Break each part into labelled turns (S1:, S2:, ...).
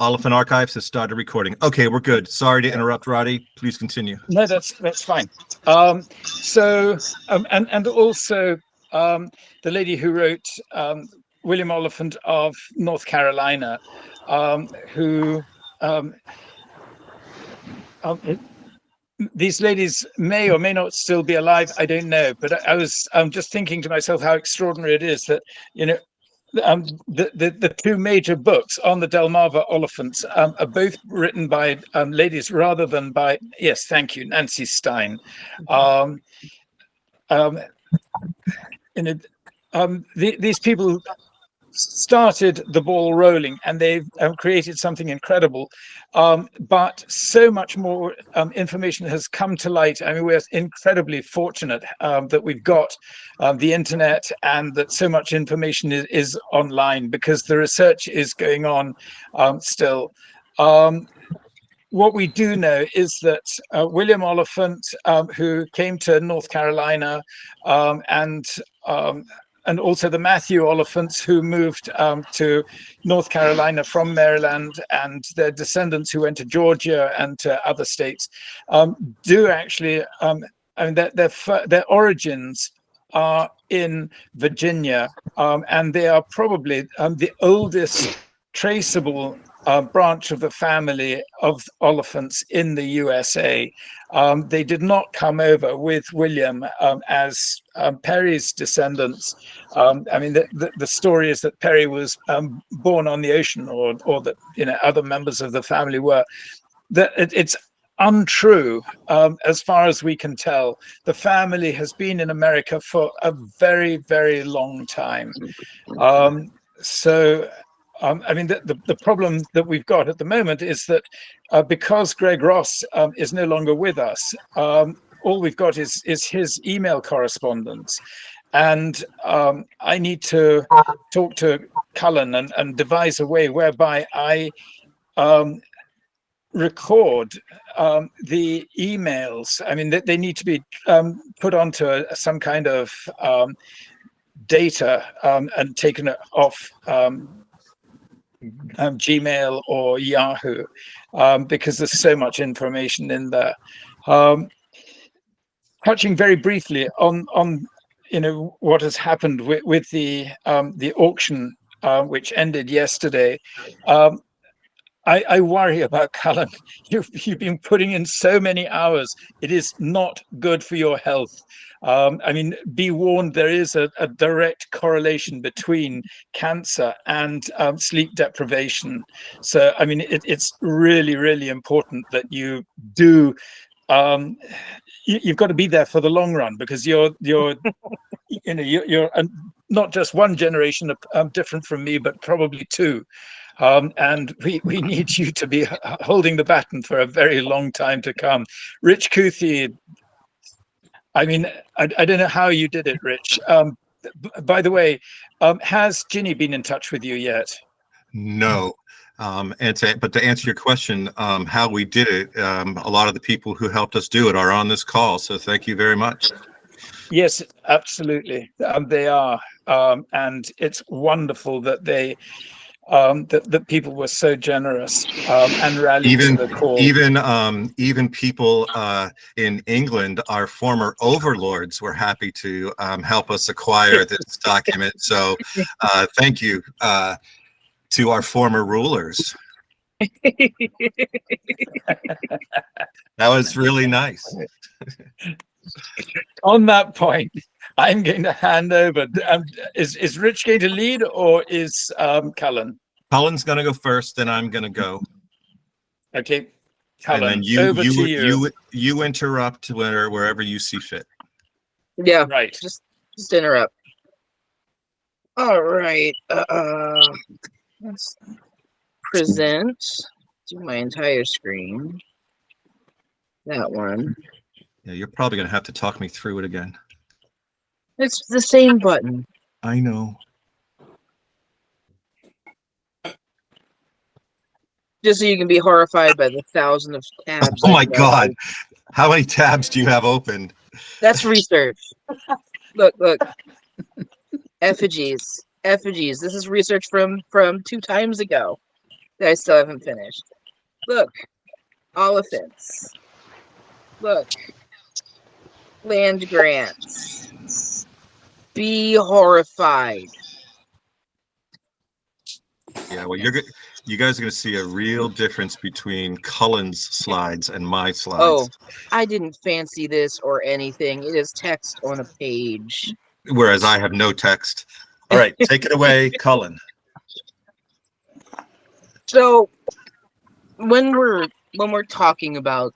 S1: Oliphant Archives has started recording. Okay, we're good. Sorry to interrupt, Roddy. Please continue.
S2: No, that's fine. And also the lady who wrote William Oliphant of North Carolina, who these ladies may or may not still be alive. I don't know, but I'm just thinking to myself how extraordinary it is that, you know, the two major books on the Delmarva Oliphants are both written by ladies rather than by, yes, thank you, Nancy Stein. These people started the ball rolling, and they've created something incredible. But so much more information has come to light. I mean, we're incredibly fortunate that we've got the internet, and that so much information is online, because the research is going on still. What we do know is that William Oliphant, who came to North Carolina, and also the Matthew Oliphants, who moved to North Carolina from Maryland, and their descendants who went to Georgia and to other states, do actually, I mean, their origins are in Virginia, and they are probably the oldest traceable branch of the family of Oliphants in the USA. They did not come over with William as Perry's descendants. I mean, the story is that Perry was born on the ocean, or that, you know, other members of the family were. That it's untrue as far as we can tell. The family has been in America for a very, very long time. I mean, the problem that we've got at the moment is that because Greg Ross is no longer with us, all we've got is his email correspondence. And I need to talk to Cullan and devise a way whereby I record the emails. I mean, they need to be put onto some kind of data and taken off Gmail or Yahoo, because there's so much information in there. Touching very briefly on you know, what has happened with the auction, which ended yesterday. I worry about Cullan. You've been putting in so many hours. It is not good for your health. I mean, be warned, there is a direct correlation between cancer and sleep deprivation. So, I mean, it's really, really important that you do. You've got to be there for the long run, because you're you know, you're not just one generation different from me, but probably two. And we need you to be holding the baton for a very long time to come. Rich Kuthi, I mean, I don't know how you did it, Rich. By the way, has Ginny been in touch with you yet?
S1: No. But to answer your question, how we did it, a lot of the people who helped us do it are on this call. So thank you very much.
S2: Yes, absolutely. They are. And it's wonderful that they that people were so generous and rallied to the call.
S1: Even people in England, our former overlords, were happy to help us acquire this document. So thank you to our former rulers. That was really nice.
S2: On that point, I'm going to hand over. Is Rich going to lead, or is Cullan?
S1: Cullan's going to go first, then I'm going to go.
S2: Okay, Cullan,
S1: and then
S2: over to you.
S1: You interrupt wherever you see fit.
S3: Yeah,
S2: right.
S3: Just interrupt. All right. Let's present. Do my entire screen. That one.
S1: Yeah, you're probably going to have to talk me through it again.
S3: It's the same button.
S1: I know.
S3: Just so you can be horrified by the thousands of tabs.
S1: Oh my God. How many tabs do you have open?
S3: That's research. Look. Effigies. This is research from 2 times ago. that I still haven't finished. Look, Oliphants. Look, land grants. Be horrified.
S1: Yeah, well, you guys are going to see a real difference between Cullen's slides and my slides.
S3: Oh, I didn't fancy this or anything. It is text on a page.
S1: Whereas I have no text. All right, take it away, Cullen.
S3: So when we're talking about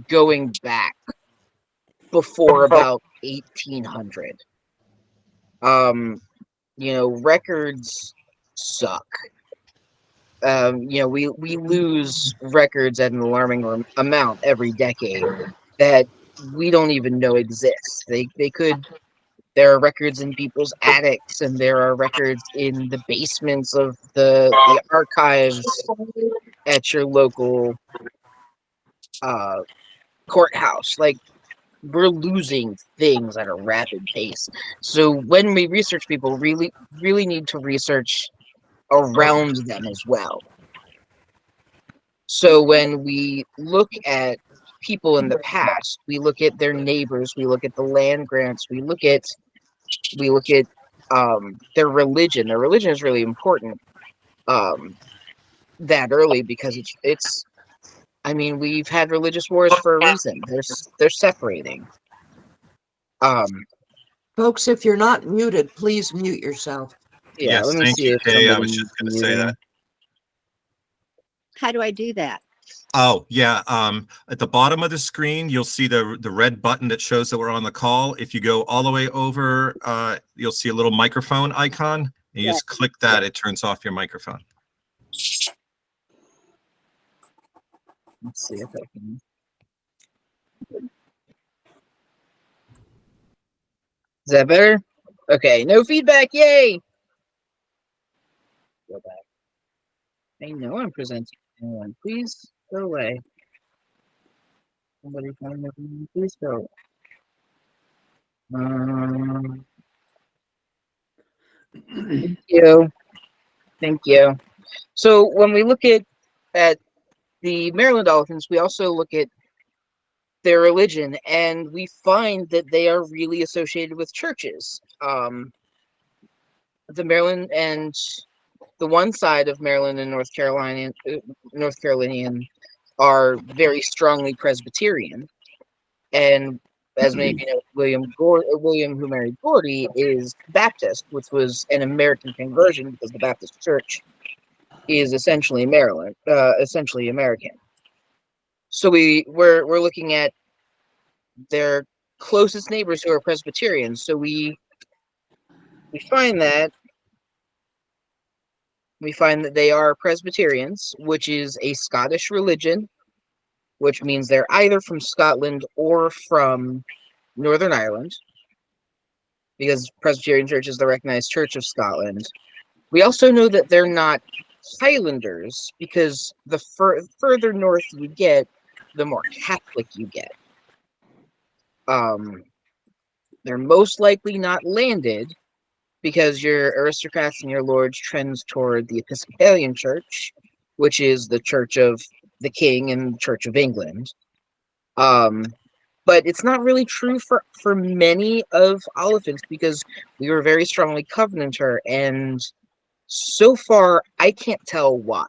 S3: going back before about 1800, records suck. We lose records at an alarming amount every decade that we don't even know exist. There are records in people's attics, and there are records in the basements of the archives at your local courthouse. Like, we're losing things at a rapid pace. So when we research people, really need to research around them as well. So when we look at people in the past, we look at their neighbors, we look at the land grants, we look at their religion. Their religion is really important that early, because it's I mean, we've had religious wars for a reason. They're separating.
S4: Folks, if you're not muted, please mute yourself.
S3: Yeah,
S1: Yes,
S3: let me
S1: thank
S3: see
S1: you,
S3: if
S1: Kay. I
S3: somebody
S1: was just going to
S3: is
S1: say
S3: muting.
S1: that.
S5: How do I do that?
S1: Oh, yeah. At the bottom of the screen, you'll see the red button that shows that we're on the call. If you go all the way over, you'll see a little microphone icon. And you just click that, it turns off your microphone.
S3: Let's see if I can. Is that better? Okay, no feedback, yay! Go back. I know I'm presenting anyone. Please go away. Somebody find me. Please go. Thank you. Thank you. So when we look at the Maryland Oliphants, we also look at their religion, and we find that they are really associated with churches. The Maryland and the one side of Maryland and North Carolinian are very strongly Presbyterian, and as many of you know, William, who married Gordy, is Baptist, which was an American conversion because the Baptist Church is essentially essentially American. So we're looking at their closest neighbors who are Presbyterians. So we find that they are Presbyterians, which is a Scottish religion, which means they're either from Scotland or from Northern Ireland, because Presbyterian Church is the recognized Church of Scotland. We also know that they're not Highlanders, because the further north you get, the more Catholic you get. They're most likely not landed, because your aristocrats and your lords trends toward the Episcopalian Church, which is the Church of the King and Church of England. But it's not really true for many of Oliphants, because we were very strongly Covenanter, and so far I can't tell why.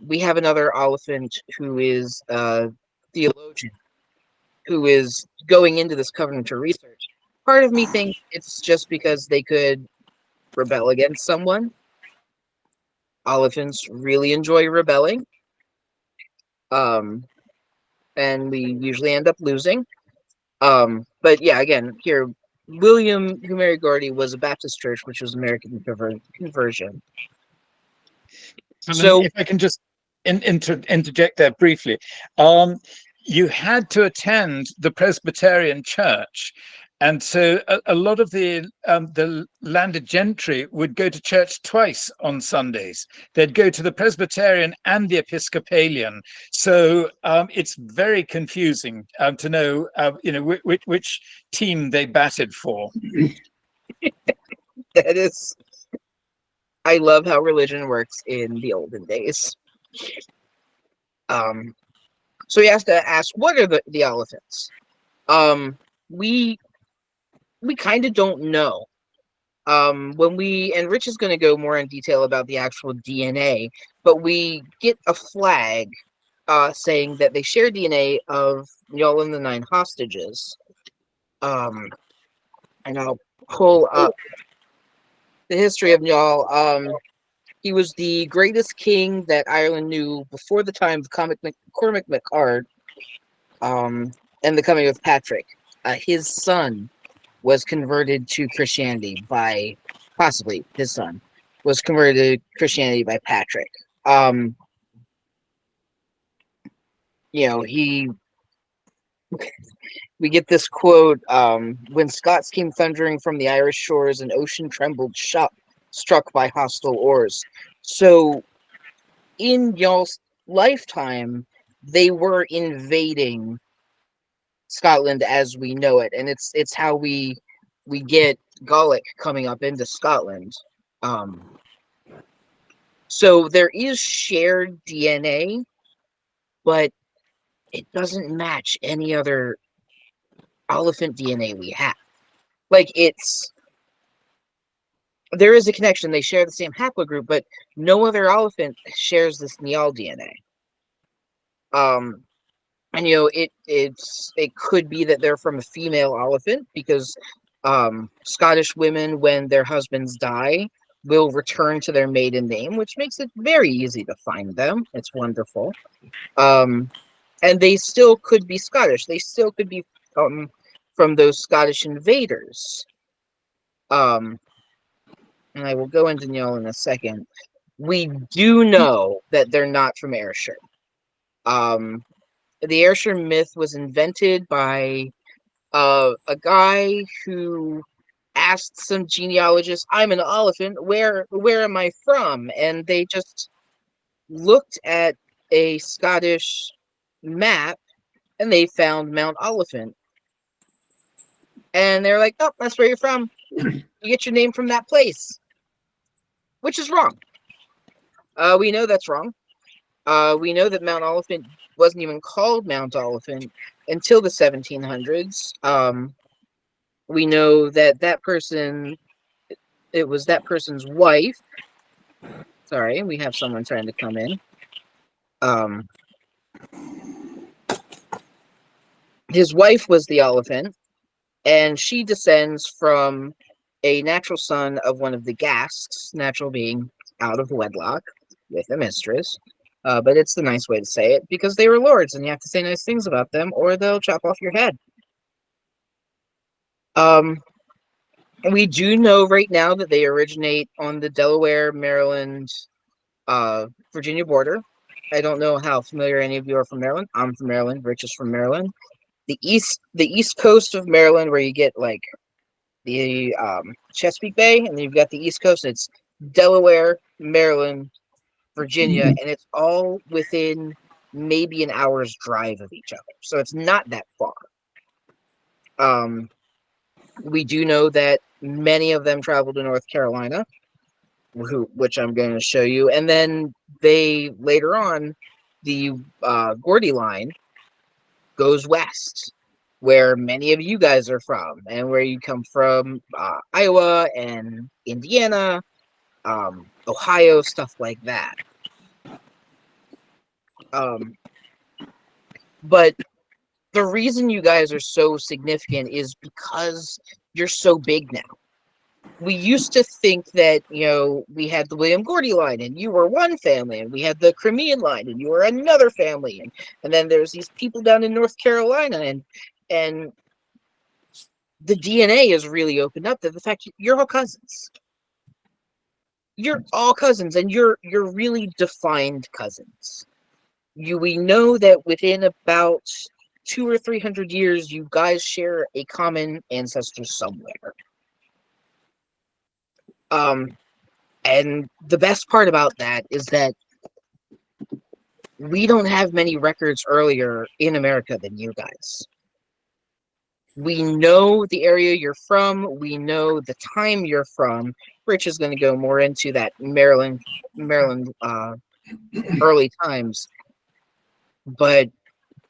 S3: We have another Oliphant who is a theologian who is going into this Covenanter research. Part of me thinks it's just because they could rebel against someone. Oliphants really enjoy rebelling. And we usually end up losing. But yeah, again, here, William, who married Gordy, was a Baptist church, which was American conversion. So
S2: if I can just interject there briefly, you had to attend the Presbyterian church, and so a lot of the landed gentry would go to church twice on Sundays. They'd go to the Presbyterian and the Episcopalian. So it's very confusing to know, which team they batted for.
S3: that is I love how religion works in the olden days. So he has to ask, what are the Oliphants? We kind of don't know. And Rich is going to go more in detail about the actual DNA, but we get a flag saying that they share DNA of Njal and the 9 hostages. And I'll pull up the history of Njal. He was the greatest king that Ireland knew before the time of Cormac MacArd, and the coming of Patrick. His son was converted to Christianity by, possibly his son was converted to Christianity by Patrick. We get this quote, when Scots came thundering from the Irish shores, an ocean trembled, struck by hostile oars. So in y'all's lifetime, they were invading Scotland as we know it, and it's how we get Gaelic coming up into Scotland. So there is shared DNA, but it doesn't match any other Oliphant DNA we have. Like, there is a connection. They share the same haplogroup, but no other Oliphant shares this Niall DNA. And it could be that they're from a female Oliphant, because Scottish women, when their husbands die, will return to their maiden name, which makes it very easy to find them. It's wonderful. And they still could be Scottish. They still could be from those Scottish invaders. And I will go into Niall in a second. We do know that they're not from Ayrshire. The Ayrshire myth was invented by a guy who asked some genealogists, "I'm an Oliphant. Where am I from?" And they just looked at a Scottish map and they found Mount Oliphant. And they're like, "Oh, that's where you're from. You get your name from that place," which is wrong. We know that's wrong. We know that Mount Oliphant wasn't even called Mount Oliphant until the 1700s. We know that person, it was that person's wife. Sorry, we have someone trying to come in. His wife was the Oliphant, and she descends from a natural son of one of the Gasks, natural being out of wedlock with a mistress. But it's the nice way to say it, because they were lords, and you have to say nice things about them, or they'll chop off your head. We do know right now that they originate on the Delaware, Maryland, Virginia border. I don't know how familiar any of you are from Maryland. I'm from Maryland. Rich is from Maryland. The east coast of Maryland, where you get like the Chesapeake Bay, and then you've got the East Coast. It's Delaware, Maryland, Virginia, and it's all within maybe an hour's drive of each other. So it's not that far. We do know that many of them traveled to North Carolina, which I'm going to show you. And then they, later on, the Gordy line goes west, where many of you guys are from, and where you come from, Iowa and Indiana, Ohio, stuff like that. But the reason you guys are so significant is because you're so big now. We used to think that, we had the William Gordy line and you were one family, and we had the Cremean line and you were another family, and then there's these people down in North Carolina, and the DNA is really opened up to the fact you're all cousins. You're all cousins, and you're really defined cousins. We know that within about 200 or 300 years, you guys share a common ancestor somewhere. And the best part about that is that we don't have many records earlier in America than you guys. We know the area you're from. We know the time you're from. Rich is going to go more into that Maryland early times, but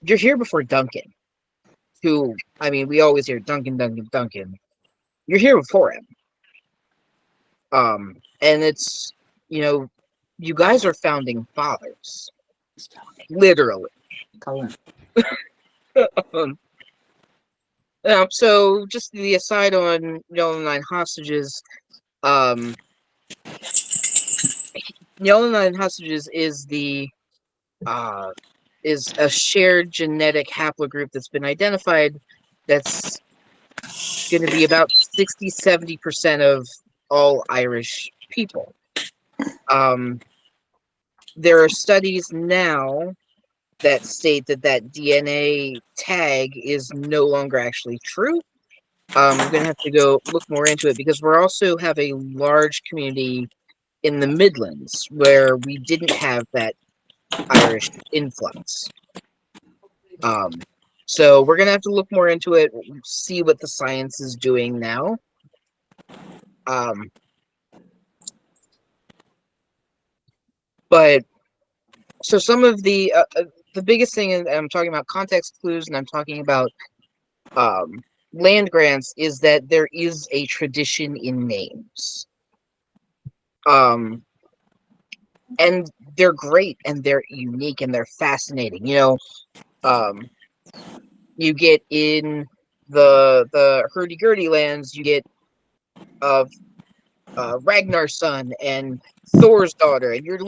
S3: you're here before Duncan, who, I mean, we always hear Duncan, Duncan, Duncan. You're here before him. And it's, you guys are founding fathers. Literally.
S5: Cullan.
S3: So just the aside on Yellow Nine hostages, Yellow Nine hostages is is a shared genetic haplogroup that's been identified that's going to be about 60-70% of all Irish people. There are studies now that state that DNA tag is no longer actually true. I'm going to have to go look more into it because we also have a large community in the Midlands where we didn't have that Irish influx. So we're going to have to look more into it, see what the science is doing now. But so some of the biggest thing, and I'm talking about context clues, and I'm talking about land grants, is that there is a tradition in names. And they're great, and they're unique, and they're fascinating. You get in the hurdy-gurdy lands, you get Ragnar's son and Thor's daughter, and your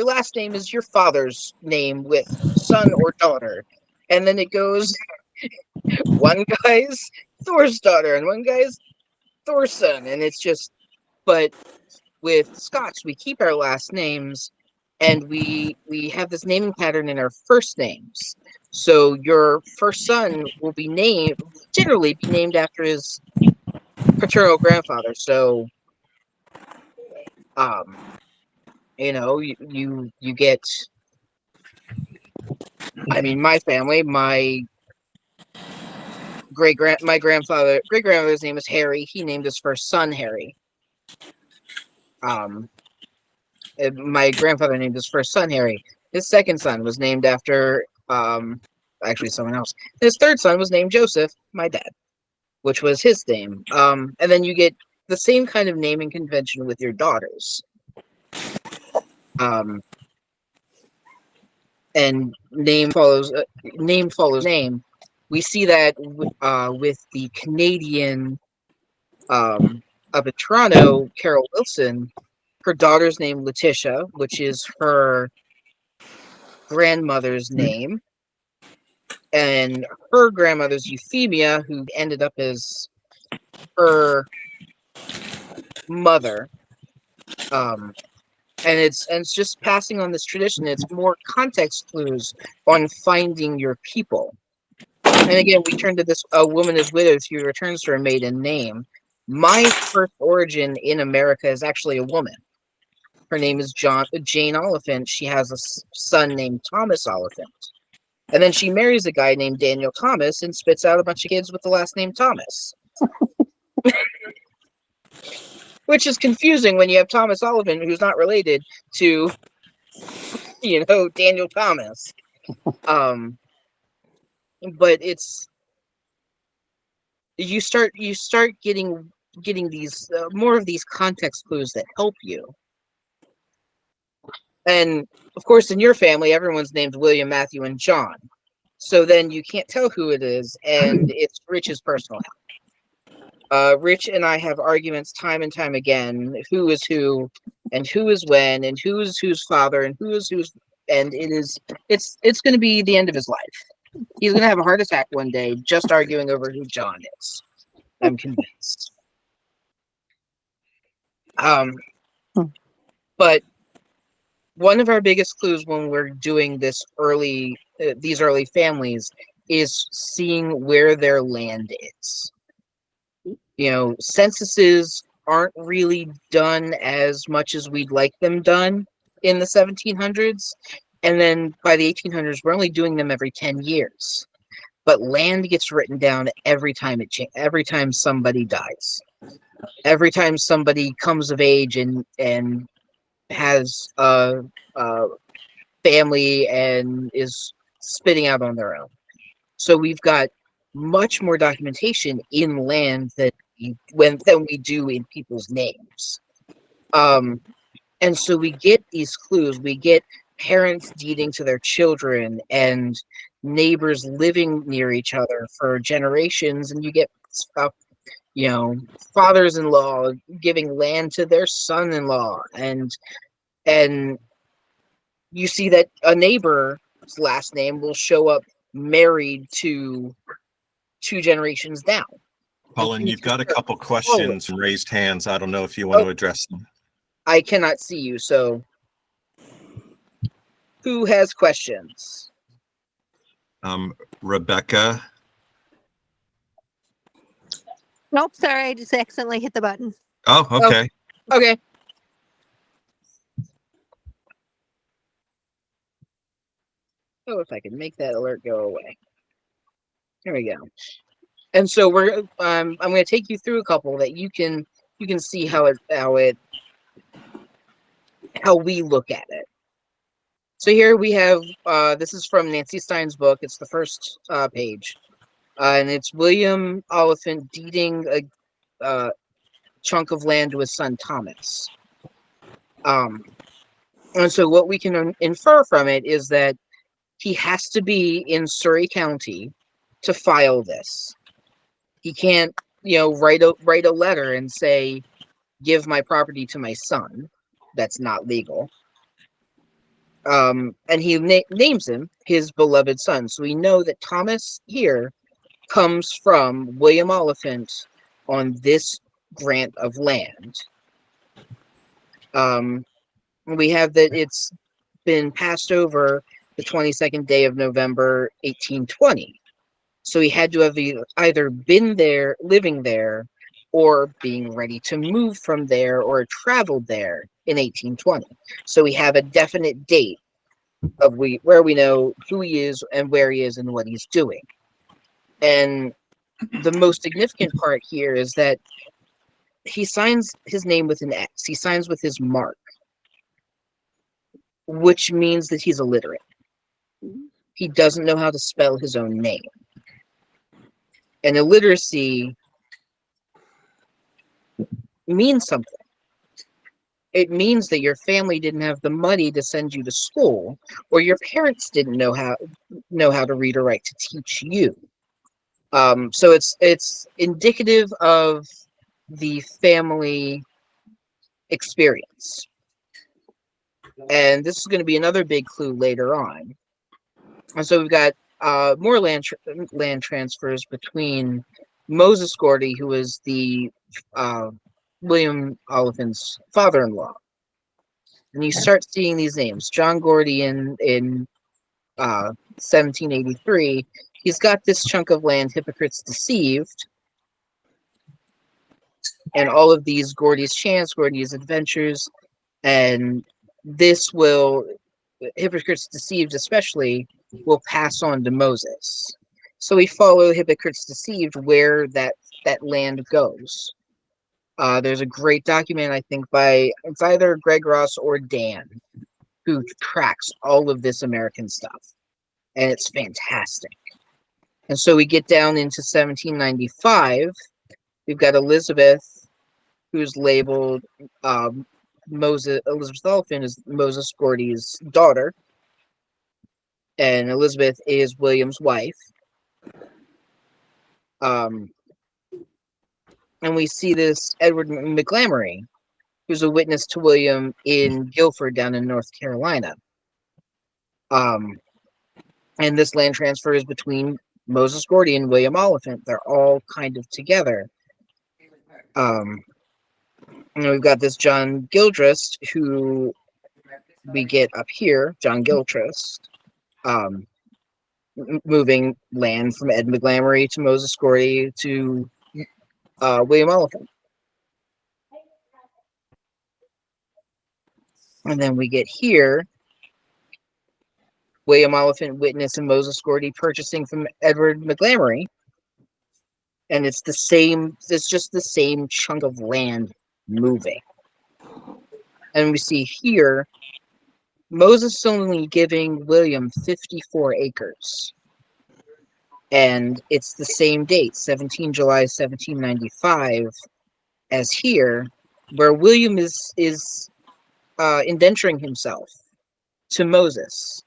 S3: last name is your father's name with son or daughter, and then it goes one guy's Thor's daughter and one guy's Thor's son, and it's just. But with Scots, we keep our last names, and we have this naming pattern in our first names. So your first son will generally be named after his paternal grandfather. So, you get. I mean, my family, my great-grandfather's name is Harry. He named his first son Harry. My grandfather named his first son Harry. His second son was named after actually someone else. His third son was named Joseph, my dad, which was his name. And then you get the same kind of naming convention with your daughters. And name follows name. We see that with the Canadian up in Toronto, Carol Wilson. Her daughter's name Letitia, which is her grandmother's name, and her grandmother's Euphemia, who ended up as her mother. And it's just passing on this tradition. It's more context clues on finding your people. And again, we turn to this: a woman is widowed, she returns to her maiden name. My first origin in America is actually a woman. Her name is Jane Oliphant. She has a son named Thomas Oliphant. And then she marries a guy named Daniel Thomas and spits out a bunch of kids with the last name Thomas. Which is confusing when you have Thomas Oliphant, who's not related to, Daniel Thomas. But it's... You start getting these more of these context clues that help you. And of course, in your family, everyone's named William, Matthew, and John. So then you can't tell who it is, and it's Rich's personal help. Rich and I have arguments time and time again: who is who, and who is when, and who is whose father, and who is whose. And it's going to be the end of his life. He's going to have a heart attack one day just arguing over who John is. I'm convinced. But one of our biggest clues when we're doing these early families is seeing where their land is. Censuses aren't really done as much as we'd like them done in the 1700s. And then by the 1800s, we're only doing them every 10 years. But land gets written down every time somebody dies. every time somebody comes of age and has a family and is spitting out on their own. So we've got much more documentation in land than we do in people's names. And so we get these clues. We get parents deeding to their children and neighbors living near each other for generations, and you get fathers-in-law giving land to their son-in-law, and you see that a neighbor's last name will show up married to 2 generations down.
S1: Cullan, you've got a couple questions and raised hands. I don't know if you want to address them.
S3: I cannot see you, so who has questions?
S1: Rebecca.
S5: Nope, sorry, I just accidentally hit the button.
S1: Oh, okay.
S3: Okay. Oh, if I can make that alert go away. There we go. And so I'm going to take you through a couple that you can see how we look at it. So here we have this is from Nancy Stein's book. It's the first page, and it's William Oliphant deeding a chunk of land to his son Thomas. And so what we can infer from it is that he has to be in Surrey County to file this. He can't, write a letter and say, "Give my property to my son." That's not legal. And he names him his beloved son. So we know that Thomas here comes from William Oliphant on this grant of land. We have that it's been passed over the 22nd day of November, 1820. So he had to have either been there, living there, or being ready to move from there, or traveled there in 1820. So we have a definite date of where we know who he is and where he is and what he's doing. And the most significant part here is that he signs his name with an X. He signs with his mark, which means that he's illiterate. He doesn't know how to spell his own name. And illiteracy means something. It means that your family didn't have the money to send you to school, or your parents didn't know how to read or write to teach you. So it's indicative of the family experience. And this is going to be another big clue later on. And so we've got more land transfers between Moses Gordy, who was the William Oliphant's father-in-law. And you start seeing these names. John Gordy in 1783, he's got this chunk of land, Hypocrites Deceived, and all of these Gordy's Chance, Gordy's Adventures, and this will, Hypocrites Deceived especially, will pass on to Moses. So we follow Hypocrites Deceived where that land goes. There's a great document, I think, it's either Greg Ross or Dan, who tracks all of this American stuff. And it's fantastic. And so we get down into 1795. We've got Elizabeth, who's labeled Elizabeth Oliphant is Moses Gordy's daughter. And Elizabeth is William's wife. And we see this Edward McGlamory, who's a witness to William in Guilford down in North Carolina. And this land transfer is between Moses Gordy and William Oliphant. They're all kind of together. And we've got this John Gilchrist, who we get up here, John Gilchrist, moving land from Ed McGlamory to Moses Gordy to William Oliphant. And then we get here, William Oliphant witness and Moses Gordy purchasing from Edward McGlamory. And it's the same, it's just the same chunk of land moving. And we see here, Moses is only giving William 54 acres. And it's the same date, 17 July 1795, as here, where William is indenturing himself to Moses.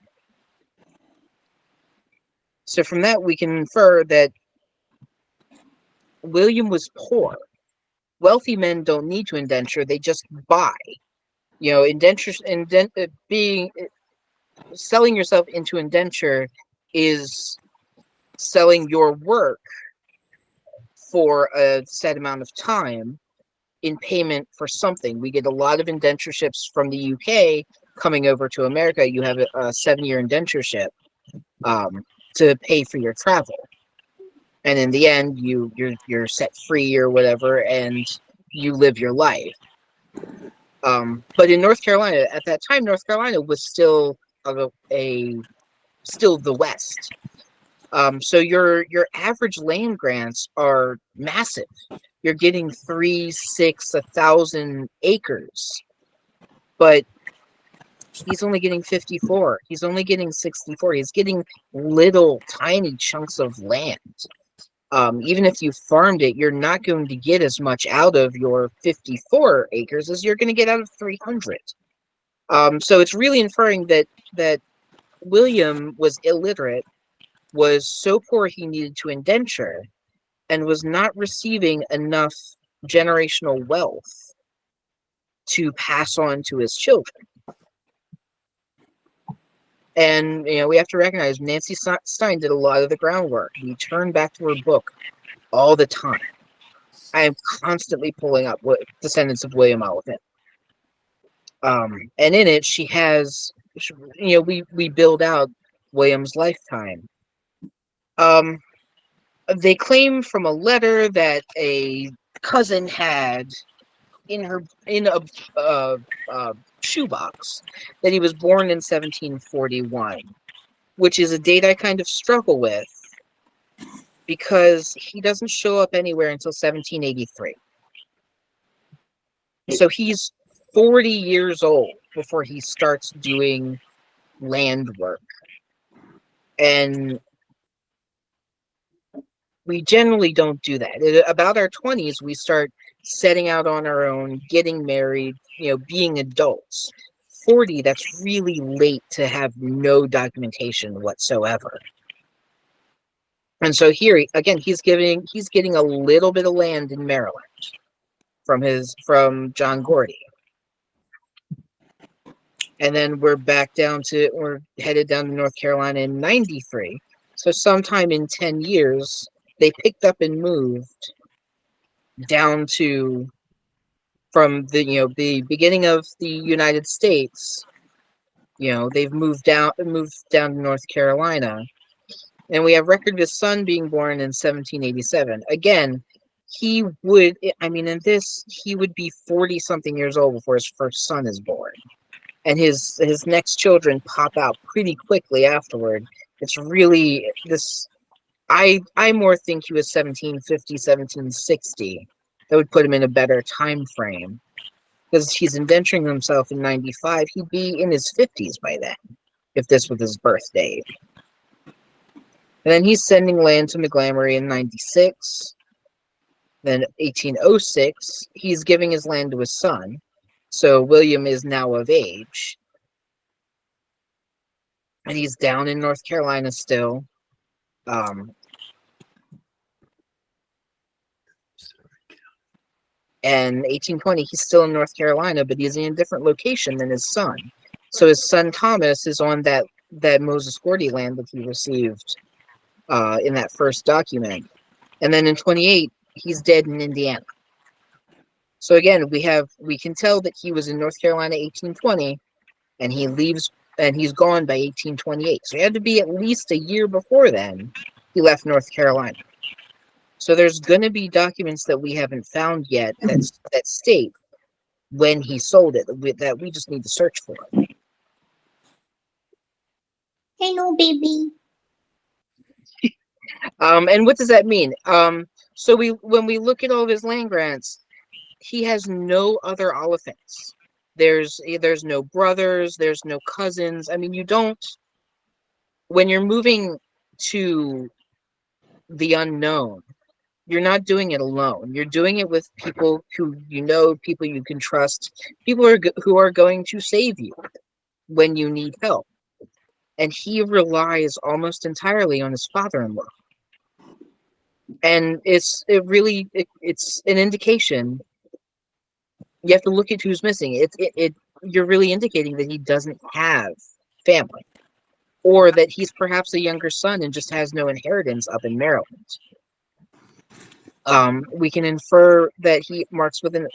S3: So from that, we can infer that William was poor. Wealthy men don't need to indenture; they just buy. You know, selling yourself into indenture is selling your work for a set amount of time in payment for something. We get a lot of indentureships from the UK coming over to America. You have a 7-year indentureship to pay for your travel, and in the end, you're set free or whatever, and you live your life. But in North Carolina, at that time, North Carolina was still still the West. So your average land grants are massive. You're getting 3, 6, 1,000 acres, but he's only getting 54. He's only getting 64. He's getting little tiny chunks of land. Even if you farmed it, you're not going to get as much out of your 54 acres as you're going to get out of 300. So it's really inferring that William was illiterate, was so poor he needed to indenture, and was not receiving enough generational wealth to pass on to his children. And, you know, we have to recognize Nancy Stein did a lot of the groundwork. We turn back to her book all the time. I am constantly pulling up Descendants of William Oliphant. And in it, she has, you know, we build out William's lifetime. They claim from a letter that a cousin had in a shoebox that he was born in 1741, which is a date I kind of struggle with because he doesn't show up anywhere until 1783. So he's 40 years old before he starts doing land work. And we generally don't do that. At about our 20s, we start setting out on our own, getting married, you know, being adults. 40, that's really late to have no documentation whatsoever. And so here, again, he's getting a little bit of land in Maryland from John Gordy. And then we're headed down to North Carolina in 93. So sometime in 10 years, they picked up and moved down to, from the beginning of the United States, they've moved down to North Carolina. And we have record of his son being born in 1787. Again, he would be 40 something years old before his first son is born. And his next children pop out pretty quickly afterward. It's really this. I more think he was 1750, 1760. That would put him in a better time frame, because he's indenturing himself in 95. He'd be in his 50s by then, if this was his birthday. And then he's sending land to McGlamory in 96. Then 1806, he's giving his land to his son. So William is now of age. And he's down in North Carolina still. And 1820, he's still in North Carolina, but he's in a different location than his son. So his son Thomas is on that Moses Gordy land that he received in that first document. And then in 28, he's dead in Indiana. So again, we can tell that he was in North Carolina 1820, and he leaves, and he's gone by 1828. So he had to be at least a year before then he left North Carolina. So there's going to be documents that we haven't found yet that state when he sold it, that we just need to search for.
S6: Hello, baby.
S3: And what does that mean? So when we look at all of his land grants, he has no other Oliphants. There's no brothers, there's no cousins. I mean, you don't, when you're moving to the unknown, you're not doing it alone. You're doing it with people who you know, people you can trust, people who are going to save you when you need help. And he relies almost entirely on his father-in-law. And it's an indication. You have to look at who's missing. You're really indicating that he doesn't have family, or that he's perhaps a younger son and just has no inheritance up in Maryland. We can infer that he marks with an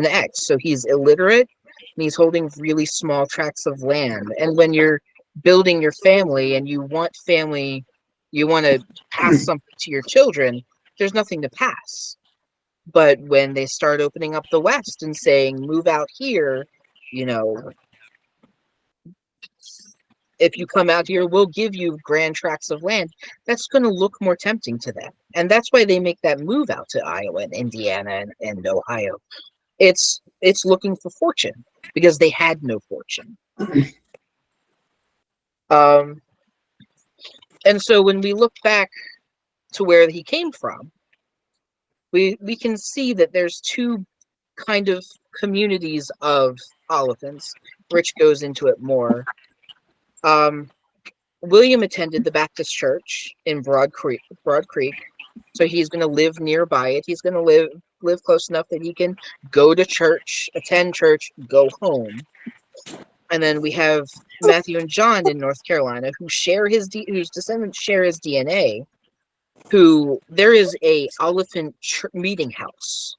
S3: X, so he's illiterate and he's holding really small tracts of land. And when you're building your family and you want to pass something to your children, there's nothing to pass. But when they start opening up the West and saying, move out here, if you come out here, we'll give you grand tracts of land, that's going to look more tempting to them. And that's why they make that move out to Iowa and Indiana and Ohio. It's looking for fortune because they had no fortune. And so when we look back to where he came from, we can see that there's two kind of communities of Oliphants. Rich goes into it more. William attended the Baptist church in Broad Creek, so he's going to live nearby it. He's going to live close enough that he can go to church, attend church, go home. And then we have Matthew and John in North Carolina whose descendants share his DNA. There is a Oliphant meeting house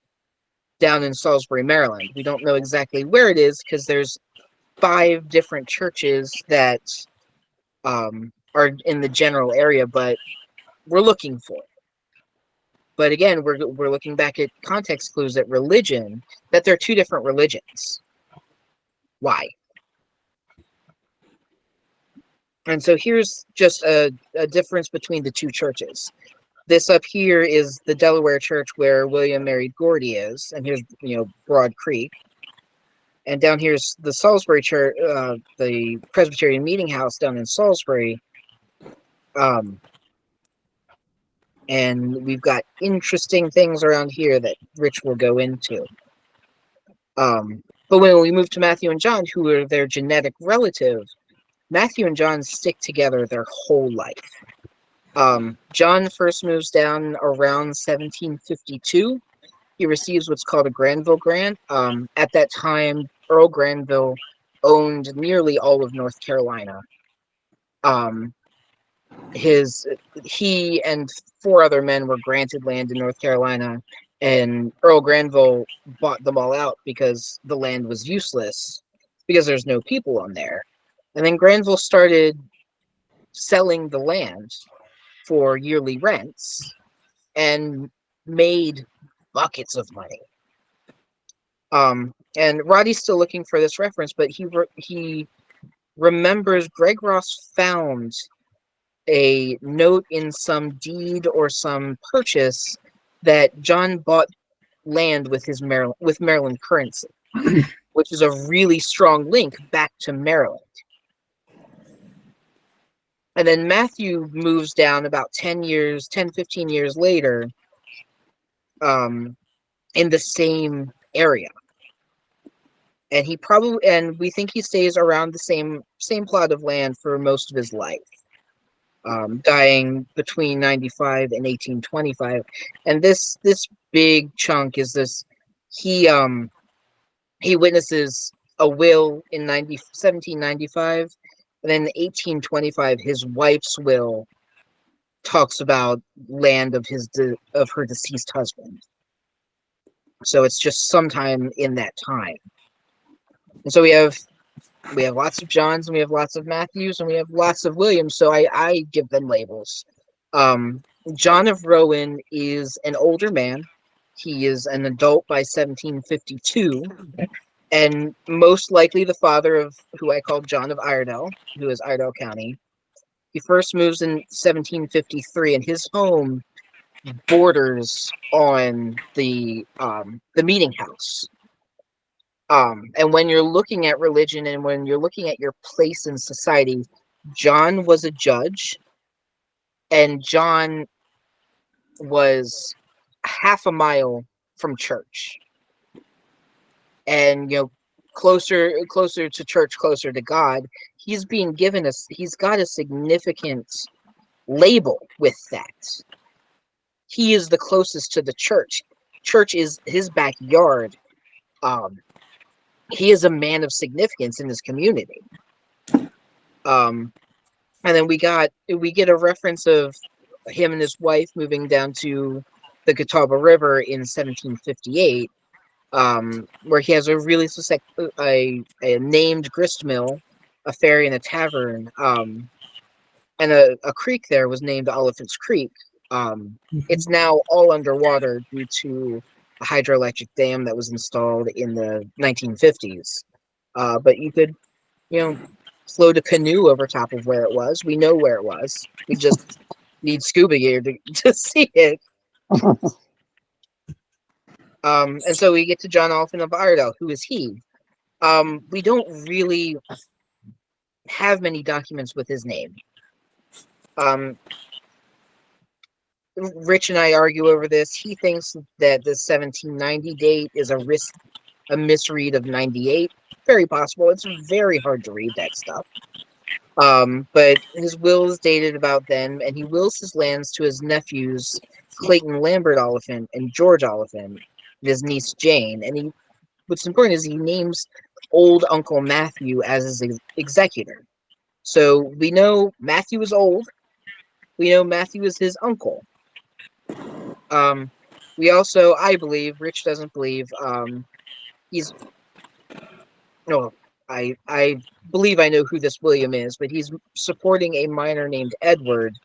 S3: down in Salisbury, Maryland. We don't know exactly where it is because there's 5 different churches that are in the general area, but we're looking for it. But again, we're looking back at context clues at religion, that they're 2 different religions. Why? And so here's just a difference between the 2 churches. This up here is the Delaware church where William married Gordy is, and here's Broad Creek. And down here's the Salisbury church, the Presbyterian Meeting House down in Salisbury. And we've got interesting things around here that Rich will go into. But when we move to Matthew and John, who are their genetic relatives, Matthew and John stick together their whole life. John first moves down around 1752. He receives what's called a Granville Grant. At that time, Earl Granville owned nearly all of North Carolina. He and 4 other men were granted land in North Carolina, and Earl Granville bought them all out because the land was useless because there's no people on there. And then Granville started selling the land for yearly rents and made buckets of money. And Roddy's still looking for this reference, but he remembers Greg Ross found a note in some deed or some purchase that John bought land with Maryland currency, which is a really strong link back to Maryland. And then Matthew moves down about 10, 15 years later in the same area. And we think he stays around the same plot of land for most of his life, dying between 95 and 1825. And this big chunk is this. He witnesses a will in 1795. And then in 1825, his wife's will talks about land of her deceased husband. So it's just sometime in that time. And so we have lots of Johns, and we have lots of Matthews, and we have lots of Williams. So I give them labels. John of Rowan is an older man. He is an adult by 1752. And most likely the father of who I call John of Iredell, who is Iredell County. He first moves in 1753, and his home borders on the meeting house. And when you're looking at religion and when you're looking at your place in society, John was a judge, and John was half a mile from church. And closer to church, closer to God, he's got a significant label with that. He is the closest to the church. Church is his backyard. He is a man of significance in his community. And then we get a reference of him and his wife moving down to the Catawba River in 1758, where he has a really a named grist mill, a ferry, and a tavern. And a creek there was named Oliphant's Creek. It's now all underwater due to a hydroelectric dam that was installed in the 1950s. But you could, float a canoe over top of where it was. We know where it was. We just need scuba gear to see it. And so we get to John Oliphant of Iredell. Who is he? We don't really have many documents with his name. Rich and I argue over this. He thinks that the 1790 date is a misread of 98. Very possible. It's very hard to read that stuff. But his will is dated about then, and he wills his lands to his nephews, Clayton Lambert Oliphant and George Oliphant, and his niece Jane. And what's important is he names old Uncle Matthew as his executor. So we know Matthew is old. We know Matthew is his uncle. We also, I believe, Rich doesn't believe, I believe I know who this William is, but he's supporting a miner named Edward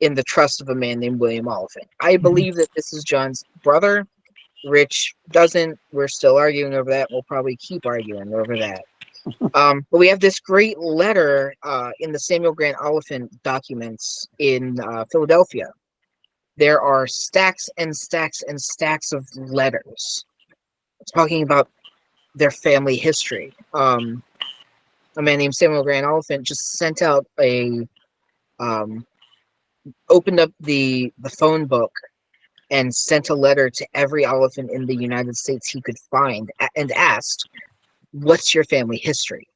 S3: in the trust of a man named William Oliphant. I believe that this is John's brother. Rich doesn't. We're still arguing over that. We'll probably keep arguing over that. But we have this great letter in the Samuel Grant Oliphant documents in Philadelphia. There are stacks and stacks and stacks of letters talking about their family history. A man named Samuel Grant Oliphant just sent out opened up the phone book and sent a letter to every Oliphant in the United States he could find and asked, "What's your family history?"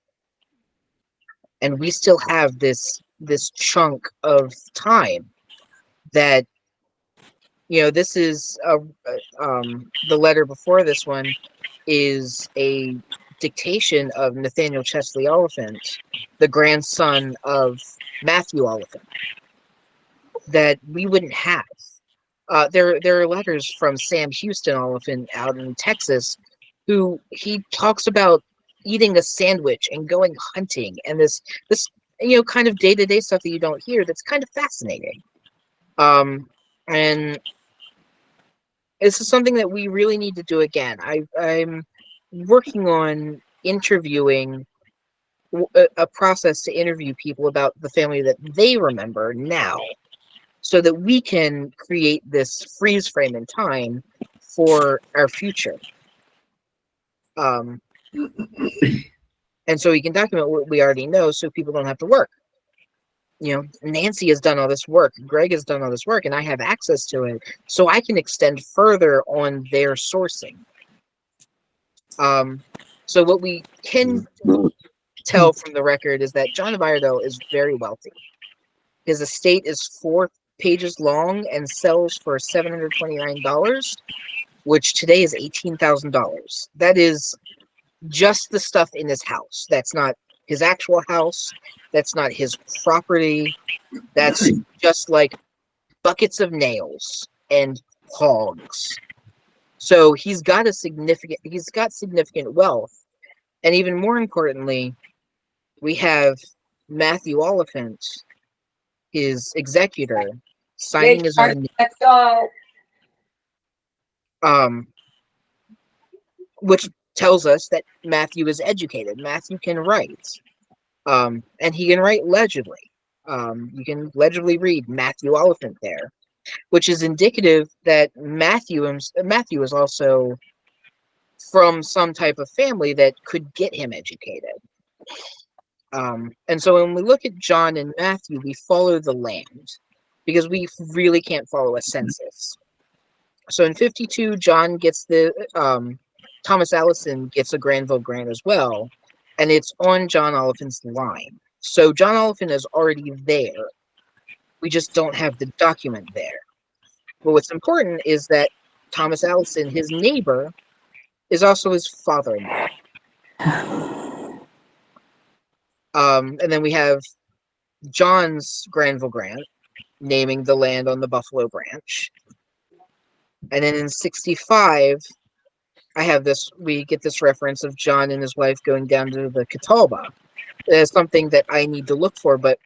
S3: And we still have this chunk of time that, this is the letter before this one is a dictation of Nathaniel Chesley Oliphant, the grandson of Matthew Oliphant, that we wouldn't have. There are letters from Sam Houston Oliphant out in Texas, who he talks about eating a sandwich and going hunting, and this kind of day-to-day stuff that you don't hear that's kind of fascinating. And this is something that we really need to do again. I'm working on interviewing a process to interview people about the family that they remember now, so that we can create this freeze frame in time for our future. And so we can document what we already know so people don't have to work. Nancy has done all this work, Greg has done all this work, and I have access to it, so I can extend further on their sourcing. So what we can tell from the record is that John of Iredell is very wealthy. His estate is 4 pages long and sells for $729, which today is $18,000. That is just the stuff in his house. That's not his actual house. That's not his property. That's just like buckets of nails and hogs. So he's got significant wealth. And even more importantly, we have Matthew Oliphant, his executor, signing his own name. Which tells us that Matthew is educated. Matthew can write. And he can write legibly. You can legibly read Matthew Oliphant there. which is indicative that Matthew is also from some type of family that could get him educated. And so when we look at John and Matthew, we follow the land because we really can't follow a census. So in 52, John gets Thomas Allison gets a Granville grant as well, and it's on John Oliphant's line. So John Oliphant is already there. We just don't have the document there. But what's important is that Thomas Allison, his neighbor, is also his father-in-law. And then we have John's Granville grant, naming the land on the Buffalo Branch. And then in 65, we get this reference of John and his wife going down to the Catawba. That's something that I need to look for, but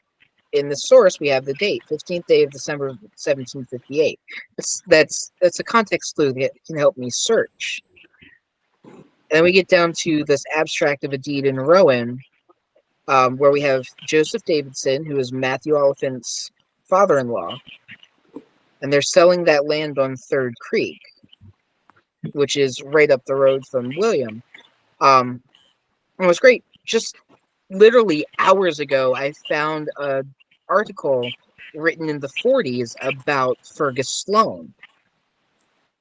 S3: in the source we have the date, 15th day of December 1758. That's a context clue that can help me search. And then we get down to this abstract of a deed in Rowan, where we have Joseph Davidson, who is Matthew Oliphant's father-in-law, and they're selling that land on Third Creek, which is right up the road from William. And it was great. Just literally hours ago, I found an article written in the 40s about Fergus Sloane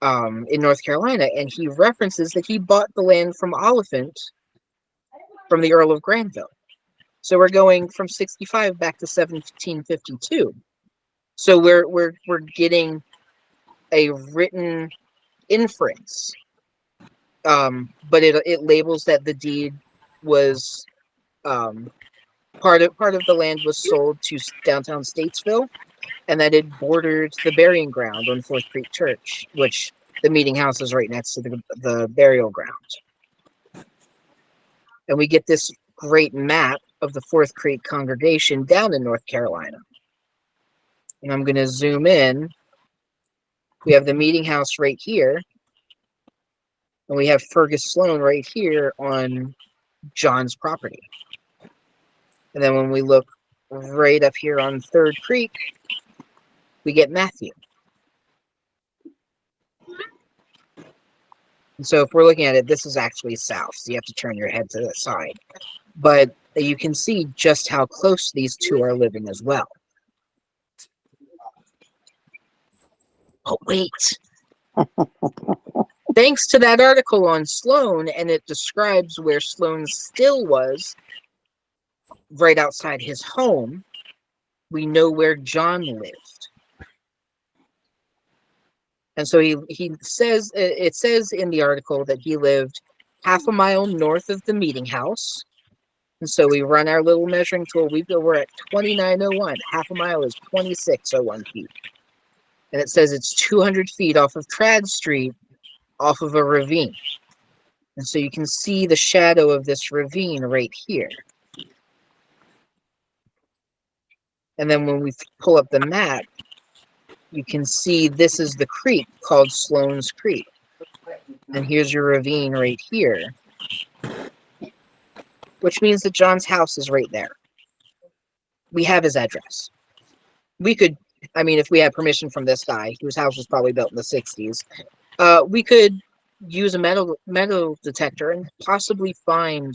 S3: in North Carolina, and he references that he bought the land from Oliphant from the Earl of Granville. So we're going from 65 back to 1752. So we're getting a written inference, but it labels that the deed was part of the land was sold to downtown Statesville, and that it bordered the burying ground on Fourth Creek Church, which the meeting house is right next to the burial ground. And we get this great map of the Fourth Creek congregation down in North Carolina. And I'm going to zoom in. We have the meeting house right here, and we have Fergus Sloane right here on John's property. And then when we look right up here on Third Creek, we get Matthew. And so if we're looking at it, this is actually south, so you have to turn your head to the side. But you can see just how close these two are living as well. Oh, wait. Thanks to that article on Sloane, and it describes where Sloane still was, right outside his home, we know where John lived. And so it says in the article that he lived half a mile north of the meeting house. And so we run our little measuring tool. We're at 2901. Half a mile is 2601 feet. And it says it's 200 feet off of Trad Street, off of a ravine. And so you can see the shadow of this ravine right here. And then when we pull up the map, you can see this is the creek called Sloane's Creek. And here's your ravine right here, which means that John's house is right there. We have his address. We could, if we had permission from this guy, whose house was probably built in the 60s, we could use a metal detector and possibly find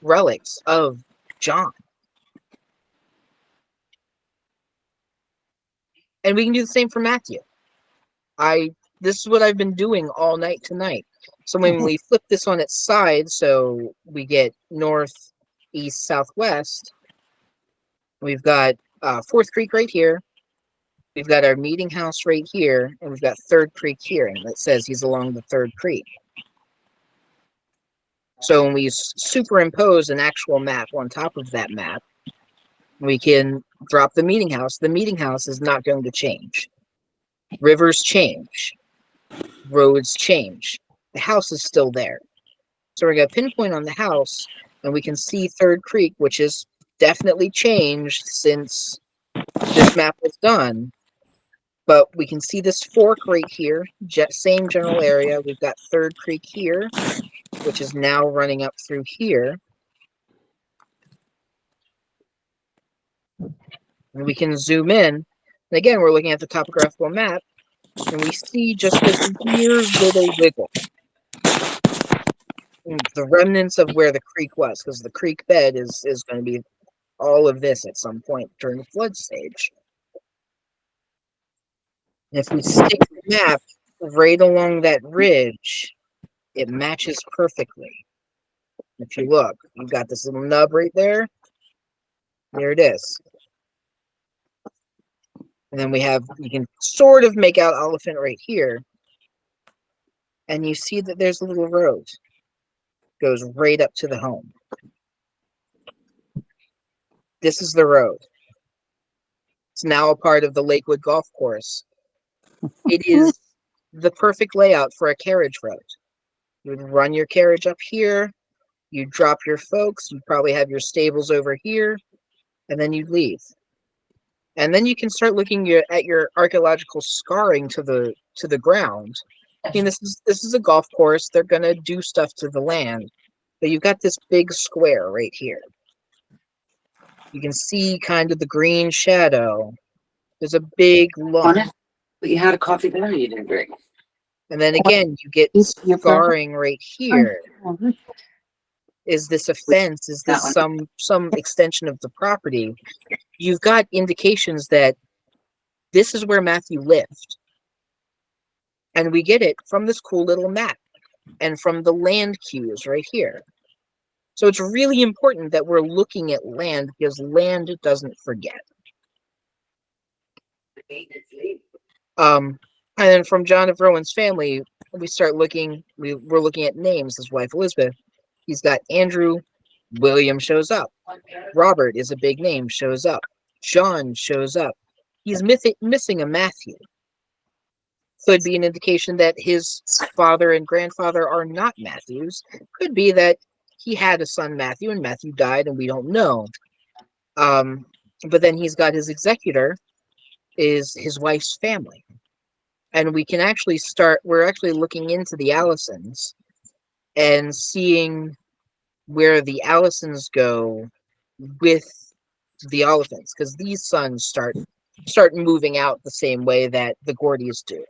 S3: relics of John. And we can do the same for Matthew. This is what I've been doing all night tonight. So when we flip this on its side, so we get north, east, southwest, we've got Fourth Creek right here. We've got our meeting house right here, and we've got Third Creek here, and it says he's along the Third Creek. So when we superimpose an actual map on top of that map, we can drop the meeting house. The meeting house is not going to change. Rivers change. Roads change. The house is still there. So we're going to pinpoint on the house, and we can see Third Creek, which has definitely changed since this map was done. But we can see this fork right here, same general area. We've got Third Creek here, which is now running up through here. And we can zoom in. And again, we're looking at the topographical map, and we see just this weird little wiggle. The remnants of where the creek was, because the creek bed is going to be all of this at some point during the flood stage. And if we stick the map right along that ridge, it matches perfectly. If you look, you've got this little nub right there. There it is. And then you can sort of make out Oliphant right here. And you see that there's a little road. Goes right up to the home. This is the road. It's now a part of the Lakewood Golf Course. It is the perfect layout for a carriage road. You would run your carriage up here, you drop your folks, you'd probably have your stables over here, and then you'd leave. And then you can start looking at your archaeological scarring to the ground. I mean, this is a golf course. They're gonna do stuff to the land, but you've got this big square right here. You can see kind of the green shadow. There's a big lump.
S6: But you had a coffee there and you didn't drink.
S3: And then again, you get scarring right here. Is this a fence? Is this some extension of the property? You've got indications that this is where Matthew lived. And we get it from this cool little map and from the land cues right here. So it's really important that we're looking at land because land doesn't forget. And then from John of Rowan's family, we start looking, we're looking at names. His wife Elizabeth, he's got Andrew, William shows up. Robert is a big name, shows up. John shows up. He's missing a Matthew. Could be an indication that his father and grandfather are not Matthews. Could be that he had a son Matthew and Matthew died and we don't know. But then he's got his executor is his wife's family. And we can actually we're actually looking into the Allisons and seeing where the Allisons go with the Oliphants, because these sons start moving out the same way that the Gordys do.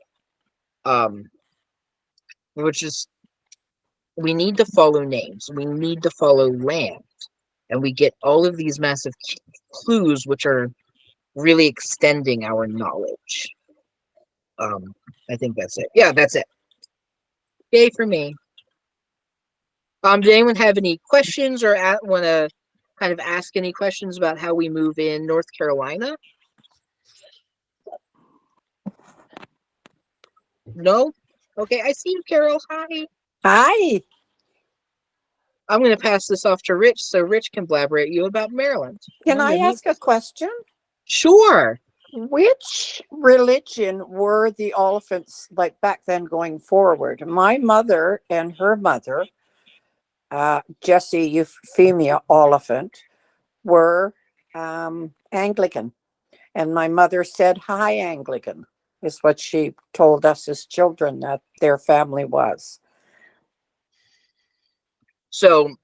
S3: Which is, we need to follow names. We need to follow land. And we get all of these massive clues, which are really extending our knowledge. I think that's it. Yeah, that's it. Yay for me. Did anyone have any questions or want to kind of ask any questions about how we move in North Carolina? No? Okay, I see you, Carol. Hi.
S7: Hi.
S3: I'm going to pass this off to Rich so Rich can blabberate you about Maryland.
S7: Can I ask a question?
S3: Sure.
S7: Which religion were the Oliphants like back then going forward? My mother and her mother, Jessie Euphemia Oliphant, were Anglican. And my mother said High Anglican is what she told us as children that their family was.
S3: So,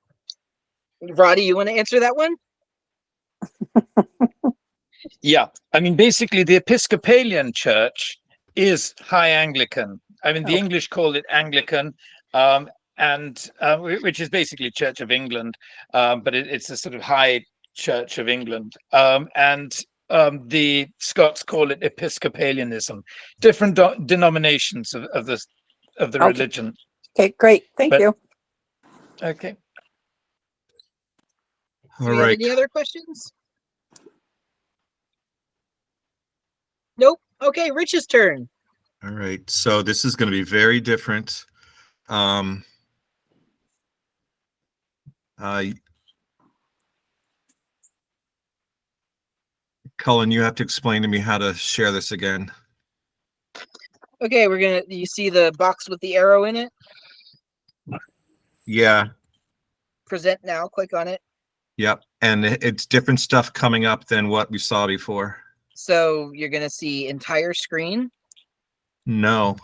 S3: Roddy, you want to answer that one?
S2: Yeah, I mean, basically, the Episcopalian Church is High Anglican. I mean, the English call it Anglican, which is basically Church of England, but it's a sort of High Church of England. The Scots call it Episcopalianism. Different denominations of the religion.
S7: Okay, great. Thank you.
S2: Okay.
S3: Do you have any other questions? Nope. Okay, Rich's turn.
S1: All right. So this is going to be very different. Cullan, you have to explain to me how to share this again.
S3: Okay, you see the box with the arrow in it?
S1: Yeah.
S3: Present now, click on it.
S1: Yep. And it's different stuff coming up than what we saw before.
S3: So you're going to see entire screen.
S1: No.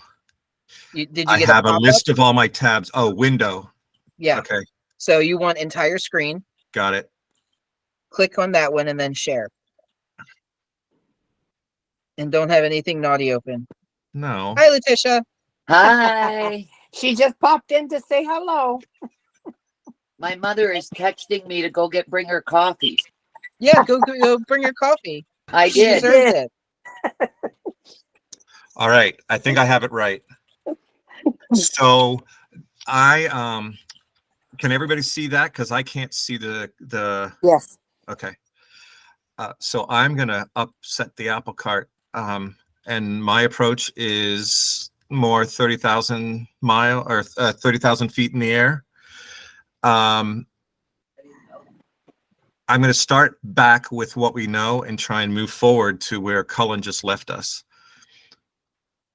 S3: Did you
S1: I
S3: get
S1: have a list of all my tabs. Oh, window.
S3: Yeah.
S1: Okay.
S3: So you want entire screen.
S1: Got it.
S3: Click on that one and then share. and don't have anything naughty open.
S1: No.
S3: Hi, Letitia.
S6: Hi.
S7: She just popped in to say hello.
S6: My mother is texting me to go bring her coffee.
S3: Yeah, go bring her coffee.
S6: I
S3: She
S6: did.
S3: deserves it.
S1: All right. I think I have it right. So can everybody see that? Because I can't see the
S7: Yes.
S1: okay. So I'm gonna upset the apple cart. And my approach is more 30,000 mile or 30,000 feet in the air. I'm going to start back with what we know and try and move forward to where Cullan just left us.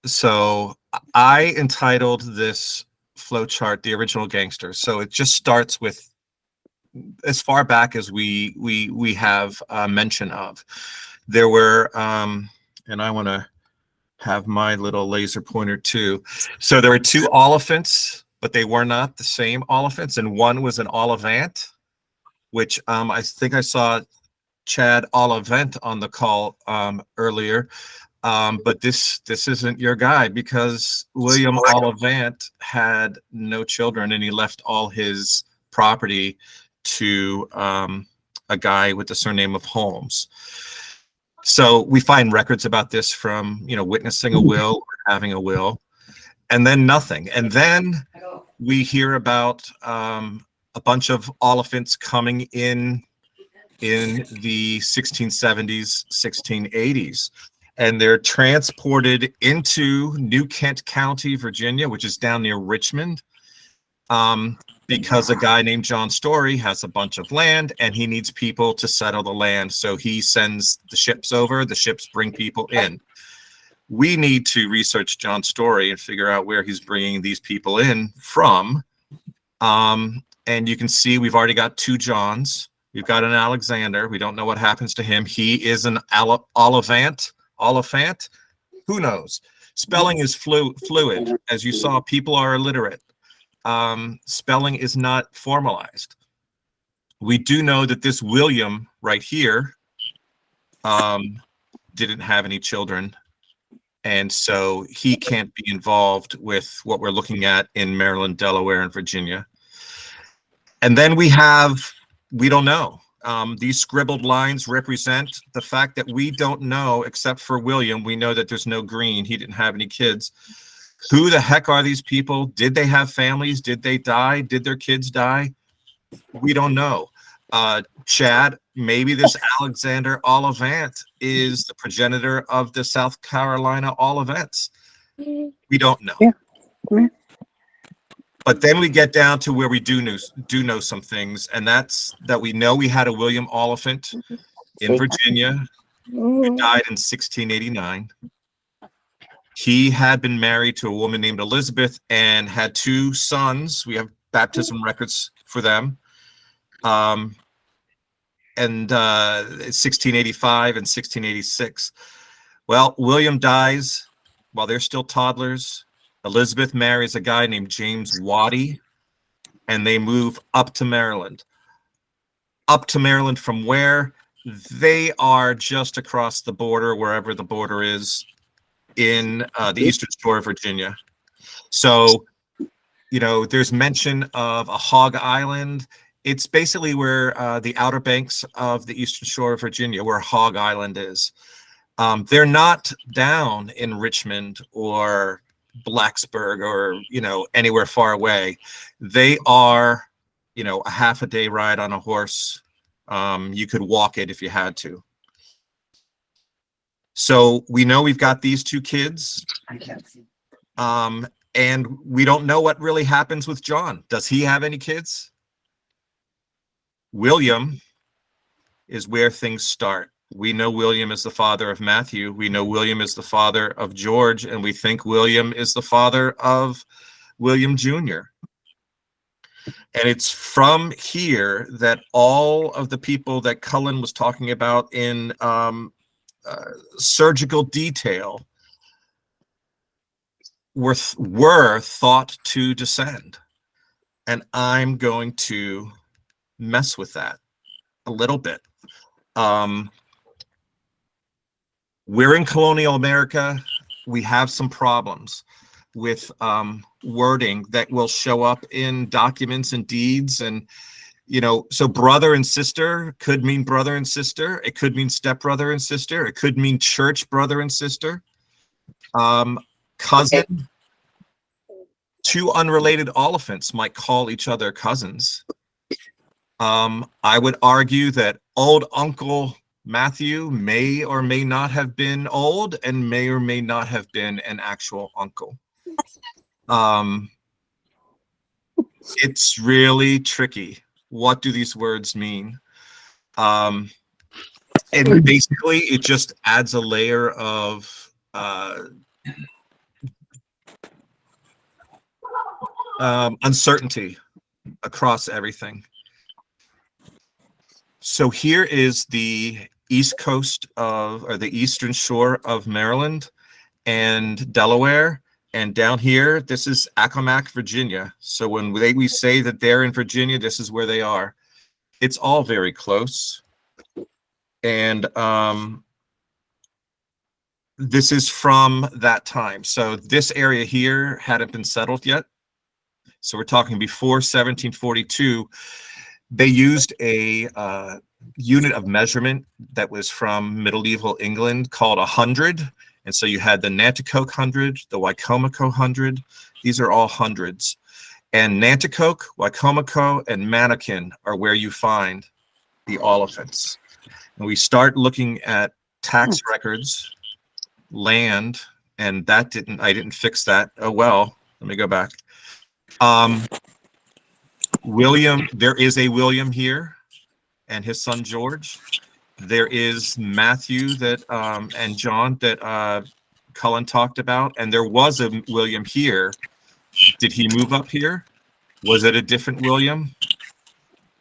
S1: So I entitled this flowchart "The Original Gangster." So it just starts with as far back as we have mention of. There were, and I want to have my little laser pointer too. So there were two Oliphants, but they were not the same Oliphants, and one was an Oliphant, which I think I saw Chad Oliphant on the call earlier. But this isn't your guy, because William Oliphant had no children and he left all his property to a guy with the surname of Holmes. So we find records about this from, witnessing a will or having a will, and then nothing. And then we hear about a bunch of Oliphants coming in the 1670s, 1680s. And they're transported into New Kent County, Virginia, which is down near Richmond, because a guy named John Story has a bunch of land and he needs people to settle the land. So he sends the ships over, the ships bring people in. We need to research John Story and figure out where he's bringing these people in from. And you can see we've already got two Johns. We've got an Alexander. We don't know what happens to him. He is an Oliphant. Who knows? Spelling is fluid. As you saw, people are illiterate. Spelling is not formalized. We do know that this William right here didn't have any children, and so he can't be involved with what we're looking at in Maryland, Delaware, and Virginia. And then we don't know. These scribbled lines represent the fact that we don't know, except for William. We know that there's no Green. He didn't have any kids. Who the heck are these people? Did they have families? Did they die? Did their kids die? We don't know. Chad, maybe this Alexander Oliphant is the progenitor of the South Carolina Oliphants. We don't know.
S7: Yeah.
S1: But then we get down to where we do know some things, and that's that we know we had a William Oliphant in Virginia who died in 1689. He had been married to a woman named Elizabeth and had two sons. We have baptism records for them. And 1685 and 1686. Well, William dies while they're still toddlers. Elizabeth marries a guy named James Waddy, and they move up to Maryland. Up to Maryland from where? They are just across the border, wherever the border is, in the eastern shore of Virginia. So, there's mention of a hog island. It's basically where the outer banks of the eastern shore of Virginia, where Hog Island is. They're not down in Richmond or Blacksburg or, anywhere far away. They are, a half a day ride on a horse. You could walk it if you had to. So we know we've got these two kids. And we don't know what really happens with John. Does he have any kids? William is where things start. We know William is the father of Matthew. We know William is the father of George, and we think William is the father of William Jr. And it's from here that all of the people that Cullan was talking about in surgical detail were thought to descend. And I'm going to mess with that a little bit. We're in colonial America. We have some problems with wording that will show up in documents and deeds. And, you know, so brother and sister could mean brother and sister. It could mean stepbrother and sister. It could mean church brother and sister. Cousin.
S3: Okay.
S1: Two unrelated Oliphants might call each other cousins. I would argue that old Uncle Matthew may or may not have been old and may or may not have been an actual uncle. It's really tricky. What do these words mean? And basically, it just adds a layer of uncertainty across everything. So here is the east coast of, or the eastern shore of Maryland and Delaware. And down here, this is Accomack, Virginia. So when we say that they're in Virginia, this is where they are. It's all very close. And this is from that time. So this area here hadn't been settled yet. So we're talking before 1742. They used a unit of measurement that was from medieval England called 100. And so you had the Nanticoke 100, the Wicomico 100. These are all hundreds. And Nanticoke, Wicomico, and Manikin are where you find the Oliphants. And we start looking at tax records, land, and that I didn't fix that. Oh, well, let me go back. William, there is a William here and his son George. There is Matthew that and John that Cullan talked about, and there was a William here. Did he move up here? Was it a different William?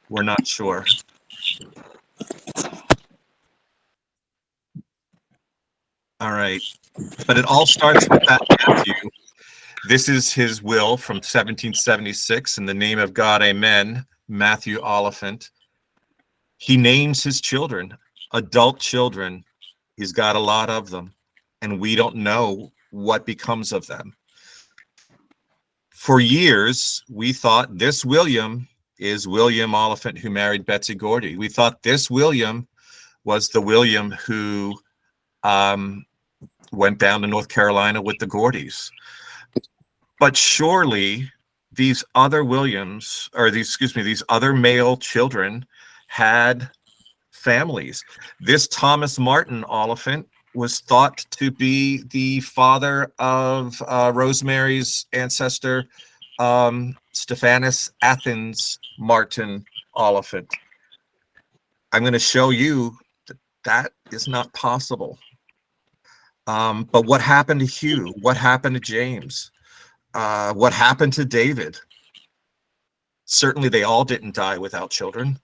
S1: We're not sure. All right, but it all starts with that Matthew. This is his will from 1776. In the name of God, amen. Matthew Oliphant. He names his children, adult children. He's got a lot of them, and we don't know what becomes of them. For years, we thought this William is William Oliphant who married Betsey Gordy. We thought this William was the William who went down to North Carolina with the Gordys. But surely these other Williams, or these other male children had families. This Thomas Martin Oliphant was thought to be the father of Rosemary's ancestor, Stephanus Athens Martin Oliphant. I'm going to show you that that is not possible. But what happened to Hugh? What happened to James? What happened to David? Certainly they all didn't die without children.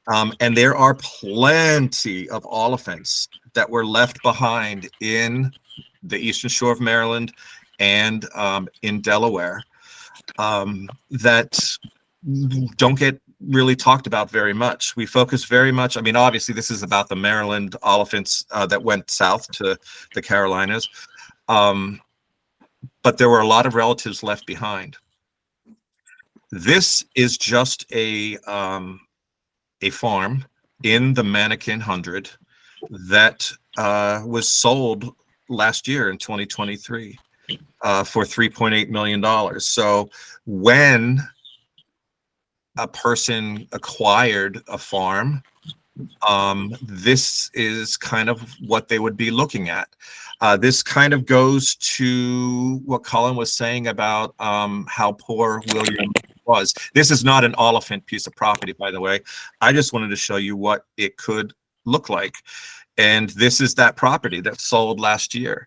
S1: And there are plenty of Oliphants that were left behind in the eastern shore of Maryland and in Delaware that don't get really talked about very much. We focus very much, I mean, obviously this is about the Maryland Oliphants that went south to the Carolinas. But there were a lot of relatives left behind. This is just a farm in the Manikin 100 that was sold last year in 2023 for $3.8 million. So when a person acquired a farm, this is kind of what they would be looking at. This kind of goes to what Cullan was saying about how poor William was. This is not an Oliphant piece of property, by the way. I just wanted to show you what it could look like. And this is that property that sold last year.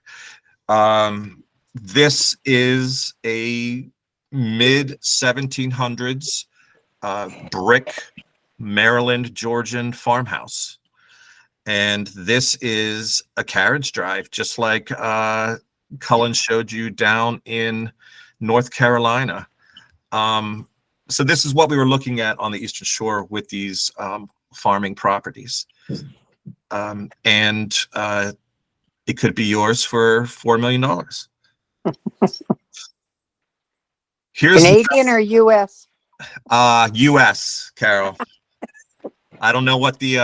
S1: This is a mid-1700s brick Maryland Georgian farmhouse. And this is a carriage drive, just like Cullan showed you down in North Carolina. So this is what we were looking at on the Eastern Shore with these farming properties. And it could be yours for $4 million. Here's
S7: Canadian or US?
S1: US, Carol. I don't know what the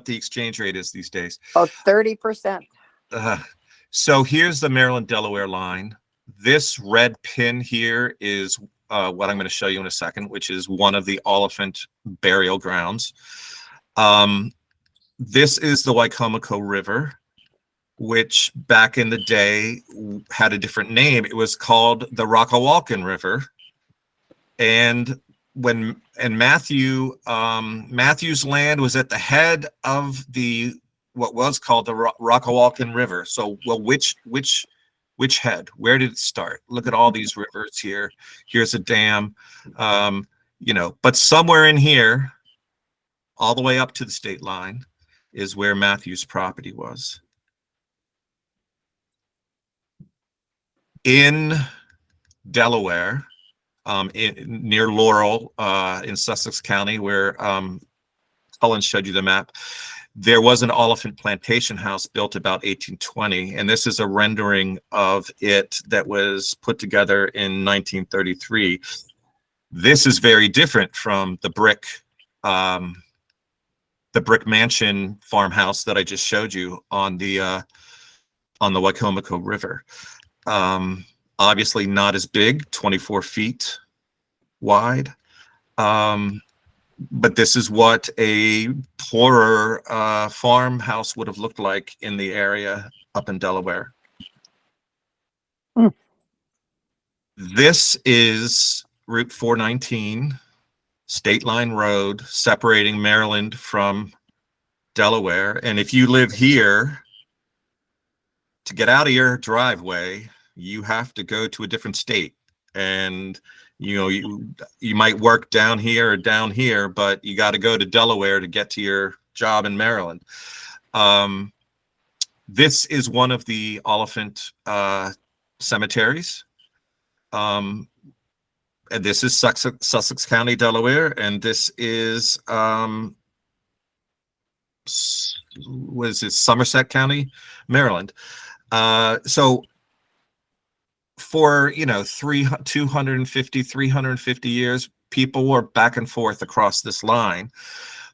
S1: exchange rate is these days.
S7: Oh, 30%.
S1: So here's the Maryland Delaware line. This red pin here is what I'm going to show you in a second, which is one of the Oliphant burial grounds. This is the Wicomico River, which back in the day had a different name. It was called the Rockawalken River. And Matthew's land was at the head of what was called the Rockawalken River. So, well, which head? Where did it start? Look at all these rivers here. Here's a dam, but somewhere in here, all the way up to the state line, is where Matthew's property was. In Delaware, near Laurel, in Sussex County, where Cullan showed you the map, there was an Oliphant plantation house built about 1820, and this is a rendering of it that was put together in 1933. This is very different from the brick mansion farmhouse that I just showed you on the Wicomico River. Obviously not as big, 24 feet wide. But this is what a poorer farmhouse would have looked like in the area up in Delaware. This is Route 419, State Line Road, separating Maryland from Delaware. And if you live here, to get out of your driveway, you have to go to a different state. And you might work down here or down here, but you got to go to Delaware to get to your job in Maryland. This is one of the Oliphant cemeteries. And this is Sussex County, Delaware, and this is Somerset County, Maryland. So for 350 years, people were back and forth across this line.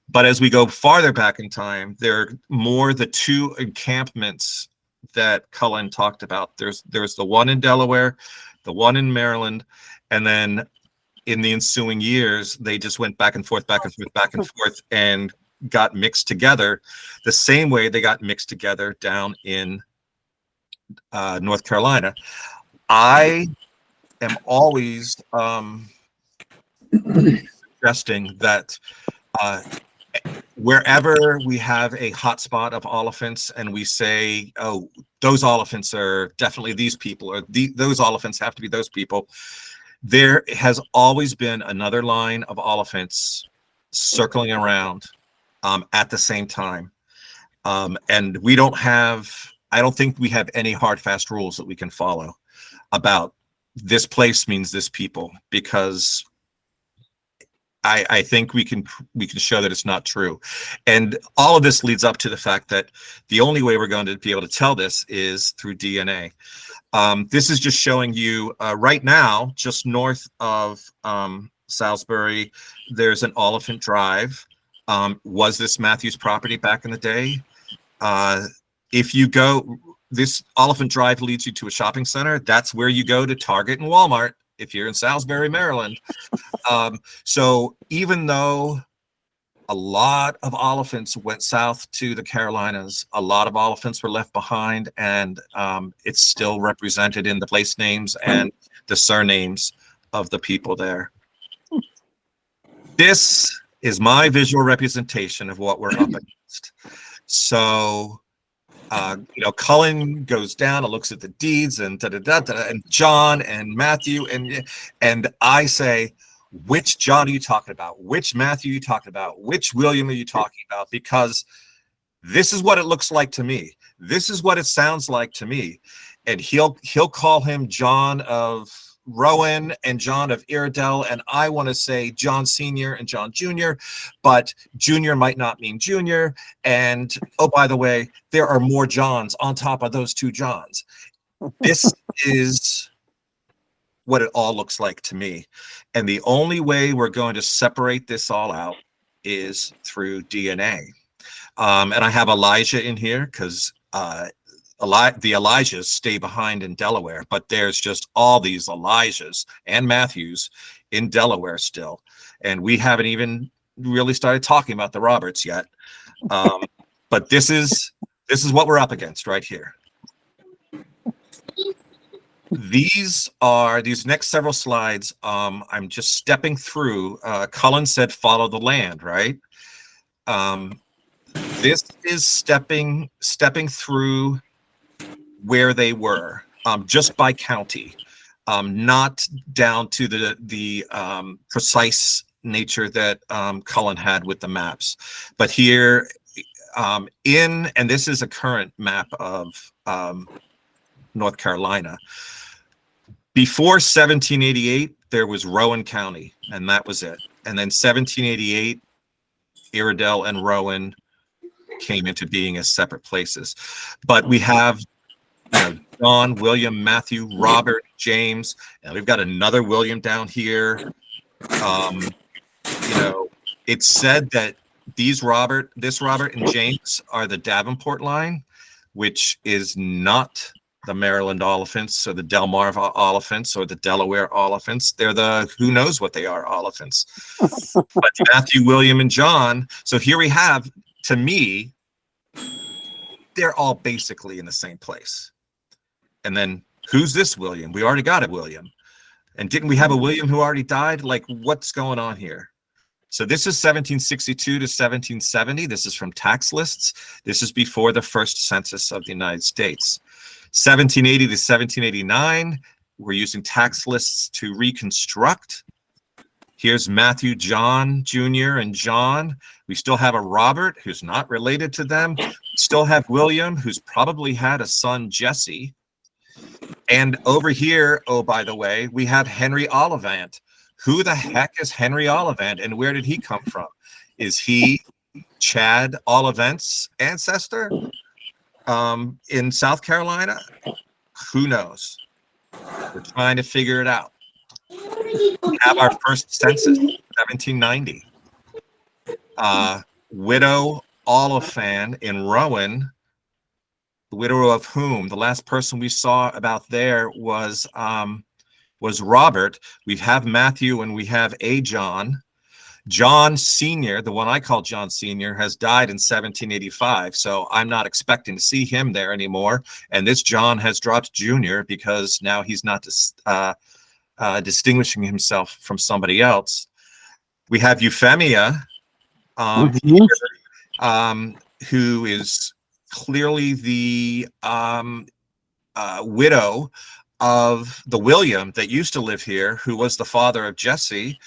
S1: But as we go farther back in time, there are more the two encampments that Cullan talked about. There's the one in Delaware, the one in Maryland, and then in the ensuing years, they just went back and forth, and got mixed together the same way they got mixed together down in North Carolina. I am always suggesting that wherever we have a hotspot of Oliphants and we say, oh, those Oliphants are definitely these people, or those Oliphants have to be those people, there has always been another line of Oliphants circling around at the same time. And I don't think we have any hard, fast rules that we can follow about this place means this people, because I think we can show that it's not true. And all of this leads up to the fact that the only way we're going to be able to tell this is through DNA. This is just showing you right now, just north of Salisbury, there's an Oliphant Drive. Was this Matthew's property back in the day? If you go, this Oliphant Drive leads you to a shopping center. That's where you go to Target and Walmart if you're in Salisbury, Maryland. So even though a lot of Oliphants went south to the Carolinas, a lot of Oliphants were left behind, and it's still represented in the place names and the surnames of the people there. This is my visual representation of what we're up against. So Cullan goes down and looks at the deeds and and John and Matthew, and I say, which John are you talking about? Which Matthew are you talking about? Which William are you talking about? Because this is what it looks like to me. This is what it sounds like to me. And he'll call him John of Rowan and John of Iredell, and I want to say John Sr. and John Jr., but Junior might not mean Junior. And oh, by the way, there are more Johns on top of those two Johns. This is what it all looks like to me. And the only way we're going to separate this all out is through DNA. And I have Elijah in here because the Elijahs stay behind in Delaware, but there's just all these Elijahs and Matthews in Delaware still. And we haven't even really started talking about the Roberts yet. But this is what we're up against right here. These next several slides. I'm just stepping through. Cullan said, follow the land, right? This is stepping through where they were, just by county, not down to the precise nature that Cullan had with the maps. But here, and this is a current map of North Carolina. Before 1788, there was Rowan County, and that was it. And then 1788, Iredell and Rowan came into being as separate places. But we have John, William, Matthew, Robert, James, and we've got another William down here. It's said that this Robert and James are the Davenport line, which is not the Maryland Oliphants or the Delmarva Oliphants or the Delaware Oliphants. They're the who knows what they are Oliphants. But Matthew, William, and John. So here we have, to me, they're all basically in the same place. And then who's this William? We already got a William. And didn't we have a William who already died? Like, what's going on here? So this is 1762 to 1770. This is from tax lists. This is before the first census of the United States. 1780 to 1789, we're using tax lists to reconstruct. Here's Matthew, John Jr. and John. We still have a Robert who's not related to them. We still have William, who's probably had a son, Jesse. And over here, oh, by the way, we have Henry Oliphant. Who the heck is Henry Oliphant, and where did he come from? Is he Chad Oliphant's ancestor in South Carolina? Who knows? We're trying to figure it out. We have our first census, 1790. Widow Oliphant in Rowan, the widow of whom the last person we saw about there was Robert. We have Matthew and we have a John. John Sr., the one I call John Sr., has died in 1785, so I'm not expecting to see him there anymore. And this John has dropped Jr. because now he's not distinguishing himself from somebody else. We have Euphemia, who is clearly the widow of the William that used to live here, who was the father of Jesse.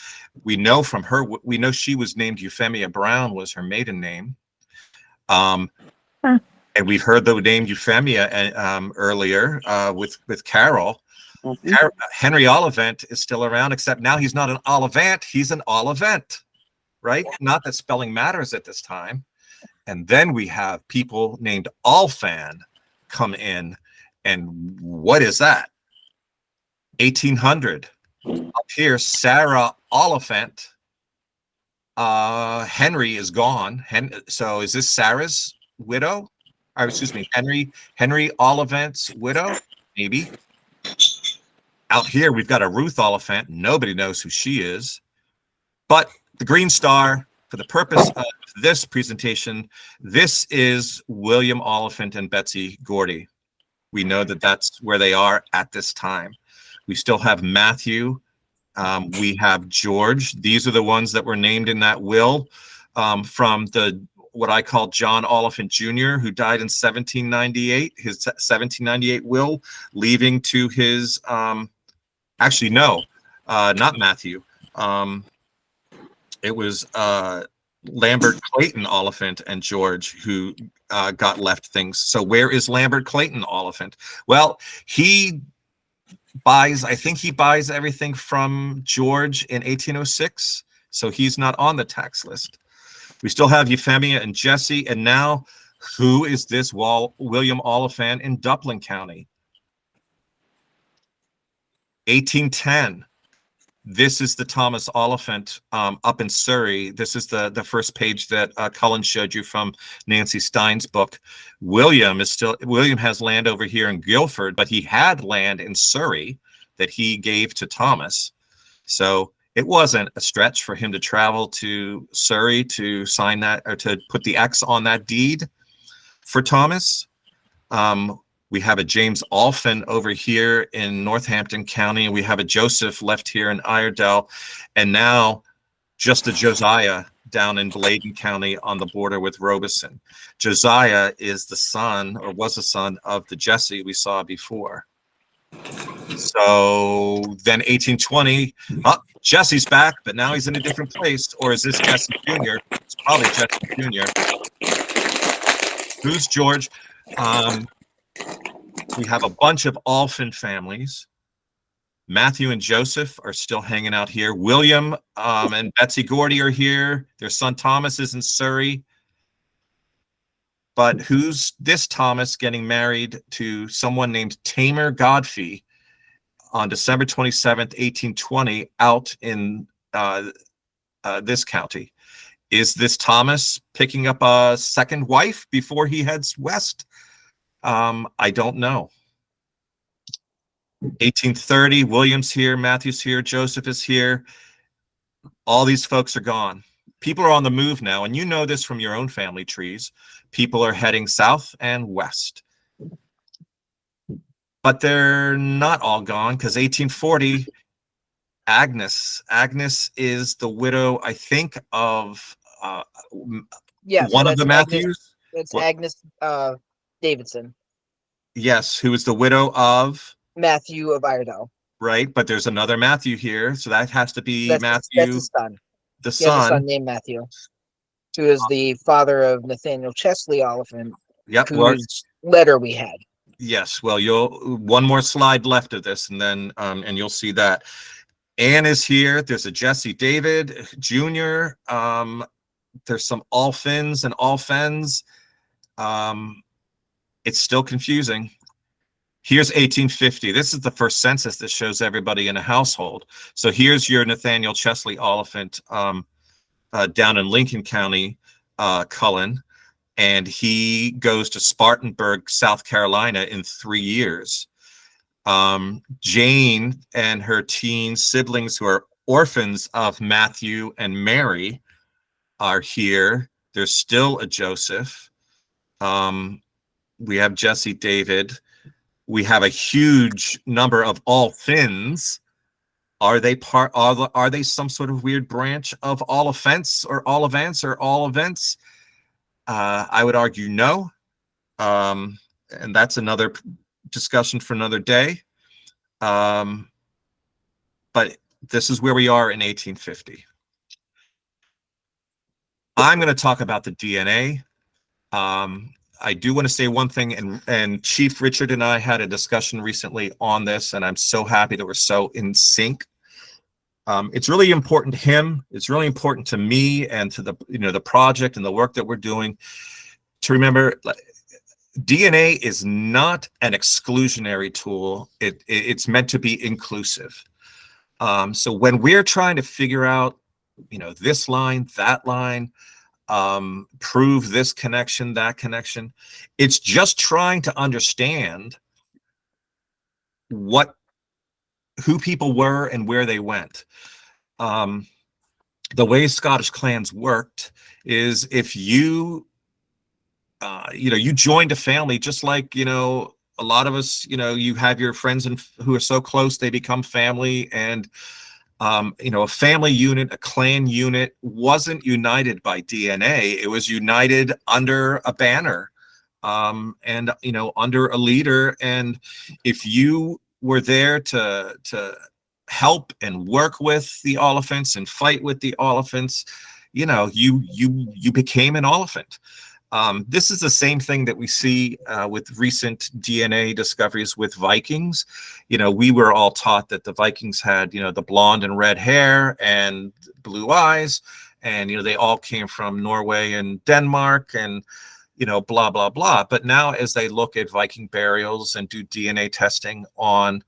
S1: We know from her, we know she was named Euphemia Brown, was her maiden name. And we've heard the name Euphemia earlier with Carol. Henry Oliphant is still around, except now he's not an Oliphant, he's an Oliphant, right? Not that spelling matters at this time. And then we have people named Olfan come in. And what is that? 1800. Up here, Sarah Oliphant. Henry is gone. So is this Sarah's widow? Or excuse me, Henry Oliphant's widow? Maybe. Out here, we've got a Ruth Oliphant. Nobody knows who she is. But the green star, for the purpose of this presentation, this is William Oliphant and Betsey Gordy. We know that that's where they are at this time. We still have Matthew. We have George. These are the ones that were named in that will from what I call John Oliphant Jr., who died in 1798. His 1798 will, leaving to his, actually, no, not Matthew. It was Lambert Clayton Oliphant and George who got left things. So where is Lambert Clayton Oliphant? Well, he buys, I think he buys everything from George in 1806, so he's not on the tax list. We still have Euphemia and Jesse, and now who is this William Oliphant in Dublin County? 1810. This is the Thomas Oliphant up in Surrey. This is the first page that Cullan showed you from Nancy Stein's book. William has land over here in Guildford, but he had land in Surrey that he gave to Thomas. So it wasn't a stretch for him to travel to Surrey to sign that, or to put the X on that deed for Thomas. We have a James Oliphant over here in Northampton County. We have a Joseph left here in Iredell, and now just a Josiah down in Bladen County on the border with Robeson. Josiah is the son, or was the son, of the Jesse we saw before. So then 1820, Jesse's back, but now he's in a different place. Or is this Jesse Jr.? It's probably Jesse Jr. Who's George? We have a bunch of Oliphant families. Matthew and Joseph are still hanging out here. William and Betsey Gordy are here. Their son Thomas is in Surrey. But who's this Thomas getting married to someone named Tamer Godfrey on December 27th, 1820, out in this county? Is this Thomas picking up a second wife before he heads west? I don't know. 1830, William's here, Matthew's here, Joseph is here. All these folks are gone. People are on the move now, and you know this from your own family trees. People are heading south and west. But they're not all gone, because 1840, Agnes is the widow, I think, of one of the Matthews.
S3: It's Agnes Davidson.
S1: Yes, who is the widow of
S3: Matthew of Iredell.
S1: Right, but there's another Matthew here, so that has to be
S3: That's
S1: Matthew.
S3: That's his son.
S1: The
S3: He has a
S1: son.
S3: son named Matthew, who is the father of Nathaniel Chesley Oliphant.
S1: Yep.
S3: Whose letter we had.
S1: Yes. Well, one more slide left of this, and then and you'll see that Anne is here. There's a Jesse David Jr. There's some Oliphants and Oliphants. It's still confusing. Here's 1850. This is the first census that shows everybody in a household. So here's your Nathaniel Chesley Oliphant down in Lincoln County, Cullan, and he goes to Spartanburg, South Carolina in 3 years. Jane and her teen siblings, who are orphans of Matthew and Mary, are here. There's still a Joseph. We have Jesse David. We have a huge number of Oliphants. Are they are they some sort of weird branch of Oliphants or Olivants or Olivants? I would argue no. And that's another discussion for another day. But this is where we are in 1850. I'm going to talk about the DNA. I do want to say one thing, and Chief Richard and I had a discussion recently on this, and I'm so happy that we're so in sync. It's really important to him. It's really important to me and to the project and the work that we're doing to remember DNA is not an exclusionary tool. It's meant to be inclusive. So when we're trying to figure out, this line, that line, prove this connection, that connection, it's just trying to understand who people were and where they went. The way Scottish clans worked is if you joined a family, just like a lot of us, you have your friends who are so close they become family, and a family unit, a clan unit wasn't united by DNA. It was united under a banner, and under a leader. And if you were there to help and work with the Oliphants and fight with the Oliphants, you became an Oliphant. This is the same thing that we see with recent DNA discoveries with Vikings. We were all taught that the Vikings had, the blonde and red hair and blue eyes, and, they all came from Norway and Denmark and, blah, blah, blah. But now as they look at Viking burials and do DNA testing on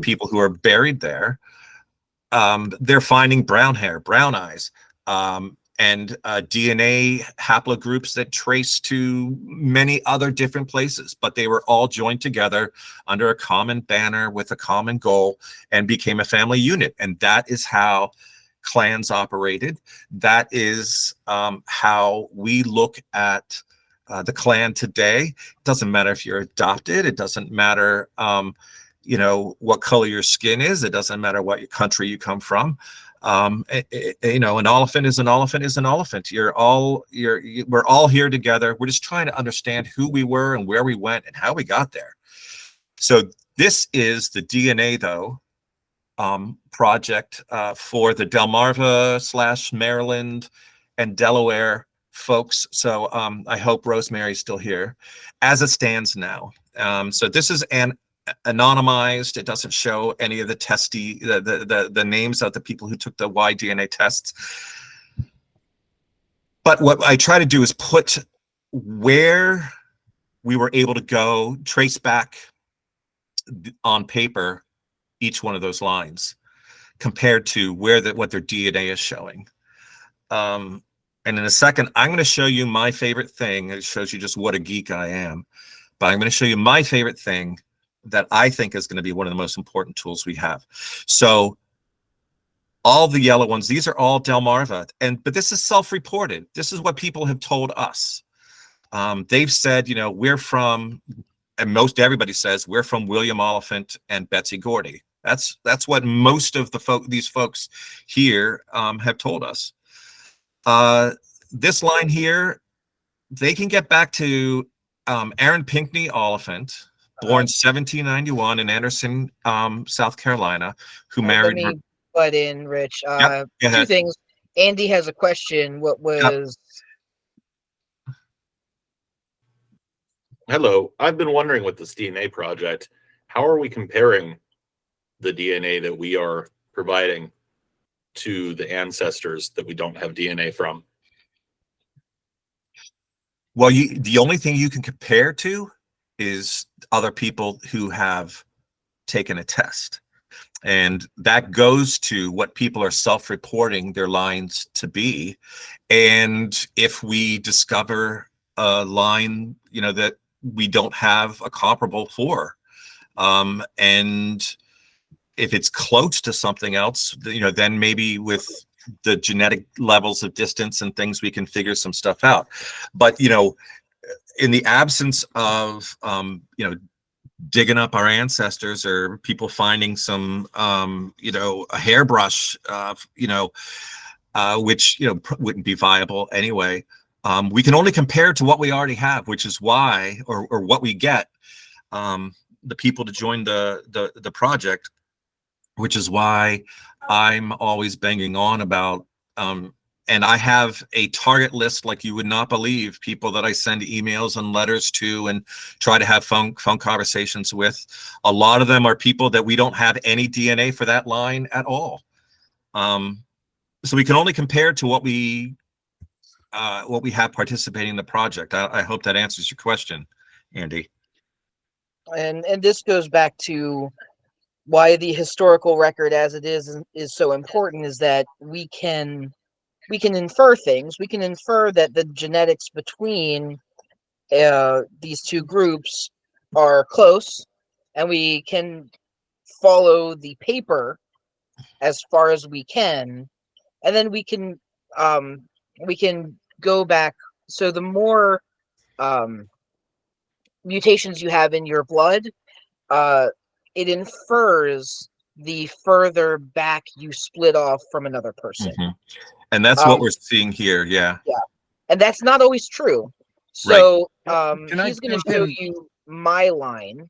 S1: people who are buried there, they're finding brown hair, brown eyes, and DNA haplogroups that trace to many other different places, but they were all joined together under a common banner with a common goal and became a family unit. And that is how clans operated. That is how we look at the clan today. It doesn't matter if you're adopted. It doesn't matter what color your skin is. It doesn't matter what country you come from. An oliphant is an oliphant is an oliphant. We're all here together. We're just trying to understand who we were and where we went and how we got there. So this is the DNA, though, project for the Delmarva / Maryland and Delaware folks. So I hope Rosemary's still here as it stands now. So this is anonymized. It doesn't show any of the names of the people who took the Y-DNA tests. But what I try to do is put where we were able to go, trace back on paper each one of those lines compared to what their DNA is showing. And in a second, I'm going to show you my favorite thing. It shows you just what a geek I am. But I'm going to show you my favorite thing that I think is going to be one of the most important tools we have. So all the yellow ones, these are all Delmarva, but this is self-reported. This is what people have told us. They've said, we're from, and everybody says we're from William Oliphant and Betsey Gordy. That's what most of these folks here have told us. This line here, they can get back to Aaron Pinckney Oliphant, born 1791 in Anderson, South Carolina, who married.
S3: Let me butt in, Rich.
S1: Yep, go ahead.
S3: Two things. Andy has a question. What was?
S1: Yep.
S8: Hello. I've been wondering with this DNA project, how are we comparing the DNA that we are providing to the ancestors that we don't have DNA from?
S1: Well, the only thing you can compare to is other people who have taken a test. And that goes to what people are self-reporting their lines to be. And if we discover a line, that we don't have a comparable for, and if it's close to something else, then maybe with the genetic levels of distance and things, we can figure some stuff out. But, in the absence of, digging up our ancestors or people finding some, a hairbrush, which, wouldn't be viable anyway. We can only compare to what we already have, which is why, or what we get, the people to join the project, which is why I'm always banging on about, and I have a target list like you would not believe, people that I send emails and letters to and try to have phone conversations with. A lot of them are people that we don't have any DNA for that line at all. So we can only compare to what we have participating in the project. I hope that answers your question, Andy.
S3: And this goes back to why the historical record as it is so important, is that we can infer things. We can infer that the genetics between these two groups are close, and we can follow the paper as far as we can, and then we can go back. So the more mutations you have in your blood, it infers the further back you split off from another person.
S1: Mm-hmm. And that's what we're seeing here. Yeah.
S3: Yeah. And that's not always true. So
S2: Right.
S3: he's going to show you my line,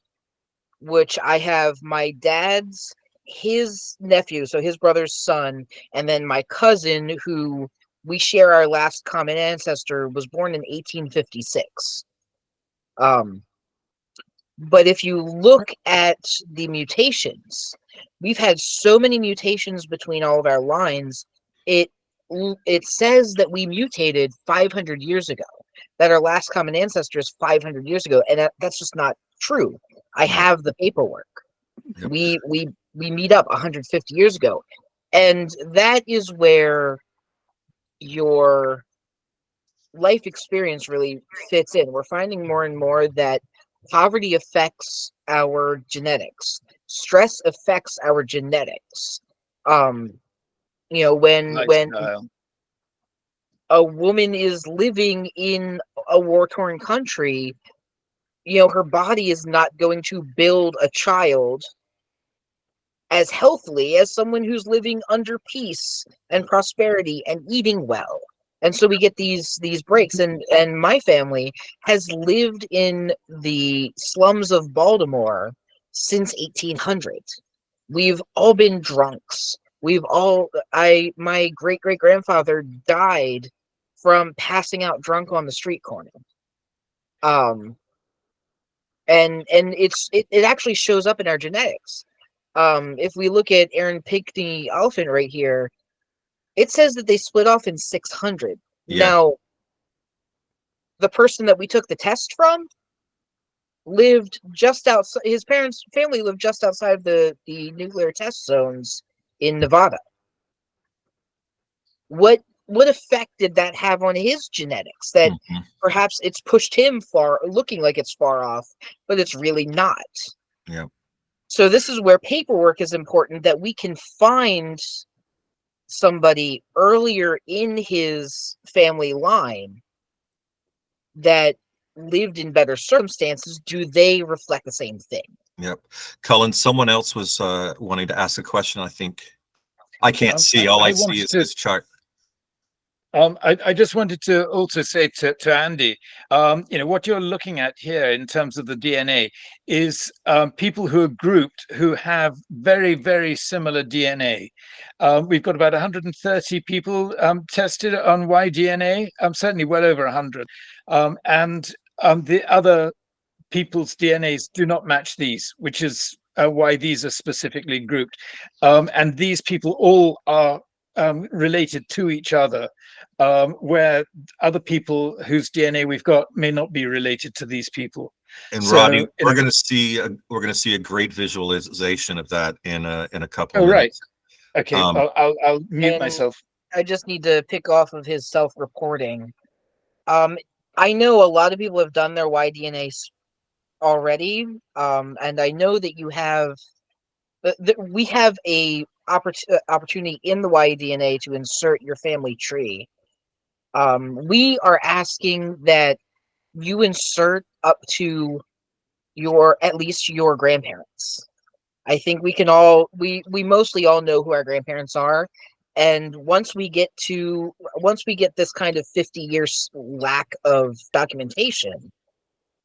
S3: which I have my dad's, his nephew, so his brother's son, and then my cousin, who we share our last common ancestor was born in 1856. But if you look at the mutations, we've had so many mutations between all of our lines. It says that we mutated 500 years ago, that our last common ancestor is 500 years ago, and that's just not true. I have the paperwork.
S1: Yep.
S3: We meet up 150 years ago, and that is where your life experience really fits in. We're finding more and more that poverty affects our genetics. Stress affects our genetics. You know, when
S2: Lifestyle.
S3: a woman is living in a war-torn country, you know, her body is not going to build a child as healthily as someone who's living under peace and prosperity and eating well. And so we get these breaks, and my family has lived in the slums of Baltimore since 1800. We've all been drunks. My great-great-grandfather died from passing out drunk on the street corner. And it actually shows up in our genetics. If we look at Aaron Pinckney Oliphant right here, it says that they split off in 600.
S1: Yeah.
S3: Now, the person that we took the test from lived just outside. His family lived just outside the nuclear test zones in Nevada. What effect did that have on his genetics? That perhaps it's pushed him far, looking like it's far off, but it's really not.
S1: Yeah.
S3: So this is where paperwork is important, that we can find somebody earlier in his family line that lived in better circumstances. Do they reflect the same thing?
S1: Yep. Cullen, someone else was wanting to ask a question. I think I can't see. All I see is this chart.
S2: I just wanted to also say to Andy, you know, what you're looking at here in terms of the DNA is people who are grouped who have very, very similar DNA. We've got about 130 people tested on Y-DNA, certainly well over 100. And the other people's DNAs do not match these, which is why these are specifically grouped. And these people all are related to each other, where other people whose DNA we've got may not be related to these people.
S1: And
S2: So,
S1: Rodney,
S2: you
S1: we're
S2: know-
S1: going to see a great visualization of that in a couple
S2: Oh, right.
S1: minutes.
S2: Okay, I'll mute
S3: And
S2: myself.
S3: I just need to pick off of his self-reporting. I know a lot of people have done their Y-DNA already, and I know that you have. We have a opportunity in the Y-DNA to insert your family tree. We are asking that you insert up to at least your grandparents. I think we mostly all know who our grandparents are. And once we get this kind of 50 years lack of documentation,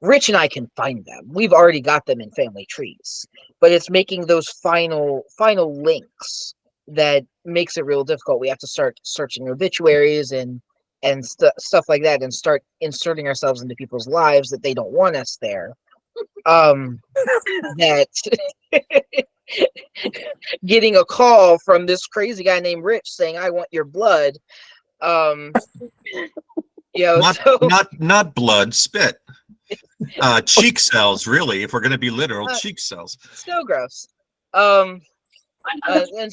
S3: Rich and I can find them. We've already got them in family trees, but it's making those final links that makes it real difficult. We have to start searching obituaries and stuff like that, and start inserting ourselves into people's lives that they don't want us there. That getting a call from this crazy guy named Rich saying, "I want your blood."
S1: Not blood, spit. Cheek cells, really, if we're going to be literal, cheek cells.
S3: So gross. And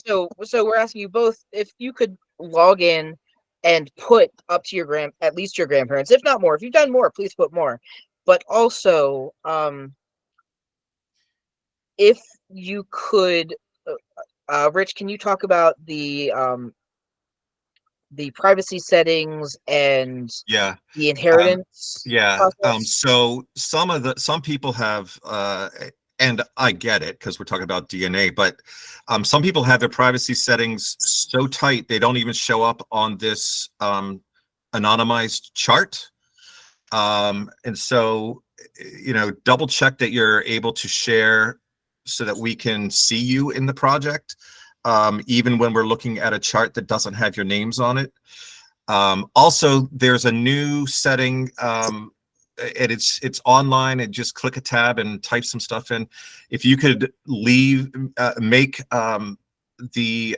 S3: so we're asking you both if you could log in and put up to at least your grandparents, if not more. If you've done more, please put more. But also, if you could, Rich, can you talk about the privacy settings and the inheritance?
S1: So some people have and I get it because we're talking about DNA, but some people have their privacy settings so tight they don't even show up on this anonymized chart. And so, you know, double check that you're able to share so that we can see you in the project, even when we're looking at a chart that doesn't have your names on it. Also, there's a new setting, and it's online, and just click a tab and type some stuff in. If you could make the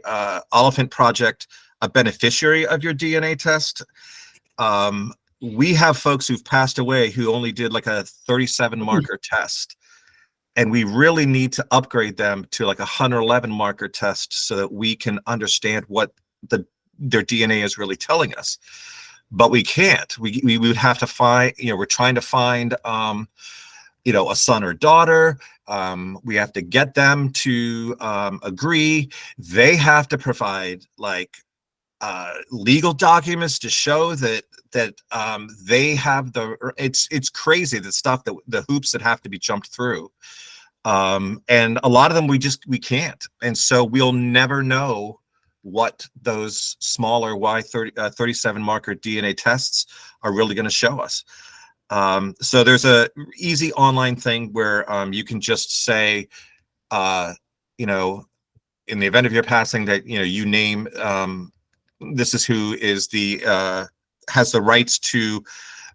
S1: Oliphant Project a beneficiary of your DNA test. We have folks who've passed away who only did like a 37 marker test, and we really need to upgrade them to like a 111 marker test so that we can understand what their DNA is really telling us. But we can't. We would have to find, we're trying to find a son or daughter. We have to get them to agree. They have to provide like legal documents to show that they have it's crazy, the stuff, that the hoops that have to be jumped through. And a lot of them we can't. And so we'll never know what those smaller Y37 marker DNA tests are really going to show us. So there's a easy online thing where you can just say, in the event of your passing, that you name this is who is has the rights to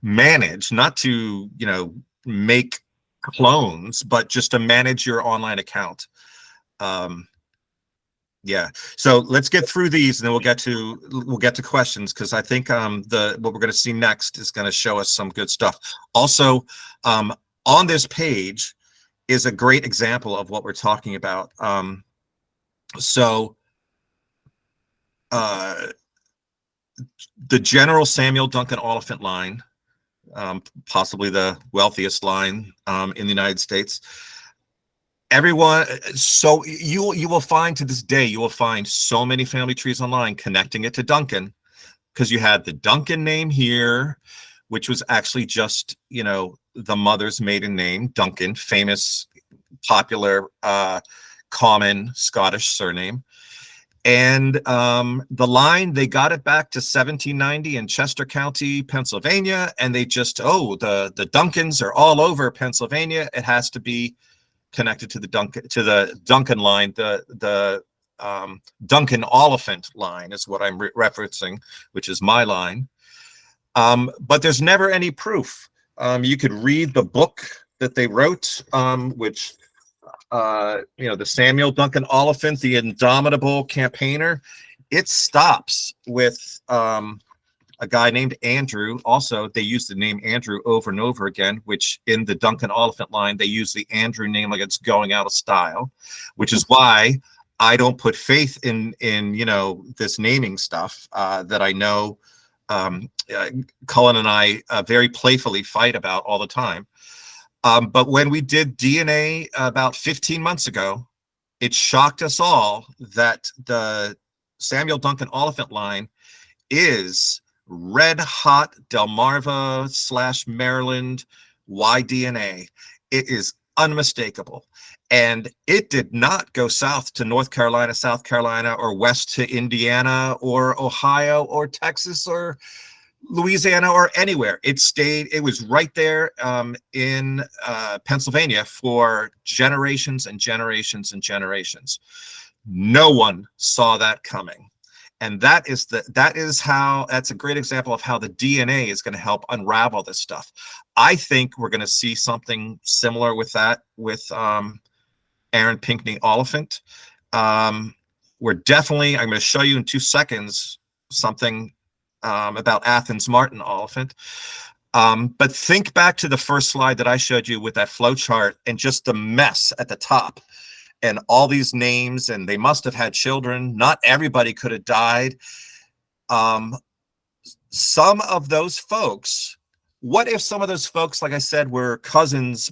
S1: manage, not to make clones, but just to manage your online account. Yeah, so let's get through these, and then we'll get to questions, because I think what we're going to see next is going to show us some good stuff. Also, on this page is a great example of what we're talking about. The General Samuel Duncan Oliphant line, possibly the wealthiest line in the United States. Everyone, so you will find, to this day, you will find so many family trees online connecting it to Duncan, because you had the Duncan name here, which was actually just the mother's maiden name, Duncan, famous, popular, common Scottish surname. And the line, they got it back to 1790 in Chester County, Pennsylvania, and they just, the Duncans are all over Pennsylvania. It has to be connected to the Duncan line. The Duncan Oliphant line is what I'm referencing, which is my line. But there's never any proof. You could read the book that they wrote, which the Samuel Duncan Oliphant, the Indomitable Campaigner. It stops with a guy named Andrew. Also, they use the name Andrew over and over again, which in the Duncan Oliphant line, they use the Andrew name like it's going out of style, which is why I don't put faith in this naming stuff that I know Cullan and I very playfully fight about all the time. But when we did DNA about 15 months ago, it shocked us all that the Samuel Duncan Oliphant line is red hot Delmarva / Maryland Y-DNA. It is unmistakable. And it did not go south to North Carolina, South Carolina, or west to Indiana, or Ohio, or Texas, or Louisiana, or anywhere. It stayed, it was right there in Pennsylvania for generations and generations and generations. No one saw that coming. And that's a great example of how the DNA is going to help unravel this stuff. I think we're going to see something similar with that, with Aaron Pinckney Oliphant. We're definitely, I'm going to show you in 2 seconds something about Athens Martin Oliphant. But think back to the first slide that I showed you with that flow chart and just the mess at the top. And all these names, and they must have had children. Not everybody could have died. Some of those folks, what if some of those folks, like I said, were cousins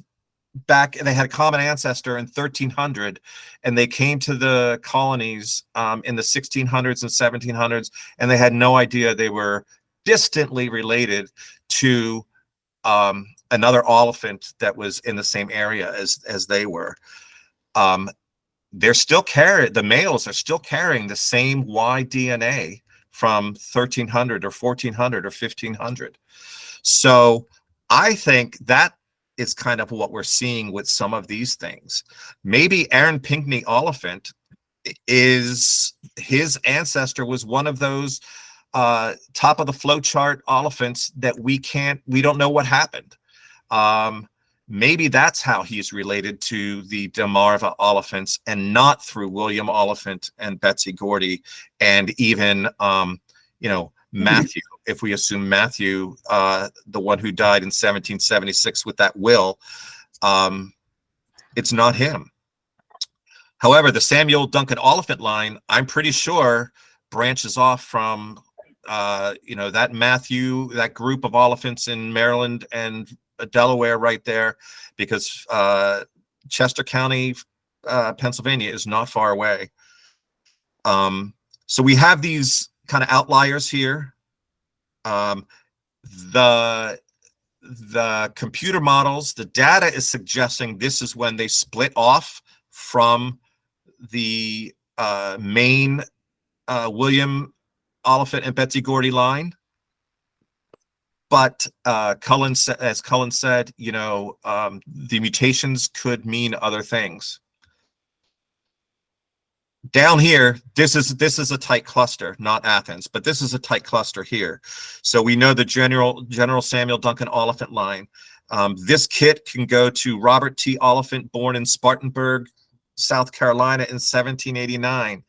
S1: back, and they had a common ancestor in 1300, and they came to the colonies in the 1600s and 1700s, and they had no idea they were distantly related to another Oliphant that was in the same area as they were. They're still the males are still carrying the same Y DNA from 1300 or 1400 or 1500. So I think that is kind of what we're seeing with some of these things. Maybe Aaron Pinckney Oliphant his ancestor was one of those top of the flow chart Oliphants that we don't know what happened. Maybe that's how he's related to the Delmarva Oliphants, and not through William Oliphant and Betsey Gordy, and even Matthew. If we assume Matthew, the one who died in 1776 with that will, it's not him. However, the Samuel Duncan Oliphant line, I'm pretty sure, branches off from that Matthew, that group of Oliphants in Maryland and Delaware right there, because Chester County, Pennsylvania is not far away. So we have these kind of outliers here. The computer models, the data is suggesting this is when they split off from the main William Oliphant and Betsey Gordy line. But Cullan, as Cullan said, the mutations could mean other things. Down here, this is a tight cluster, not Athens, but this is a tight cluster here. So we know the General Samuel Duncan Oliphant line. This kit can go to Robert T. Oliphant, born in Spartanburg, South Carolina in 1789.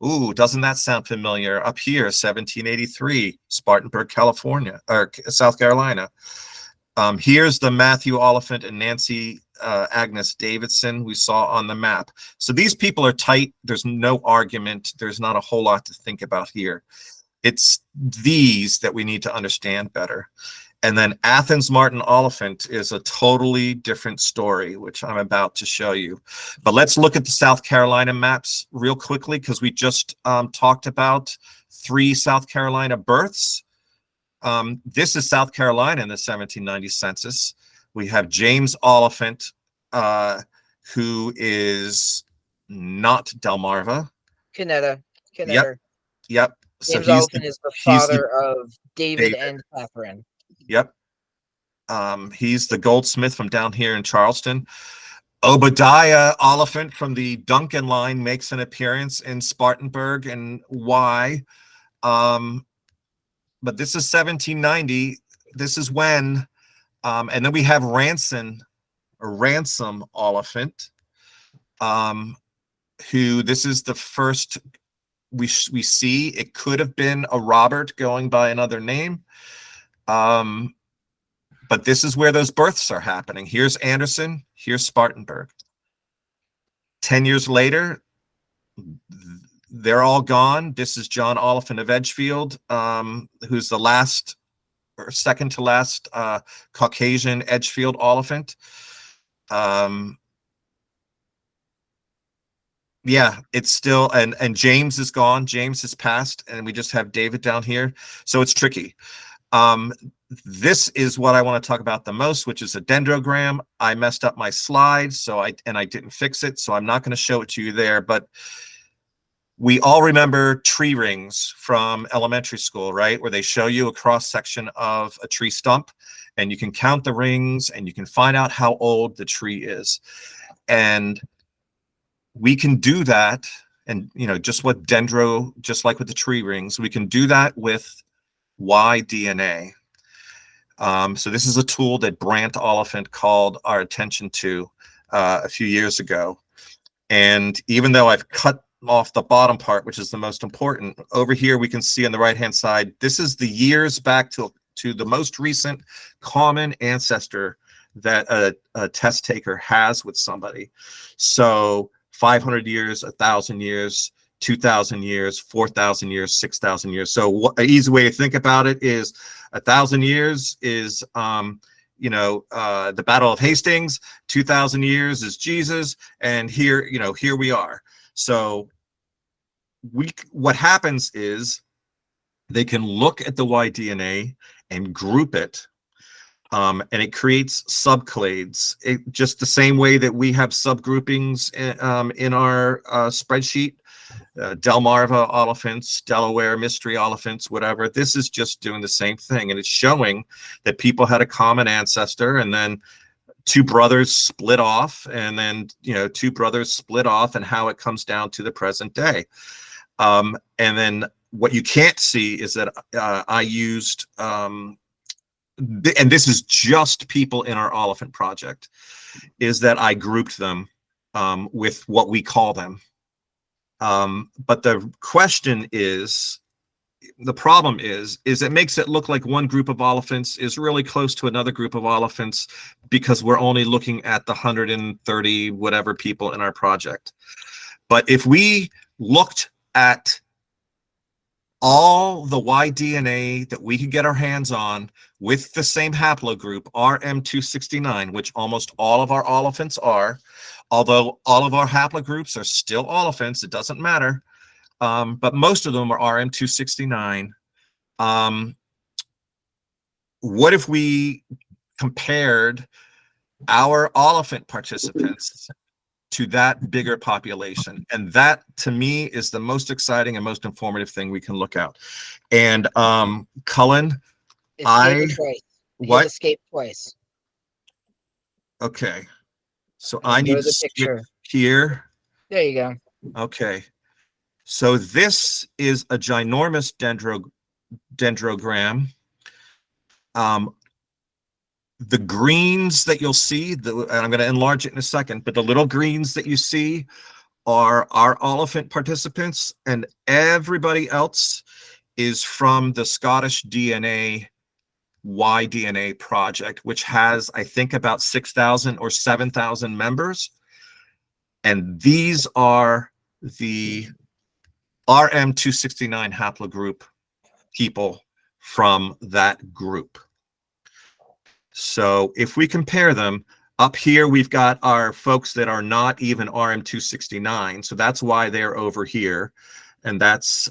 S1: Ooh, doesn't that sound familiar? Up here, 1783, Spartanburg, California, or South Carolina. Here's the Matthew Oliphant and Nancy Agnes Davidson we saw on the map. So these people are tight. There's no argument. There's not a whole lot to think about here. It's these that we need to understand better. And then Athens Martin Oliphant is a totally different story, which I'm about to show you. But let's look at the South Carolina maps real quickly, because we just talked about 3 South Carolina births. This is South Carolina in the 1790 census. We have James Oliphant, who is not Delmarva.
S3: Canetta.
S1: Yep. So
S3: James Oliphant is the father of David and Catherine.
S1: Yep. He's the goldsmith from down here in Charleston. Obadiah Oliphant from the Duncan line makes an appearance in Spartanburg. And why? But this is 1790. This is when, and then we have Ransom Oliphant, who this is the first we see. It could have been a Robert going by another name. But this is where those births are happening. Here's Anderson, here's Spartanburg. 10 years later, they're all gone. This is John Oliphant of Edgefield, who's the last or second to last Caucasian Edgefield Oliphant. Yeah, it's still, and James is gone. James has passed, and we just have David down here. So it's tricky. This is what I want to talk about the most, which is a dendrogram. I messed up my slide, so I didn't fix it, so I'm not going to show it to you there. But we all remember tree rings from elementary school, right? Where they show you a cross section of a tree stump, and you can count the rings, and you can find out how old the tree is. And we can do that, and just like with the tree rings, we can do that with Y-DNA. So this is a tool that Brant Oliphant called our attention to a few years ago. And even though I've cut off the bottom part, which is the most important, over here we can see on the right hand side, this is the years back to the most recent common ancestor that a test taker has with somebody. So 500 years, 1,000 years, 2,000 years, 4,000 years, 6,000 years. So an easy way to think about it is 1,000 years is the Battle of Hastings. 2,000 years is Jesus, and here we are. So what happens is they can look at the Y-DNA and group it, and it creates subclades. Just the same way that we have subgroupings in our spreadsheet. Delmarva Oliphants, Delaware Mystery Oliphants, whatever. This is just doing the same thing, and it's showing that people had a common ancestor, and then 2 brothers split off, and then 2 brothers split off, and how it comes down to the present day. And then what you can't see is that I used, and this is just people in our Oliphant project, is that I grouped them with what we call them. But the question is, the problem is it makes it look like one group of Oliphants is really close to another group of Oliphants because we're only looking at the 130 whatever people in our project. But if we looked at all the Y-DNA that we could get our hands on with the same haplogroup, RM269, which almost all of our Oliphants are, although all of our haplogroups are still Oliphants, it doesn't matter. But most of them are RM269. What if we compared our Oliphant participants to that bigger population? And that, to me, is the most exciting and most informative thing we can look at. And Cullan, what?
S3: Escape twice.
S1: Okay. So I need to skip
S3: picture
S1: here.
S3: There you go.
S1: Okay. So this is a ginormous dendrogram. The greens that you'll see, and I'm going to enlarge it in a second, but the little greens that you see are our Oliphant participants, and everybody else is from the Scottish DNA Y-DNA project, which has, I think, about 6,000 or 7,000 members. And these are the RM269 haplogroup people from that group. So if we compare them, up here we've got our folks that are not even RM269, so that's why they're over here, and that's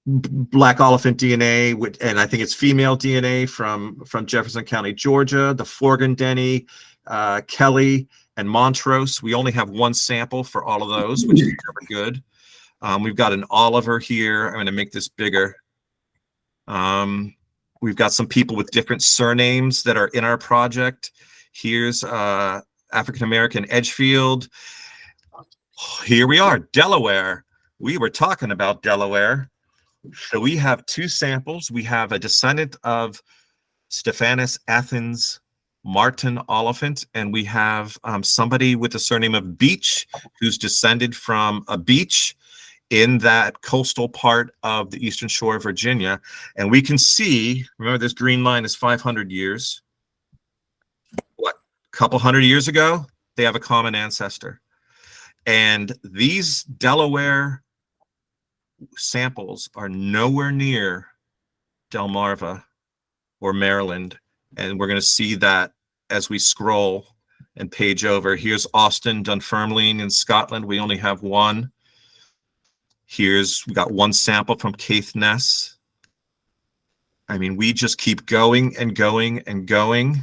S1: Black Oliphant DNA, and I think it's female DNA from Jefferson County, Georgia, the Forgan Denny, Kelly, and Montrose. We only have one sample for all of those, which is never good. We've got an Oliver here. I'm going to make this bigger. We've got some people with different surnames that are in our project. Here's African-American Edgefield. Here we are, Delaware. We were talking about Delaware. So we have two samples. We have a descendant of Stephanus Athens Martin Oliphant, and we have somebody with the surname of Beach, who's descended from a beach in that coastal part of the eastern shore of Virginia. And we can see, remember this green line is 500 years. What, a couple hundred years ago, they have a common ancestor. And these Delaware samples are nowhere near Delmarva or Maryland. And we're going to see that as we scroll and page over. Here's Austin Dunfermline in Scotland. We only have one. We got one sample from Caithness. I mean, we just keep going and going and going.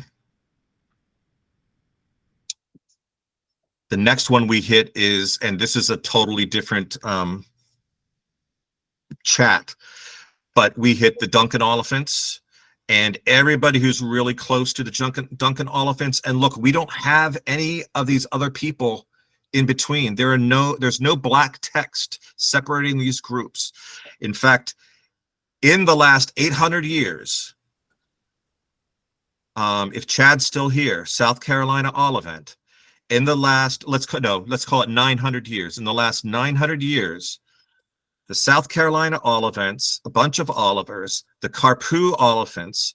S1: The next one we hit is, and this is a totally different chat, but we hit the Duncan Oliphants and everybody who's really close to the Duncan Oliphants. And look, we don't have any of these other people in between. There's no black text separating these groups. In fact, in the last 800 years, if Chad's still here, South Carolina Oliphant, in the last, let's call it 900 years. In the last 900 years, the South Carolina Oliphants, a bunch of Olivers, the Carpoo Oliphants,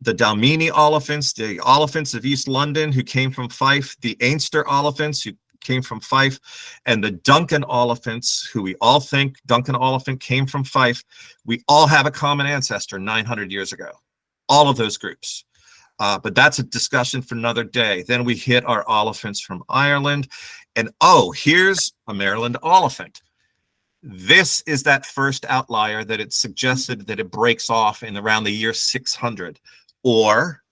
S1: the Dalmeny Oliphants, the Oliphants of East London who came from Fife, the Ainster Oliphants who came from Fife, and the Duncan Oliphants, who we all think Duncan Oliphant came from Fife. We all have a common ancestor 900 years ago, all of those groups. But that's a discussion for another day. Then we hit our Oliphants from Ireland. And oh, here's a Maryland Oliphant. This is that first outlier that it suggested that it breaks off in around the year 600. Or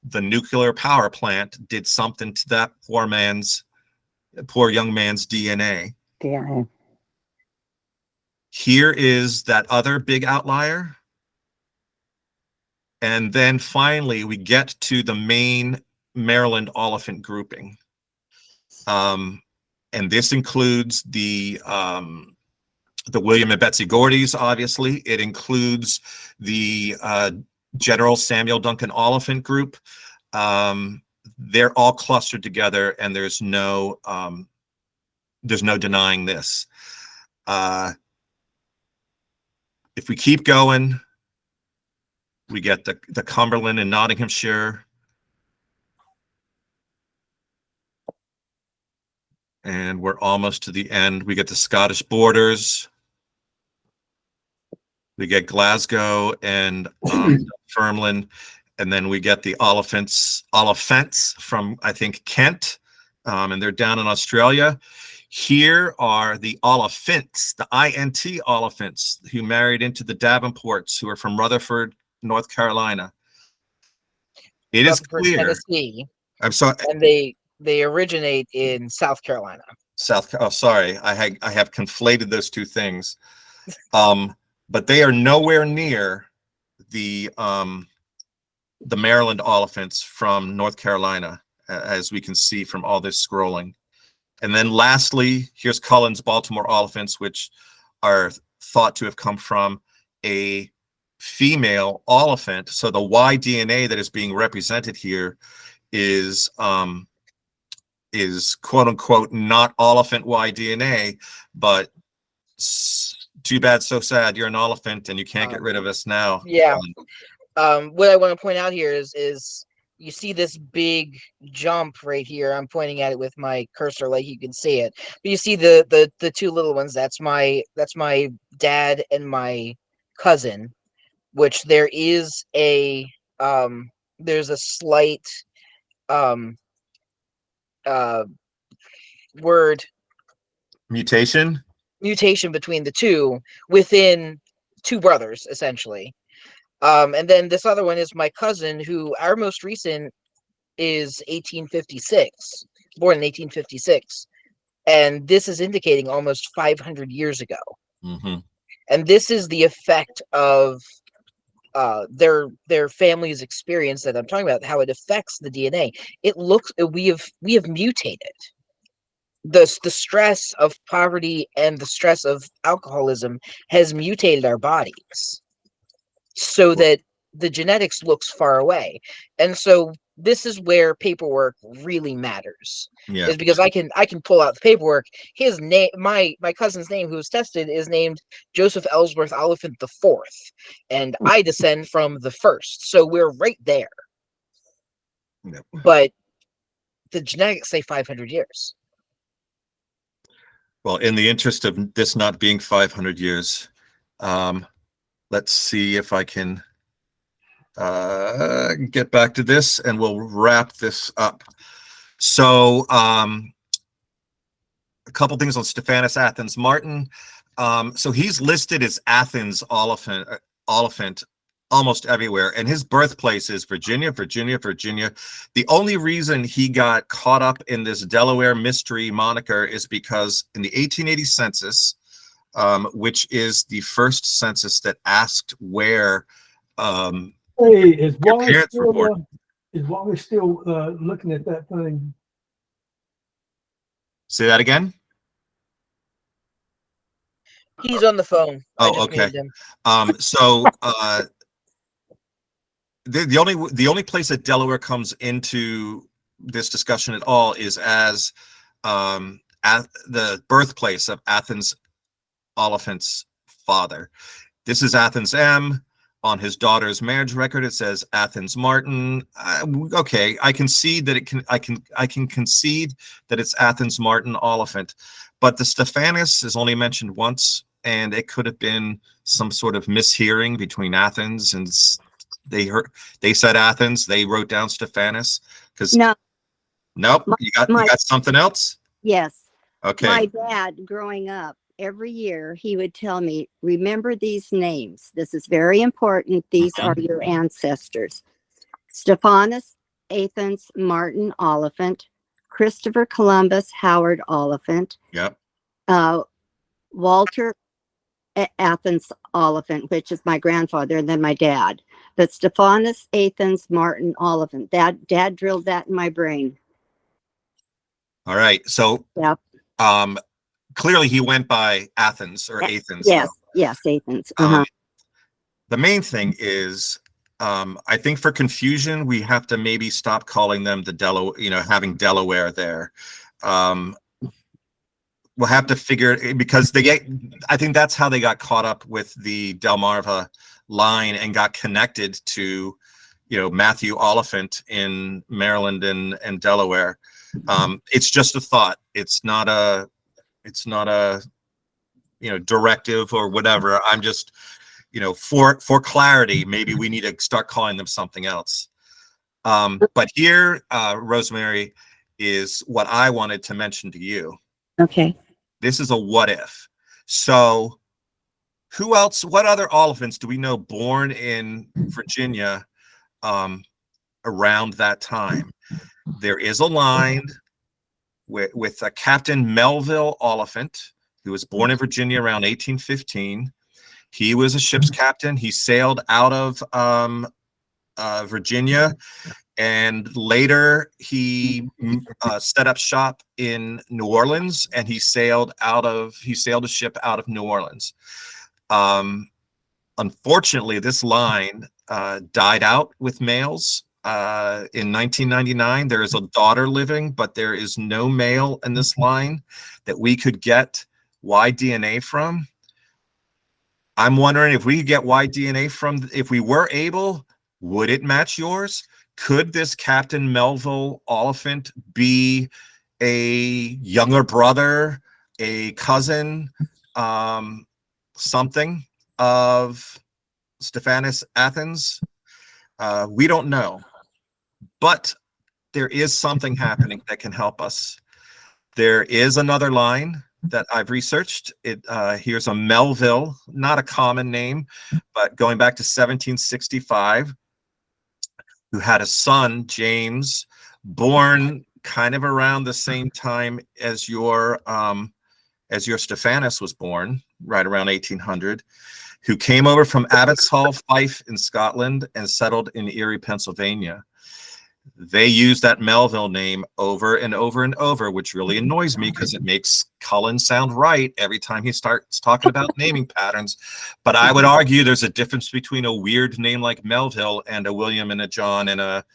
S1: the nuclear power plant did something to that poor young man's DNA. Here is that other big outlier. And then finally, we get to the main Maryland Oliphant grouping. And And this includes the William and Betsey Gordys, obviously. It includes the General Samuel Duncan Oliphant group. They're all clustered together, and there's no denying this. If we keep going, we get the Cumberland and Nottinghamshire. And we're almost to the end. We get the Scottish borders. We get Glasgow and Dunfermline. And then we get the Oliphants from, I think, Kent. And they're down in Australia. Here are the Oliphants, the INT Oliphants, who married into the Davenports, who are from Rutherford, North Carolina. It is clear.
S3: Tennessee.
S1: I'm sorry.
S3: And they originate in South Carolina.
S1: Oh, sorry. I have conflated those two things. But they are nowhere near the Maryland Oliphants from North Carolina, as we can see from all this scrolling. And then lastly, here's Cullan's Baltimore Oliphants, which are thought to have come from a female Oliphant. So the Y DNA that is being represented here is quote unquote not Oliphant Y DNA, but too bad, so sad. You're an Oliphant and you can't get rid of us now.
S3: Yeah. What I want to point out here is you see this big jump right here. I'm pointing at it with my cursor, like you can see it. But you see the two little ones. That's my dad and my cousin, which there is a there's a slight word
S1: mutation
S3: between the two within two brothers, essentially. And then this other one is my cousin, who our most recent is 1856, born in 1856. And this is indicating almost 500 years ago.
S1: Mm-hmm.
S3: And this is the effect of their family's experience that I'm talking about, how it affects the DNA. It looks, we have mutated. The stress of poverty and the stress of alcoholism has mutated our bodies so that the genetics looks far away. And so this is where paperwork really matters.
S1: Yeah.
S3: Is because I can pull out the paperwork. His name, my cousin's name, who was tested, is named Joseph Ellsworth Oliphant the Fourth, and I descend from the first. So we're right there.
S1: Yep.
S3: But the genetics say 500 years.
S1: Well, in the interest of this not being 500 years, let's see if I can get back to this, and we'll wrap this up. So a couple things on Stephanus Athens Martin. So he's listed as Athens Oliphant almost everywhere, and his birthplace is Virginia. The only reason he got caught up in this Delaware mystery moniker is because in the 1880 census, which is the first census that asked where
S9: hey, is Wally
S1: parents were born.
S9: still looking at that thing?
S1: Say that again.
S3: He's on the phone.
S1: Oh, okay. So the only place that Delaware comes into this discussion at all is as at the birthplace of Athens Oliphant's father. This is Athens M. On his daughter's marriage record, it says Athens Martin. Okay, I concede that I can concede that it's Athens Martin Oliphant, but the Stephanus is only mentioned once, and it could have been some sort of mishearing between Athens and they said Athens, they wrote down Stephanus because nope, you got something else.
S10: Yes.
S1: Okay.
S10: My dad, growing up, every year he would tell me, remember these names. This is very important. These are your ancestors. Stephanus Athens Martin Oliphant, Christopher Columbus Howard Oliphant.
S1: Yep.
S10: Walter Athens Oliphant, which is my grandfather, and then my dad. But Stephanus Athens Martin Oliphant. Dad drilled that in my brain.
S1: All right. So
S10: yep.
S1: Clearly he went by Athens or Athens.
S10: Yes, yes, Athens.
S1: The main thing is, I think for confusion, we have to maybe stop calling them the Delaware, having Delaware there. We'll have to figure, because I think that's how they got caught up with the Delmarva line and got connected to, Matthew Oliphant in Maryland and Delaware. It's just a thought. It's not a directive or whatever. I'm just, for clarity, maybe we need to start calling them something else. But here, Rosemary, is what I wanted to mention to you.
S10: Okay.
S1: This is a what if. So who else, what other Oliphants do we know born in Virginia around that time? There is a line with a Captain Melville Oliphant, who was born in Virginia around 1815. He was a ship's captain. He sailed out of Virginia, and later he set up shop in New Orleans, and he sailed a ship out of New Orleans. Unfortunately, this line died out with males in 1999. There is a daughter living, but there is no male in this line that we could get Y DNA from. I'm wondering if we could get Y DNA from, if we were able, would it match yours? Could this Captain Melville Oliphant be a younger brother, a cousin, something of Stephanus Athens? We don't know, but there is something happening that can help us. There is another line that I've researched. Here's a Melville, not a common name, but going back to 1765, who had a son, James, born kind of around the same time as your Stephanus was born, right around 1800, who came over from Abbots Hall, Fife in Scotland, and settled in Erie, Pennsylvania. They use that Melville name over and over and over, which really annoys me because it makes Cullan sound right every time he starts talking about naming patterns. But I would argue there's a difference between a weird name like Melville and a William and a John and a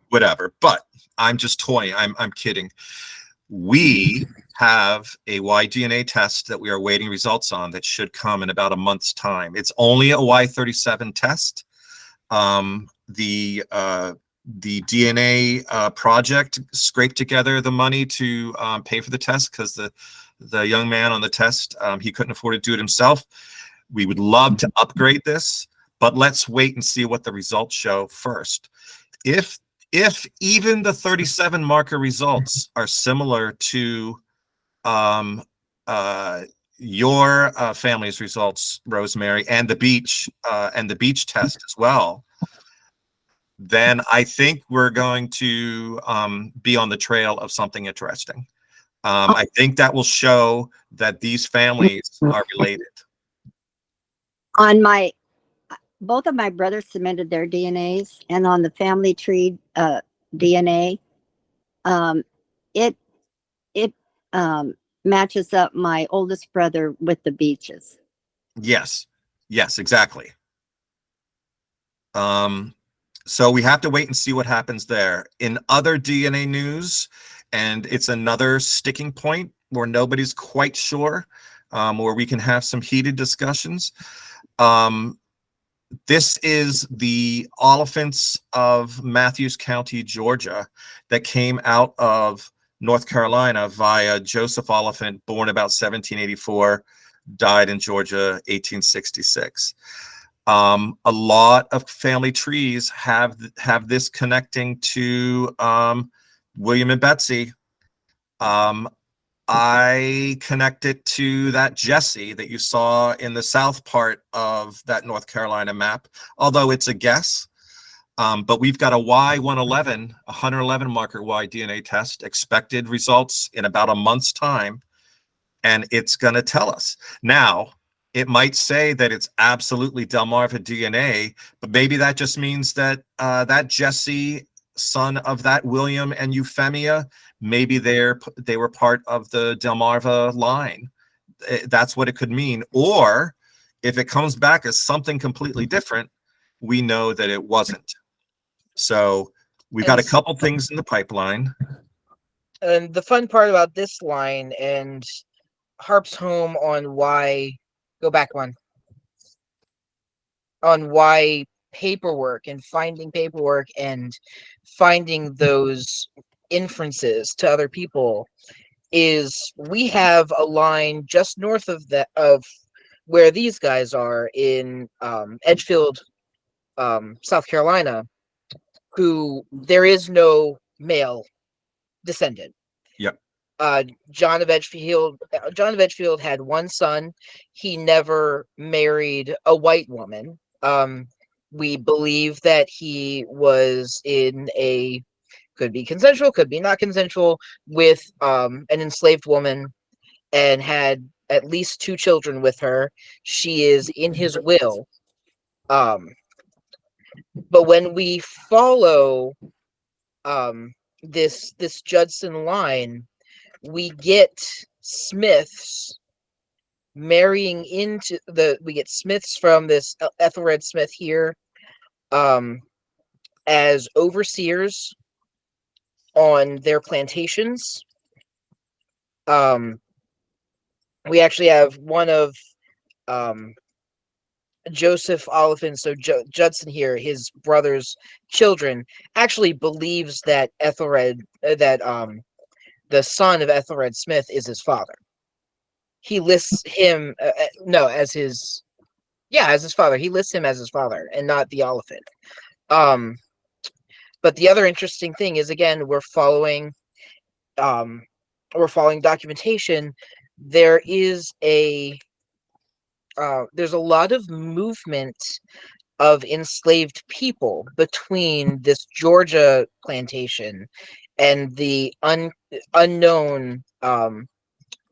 S1: whatever. But I'm just toying. I'm kidding. We have a Y-DNA test that we are waiting results on that should come in about a month's time. It's only a Y37 test. The DNA project scraped together the money to pay for the test because the young man on the test, he couldn't afford to do it himself. We would love to upgrade this, but let's wait and see what the results show first. If even the 37 marker results are similar to your family's results, Rosemary, and the beach test as well, then I think we're going to be on the trail of something interesting. I think that will show that these families are related.
S10: On both of my brothers submitted their DNAs, and on the family tree DNA, it matches up my oldest brother with the Beaches.
S1: Yes, exactly. So we have to wait and see what happens there. In other DNA news, and it's another sticking point where nobody's quite sure, where we can have some heated discussions. This is the Oliphants of Matthews County, Georgia, that came out of North Carolina via Joseph Oliphant, born about 1784, died in Georgia, 1866. A lot of family trees have this connecting to William and Betsey. I connect it to that Jesse that you saw in the south part of that North Carolina map, although it's a guess. But we've got a Y111, 111 marker Y DNA test, expected results in about a month's time, and it's going to tell us. Now, it might say that it's absolutely Delmarva DNA, but maybe that just means that that Jesse son of that William and Euphemia. Maybe they were part of the Delmarva line. That's what it could mean. Or if it comes back as something completely different, we know that it wasn't. So we've got a couple things in the pipeline.
S3: And the fun part about this line and harps home on why, go back one, on why paperwork and finding paperwork and finding those inferences to other people is we have a line just north of where these guys are in Edgefield, South Carolina, who there is no male descendant.
S1: Yep.
S3: John of Edgefield had one son. He never married a white woman. We believe that he was in a, could be consensual, could be not consensual, with an enslaved woman and had at least 2 children with her. She is in his will. But when we follow this Judson line, we get Smiths marrying into we get Smiths from this Ethelred Smith here as overseers on their plantations. We actually have one of Joseph Oliphant, so Judson here, his brother's children, actually believes that Ethelred, the son of Ethelred Smith is his father. He lists him as his father. He lists him as his father and not the Oliphant. But the other interesting thing is, again, we're following documentation. There is there's a lot of movement of enslaved people between this Georgia plantation and the unknown,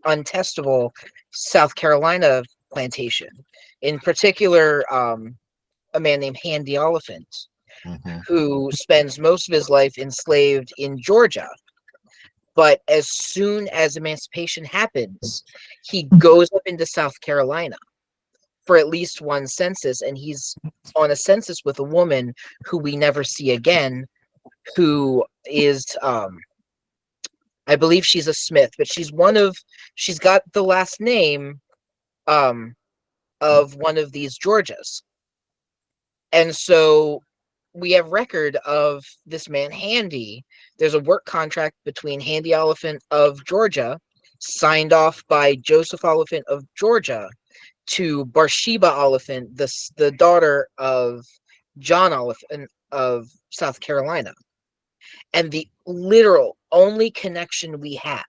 S3: untestable South Carolina plantation. In particular, a man named Handy Oliphant, who spends most of his life enslaved in Georgia. But as soon as emancipation happens, he goes up into South Carolina for at least one census, and he's on a census with a woman who we never see again, who is I believe she's a Smith, but she's got the last name of one of these Georgias. And so we have record of this man Handy. There's a work contract between Handy Oliphant of Georgia, signed off by Joseph Oliphant of Georgia, to Bathsheba Oliphant, the daughter of John Oliphant of South Carolina. And the literal only connection we have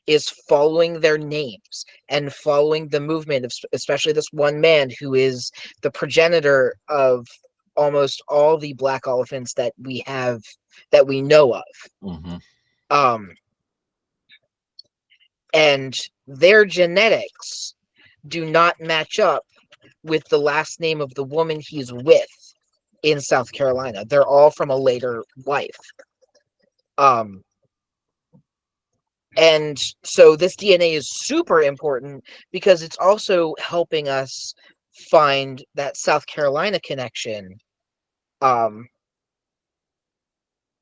S3: is following their names and following the movement of especially this one man who is the progenitor of almost all the black Oliphants that we know of. And their genetics do not match up with the last name of the woman he's with in South Carolina. They're all from a later life. And so this DNA is super important because it's also helping us find that South Carolina connection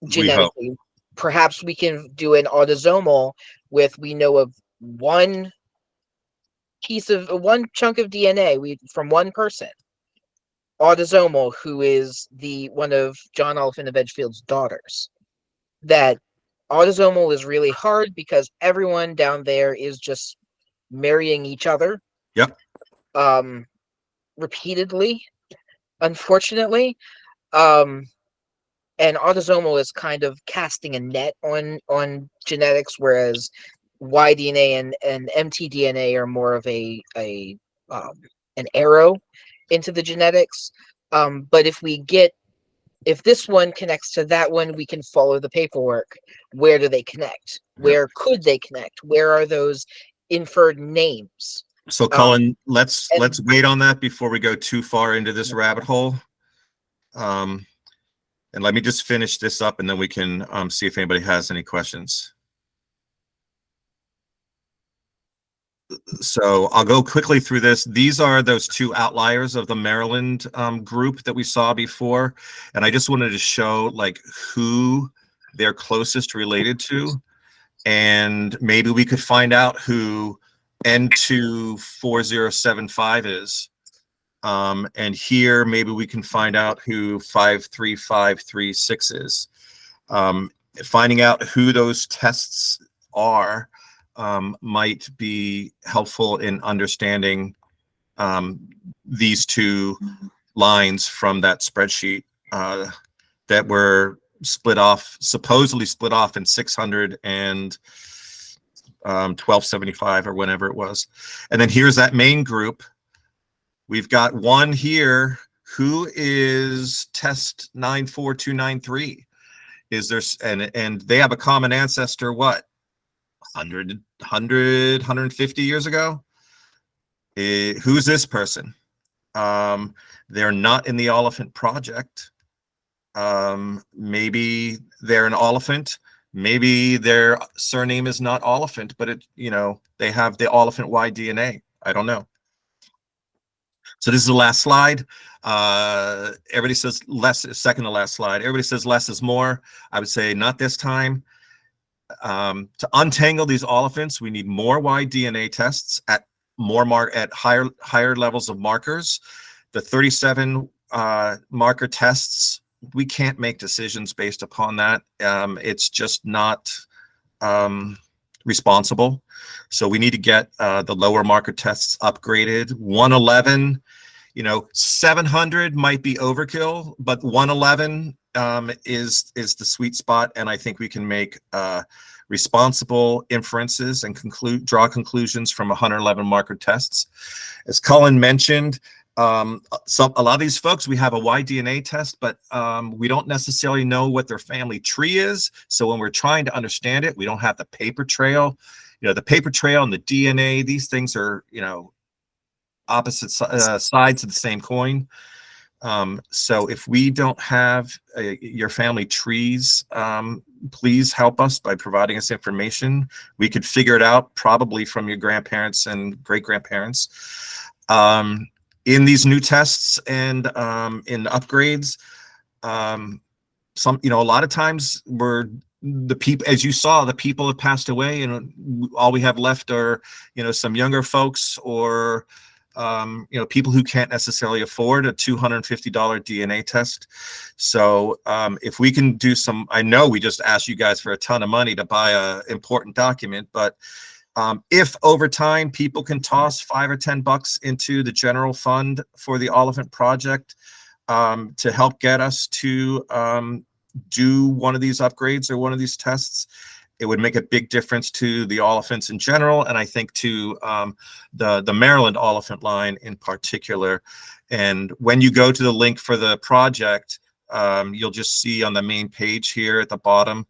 S3: genetically. Perhaps we can do an autosomal with, we know of one chunk of DNA from one person, autosomal, who is one of John Oliphant of Edgefield's daughters. That autosomal is really hard because everyone down there is just marrying each other.
S1: Yep.
S3: Repeatedly, unfortunately. And autosomal is kind of casting a net on genetics, whereas Y-DNA and mtDNA are more of an arrow into the genetics. But if this one connects to that one, we can follow the paperwork. Where do they connect? Where could they connect? Where are those inferred names?
S1: So Cullan, let's wait on that before we go too far into this rabbit hole. And let me just finish this up, and then we can see if anybody has any questions. So I'll go quickly through this. These are those two outliers of the Maryland group that we saw before. And I just wanted to show like who they're closest related to. And maybe we could find out who N24075 is. And here, maybe we can find out who 53536 is. Finding out who those tests are might be helpful in understanding these two lines from that spreadsheet that were split off, supposedly split off in 600 and 1275 or whenever it was. And then here's that main group. We've got one here who is test 94293. Is there, and they have a common ancestor, what? 150 years ago? Who's this person? They're not in the Oliphant project. Maybe they're an Oliphant. Maybe their surname is not Oliphant, but they have the Oliphant Y DNA. I don't know. So this is the last slide. Everybody says less, second to last slide. Everybody says less is more. I would say not this time. To untangle these Oliphants, we need more Y DNA tests at higher levels of markers. The 37 marker tests, we can't make decisions based upon that. It's just not responsible. So we need to get the lower marker tests upgraded. 111, 700 might be overkill, but 111 is the sweet spot, and I think we can make responsible inferences and draw conclusions from 111 marker tests. As Cullan mentioned, a lot of these folks, we have a Y DNA test, but we don't necessarily know what their family tree is. So when we're trying to understand it, we don't have the paper trail. The paper trail and the DNA, these things are, opposite sides of the same coin. So if we don't have your family trees, please help us by providing us information. We could figure it out probably from your grandparents and great-grandparents. In these new tests and in the upgrades, a lot of times the people, as you saw, the people have passed away, and all we have left are, some younger folks or people who can't necessarily afford a $250 DNA test. So if we can do I know we just asked you guys for a ton of money to buy a important document, but if over time people can toss $5 or $10 into the general fund for the Oliphant project to help get us to do one of these upgrades or one of these tests, it would make a big difference to the Oliphants in general, and I think to the Maryland Oliphant line in particular. And when you go to the link for the project, you'll just see on the main page here at the bottom,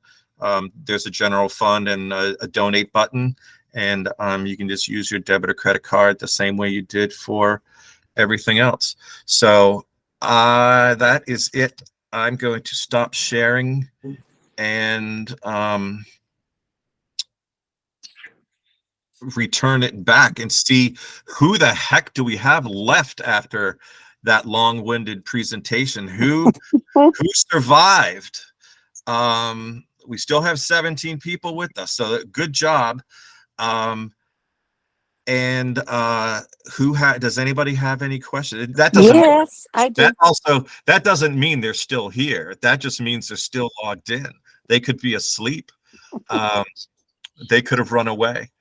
S1: there's a general fund and a donate button, and you can just use your debit or credit card the same way you did for everything else. So that is it. I'm going to stop sharing and return it back and see who the heck do we have left after that long-winded presentation. Who survived? We still have 17 people with us, so good job. And does anybody have any questions? That doesn't.
S7: Yes, I do.
S1: That doesn't mean they're still here. That just means they're still logged in. They could be asleep. They could have run away.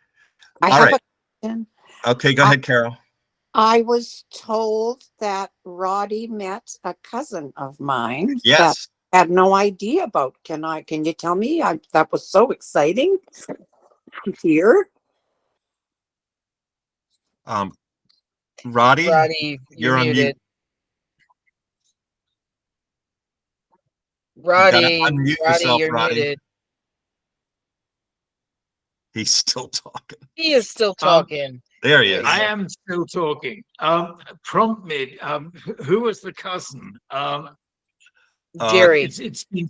S7: I
S1: All
S7: have
S1: right.
S7: a question.
S1: Okay, go ahead, Carol.
S7: I was told that Roddy met a cousin of mine.
S1: Yes.
S7: That I had no idea about. Can you tell me? That was so exciting to hear.
S3: Roddy, you're
S1: on
S3: muted.
S1: You gotta
S3: Roddy,
S1: unmute yourself,
S3: you're
S1: Roddy.
S3: muted.
S1: He's still talking.
S3: He is still talking.
S1: There he is.
S2: I am still talking. Prompt me. Who was the cousin?
S3: Jerry.
S2: It's been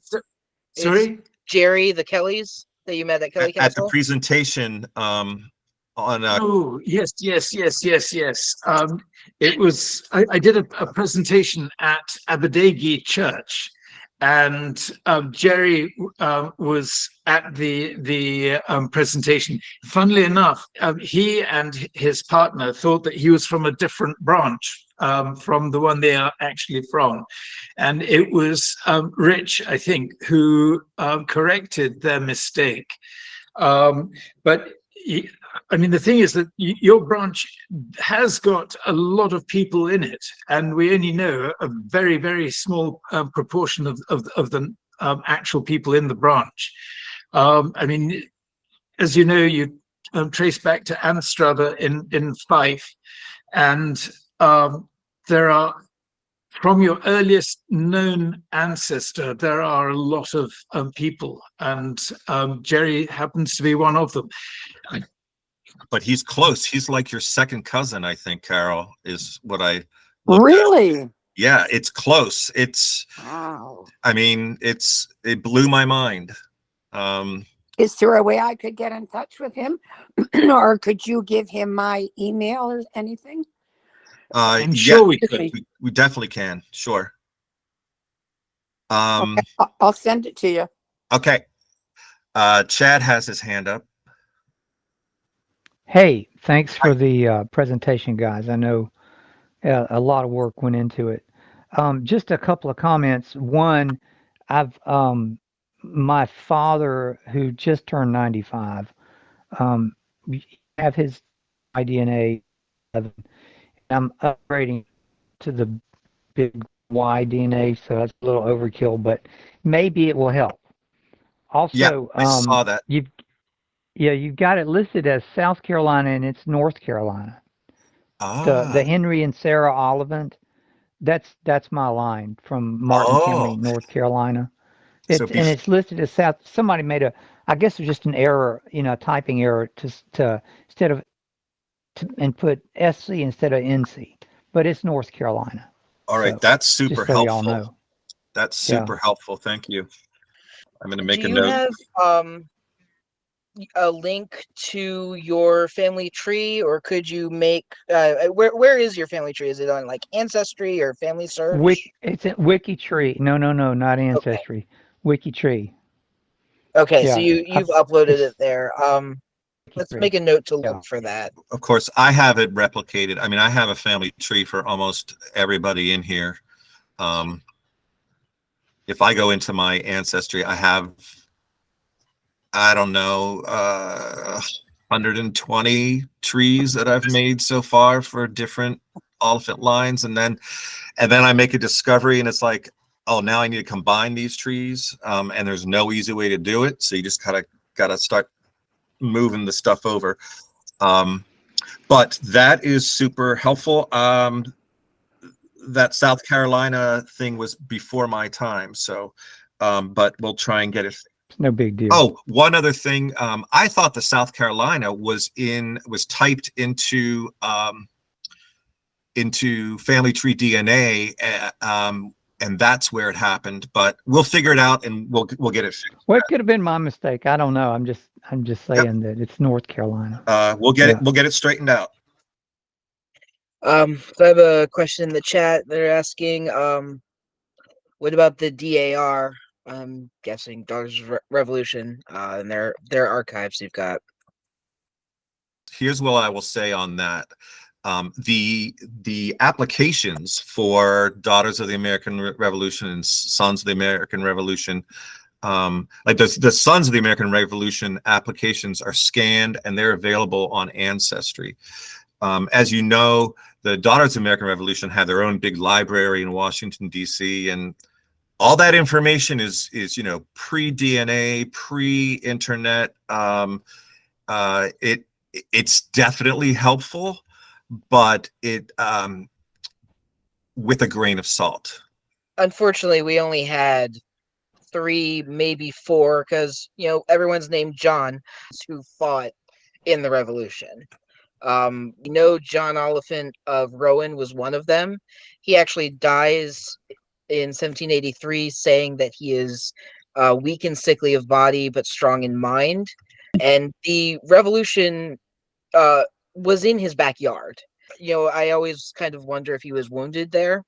S3: It's
S2: sorry.
S3: Jerry, the Kellys that you met at Kelly
S1: At the
S3: Castle.
S1: presentation on
S2: Oh, yes. It was, I did a presentation at Aberdeggy Church, and Jerry was at the presentation. Funnily enough, he and his partner thought that he was from a different branch from the one they are actually from. And it was Rich, I think, who corrected their mistake. But I mean, the thing is that your branch has got a lot of people in it, and we only know a very, very small proportion of the actual people in the branch. I mean, as you know, you trace back to Anstruther in Fife, and there are, from your earliest known ancestor, there are a lot of people, and Jerry happens to be one of them.
S1: but he's close. He's like your second cousin, I think, Carol, is what I looked at.
S7: Really?
S1: Yeah, it's close. It's,
S7: Wow.
S1: I mean, it blew my mind.
S7: Is there a way I could get in touch with him? Or could you give him my email or anything?
S2: I'm
S1: Yeah,
S2: sure we could.
S1: we definitely can. Sure.
S7: Okay, I'll send it to you.
S1: Okay. Chad has his hand up.
S11: Hey, thanks for the presentation, guys. I know a lot of work went into it. Just a couple of comments. One, I've my father, who just turned 95, we have his DNA. I'm upgrading to the big Y DNA, so that's a little overkill, but maybe it will help. Also,
S1: Yeah, I saw that.
S11: you've got it listed as South Carolina, and it's North Carolina. The
S1: Ah,
S11: Henry and Sarah Oliphant, that's my line from Martin County,
S1: oh,
S11: North Carolina.
S1: so
S11: It's listed as South. Somebody made I guess it was just an error, a typing error to instead of and put SC instead of NC, but it's North Carolina.
S1: all right.
S11: So
S1: That's super
S11: just so y'all
S1: helpful.
S11: know.
S1: That's
S11: Yeah.
S1: super helpful. Thank you. I'm going to make
S3: Do
S1: a
S3: you
S1: note.
S3: have a link to your family tree, or could you make where is your family tree? Is it on like Ancestry or Family Search?
S11: It's a WikiTree. No, not Ancestry. WikiTree.
S3: Okay, so
S11: Yeah.
S3: you've uploaded
S11: It's
S3: it there. Let's
S11: WikiTree.
S3: make a note to
S11: Yeah.
S3: look for that.
S1: Of course, I have it replicated. I mean, I have a family tree for almost everybody in here. If I go into my ancestry, I have, I don't know, 120 trees that I've made so far for different Oliphant lines, and then I make a discovery, and it's like, oh, now I need to combine these trees, and there's no easy way to do it. So you just gotta start moving the stuff over. But that is super helpful. That South Carolina thing was before my time, so but we'll try and get it.
S11: It's no big deal.
S1: Oh, one other thing. I thought the South Carolina was typed into family tree DNA, and that's where it happened. But we'll figure it out, and we'll get it fixed.
S11: Well, it could have been my mistake. I don't know. I'm just saying that it's North Carolina.
S1: We'll get it straightened out.
S3: So I have a question in the chat. They're asking, what about the DAR? I'm guessing Daughters of Revolution, and their archives you've got.
S1: Here's what I will say on that. The applications for Daughters of the American Revolution and Sons of the American Revolution, like the Sons of the American Revolution applications are scanned and they're available on Ancestry. As you know, the Daughters of the American Revolution have their own big library in Washington, D.C., and all that information is pre-DNA, pre-internet. It's definitely helpful, but it with a grain of salt.
S3: Unfortunately, we only had 3, maybe 4, because everyone's named John who fought in the Revolution. John Oliphant of Rowan was one of them. He actually dies in 1783 saying that he is weak and sickly of body but strong in mind, and the revolution was in his backyard. I always kind of wonder if he was wounded there.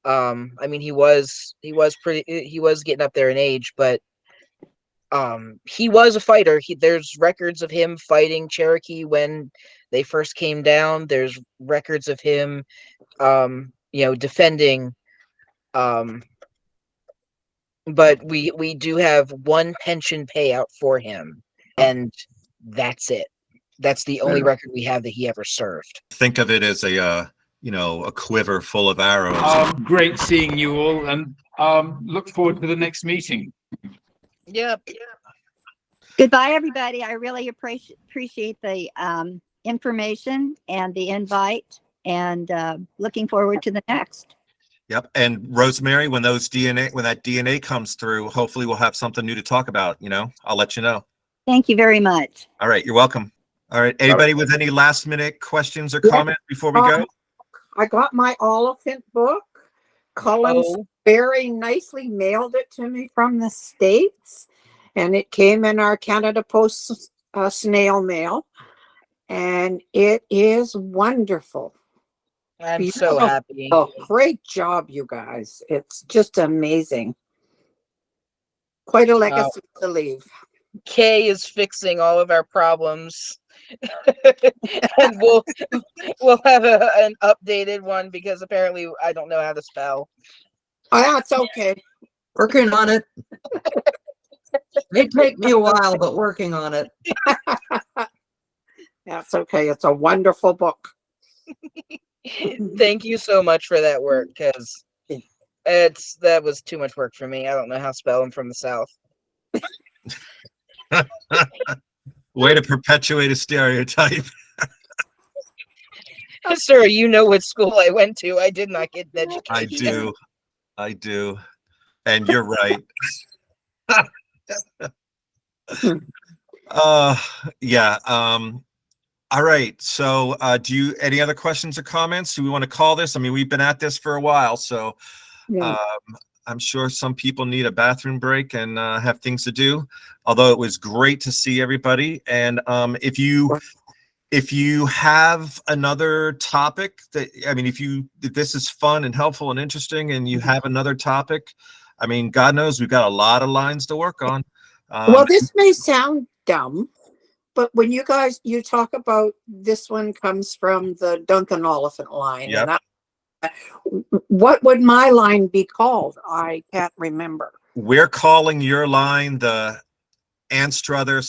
S3: I mean, he was getting up there in age, but he was a fighter. There's records of him fighting Cherokee when they first came down. There's records of him defending. But we do have one pension payout for him, and that's it. That's the only record we have that he ever served.
S1: Think of it as a quiver full of arrows.
S2: Great seeing you all, and look forward to the next meeting.
S3: Yep.
S10: Goodbye, everybody. I really appreciate the information and the invite, and looking forward to the next.
S1: Yep. And Rosemary, when that DNA comes through, hopefully we'll have something new to talk about. I'll let you know.
S10: Thank you very much.
S1: All right. You're welcome. All right. Anybody with any last minute questions or comments before we go?
S7: I got my Oliphant book. Cullan very nicely mailed it to me from the States, and it came in our Canada Post snail mail, and it is wonderful.
S3: I'm so happy.
S7: Oh, great job, you guys. It's just amazing. Quite a legacy to leave.
S3: Kay is fixing all of our problems. And we'll have an updated one, because apparently I don't know how to spell.
S7: Oh, that's okay.
S4: Working on it. May take me a while, but working on it.
S7: That's okay. It's a wonderful book.
S3: Thank you so much for that work, because that was too much work for me. I don't know how to spell them from the South.
S1: Way to perpetuate a stereotype.
S3: Sir, you know what school I went to. I did not get an education.
S1: I do. And you're right. Yeah. All right. So any other questions or comments? Do we want to call this? I mean, we've been at this for a while, so I'm sure some people need a bathroom break and have things to do. Although it was great to see everybody. And if you have another topic if this is fun and helpful and interesting, and you have another topic, I mean, God knows we've got a lot of lines to work on.
S7: Well, this may sound dumb, but when you talk about this one comes from the Duncan Oliphant line,
S1: yep.
S7: And what would my line be called? I can't remember.
S1: We're calling your line the Anstruther /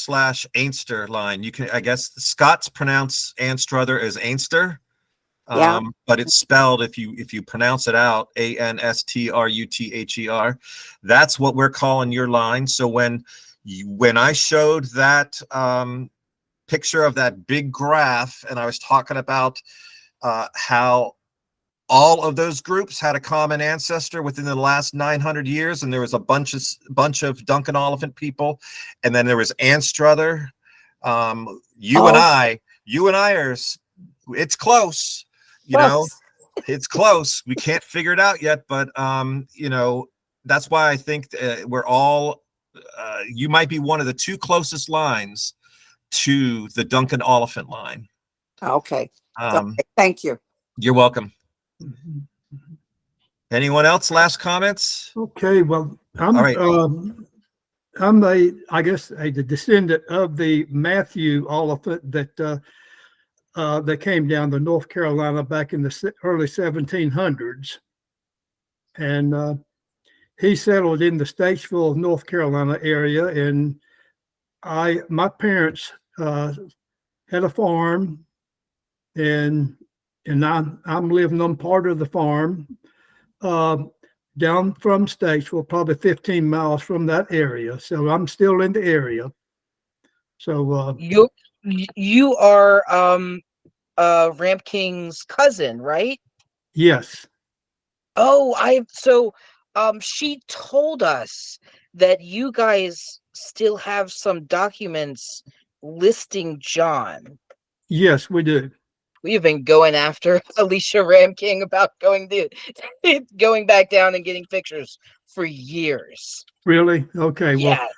S1: Ainster line. You can, I guess, Scots pronounce Anstruther as Ainster, but it's spelled, if you pronounce it out, Anstruther. That's what we're calling your line. So when I showed that picture of that big graph, and I was talking about how all of those groups had a common ancestor within the last 900 years, and there was a bunch of Duncan Oliphant people, and then there was Anstruther. You and I are, it's close, it's close. We can't figure it out yet, but that's why I think we're all. You might be one of the two closest lines to the Duncan Oliphant line.
S7: Okay. Thank you.
S1: You're welcome. Anyone else? Last comments?
S9: Okay, well, I'm
S1: all right.
S9: I'm I guess the descendant of the Matthew Oliphant that came down to North Carolina back in the early 1700s, and he settled in the Statesville, North Carolina area, and my parents had a farm, and I'm living on part of the farm down from Statesville, probably 15 miles from that area. So I'm still in the area. So
S3: you are Ramp King's cousin, right?
S9: Yes.
S3: Oh, she told us that you guys still have some documents listing John.
S9: Yes, we do.
S3: we've been going after Alicia Ramking about going back down and getting pictures for years.
S9: Really? Okay.
S3: Yes.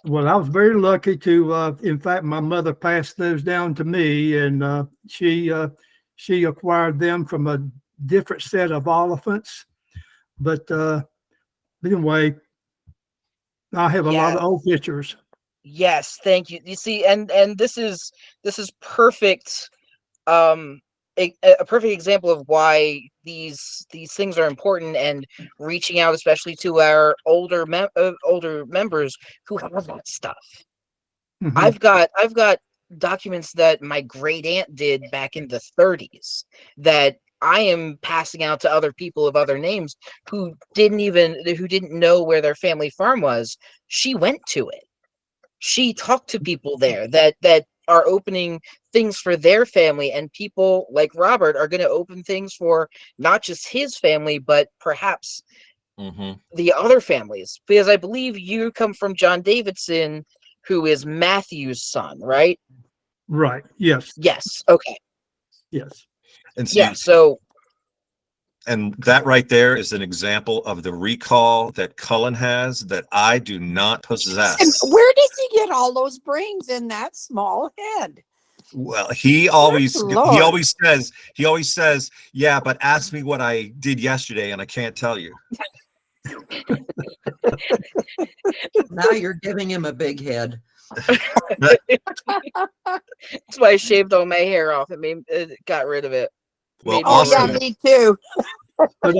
S9: Well, I was very lucky to, in fact, my mother passed those down to me, and she acquired them from a different set of Oliphants. But anyway, I have a lot of old pictures.
S3: Yes, thank you. You see, and this is perfect. A perfect example of why these things are important, and reaching out, especially to our older members who have that stuff.
S9: Mhm.
S3: I've got documents that my great aunt did back in the 30s that I am passing out to other people of other names who didn't know where their family farm was. She went to it. She talked to people there that are opening things for their family, and people like Robert are going to open things for not just his family, but perhaps the other families. Because I believe you come from John Davidson, who is Matthew's son, right?
S9: Right. Yes.
S3: Yes. Okay.
S9: Yes.
S1: And see,
S3: Yeah. So,
S1: and that right there is an example of the recall that Cullan has that I do not
S7: And
S1: possess.
S7: where does he get all those brains in that small head?
S1: Well, he always
S7: Lord.
S1: says, yeah, but ask me what I did yesterday and I can't tell you.
S4: Now you're giving him a big head.
S3: that's why I shaved all my hair off. It got rid of it.
S1: Well,
S7: Oh yeah,
S1: awesome.
S7: me too.
S9: But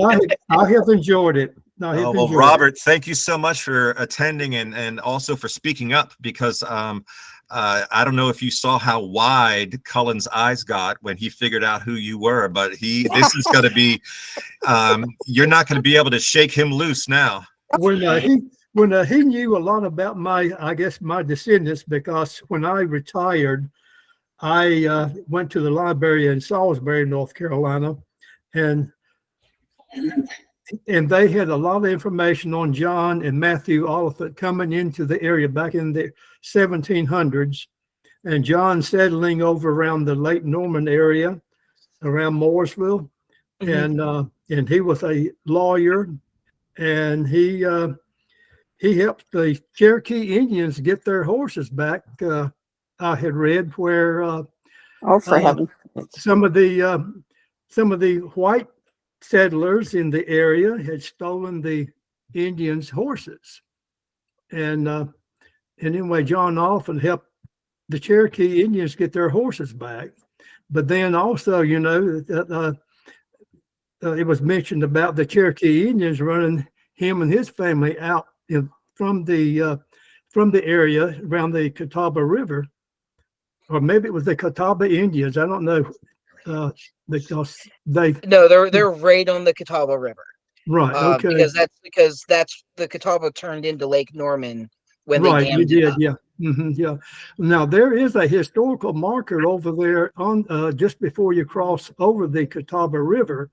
S9: I have enjoyed it.
S1: Well, Robert, thank you so much for attending and also for speaking up, because I don't know if you saw how wide Cullen's eyes got when he figured out who you were, but this is going to be, you're not going to be able to shake him loose now.
S9: When he knew a lot about my descendants, because when I retired, I went to the library in Salisbury, North Carolina, and they had a lot of information on John and Matthew Oliphant coming into the area back in the 1700s, and John settling over around the Lake Norman area, around Mooresville, and he was a lawyer, and he helped the Cherokee Indians get their horses back. I had read where
S7: Oh, for heaven.
S9: some of the white settlers in the area had stolen the Indians' horses, and anyway, John Oliphant helped the Cherokee Indians get their horses back. But then also, it was mentioned about the Cherokee Indians running him and his family out from the area around the Catawba River, or maybe it was the Catawba Indians. I don't know, because
S3: they're right on the Catawba River.
S9: Right. Okay.
S3: Because that's the Catawba turned into Lake Norman when they dammed
S9: you
S3: it
S9: did,
S3: up.
S9: yeah. Yeah. Now there is a historical marker over there on just before you cross over the Catawba River,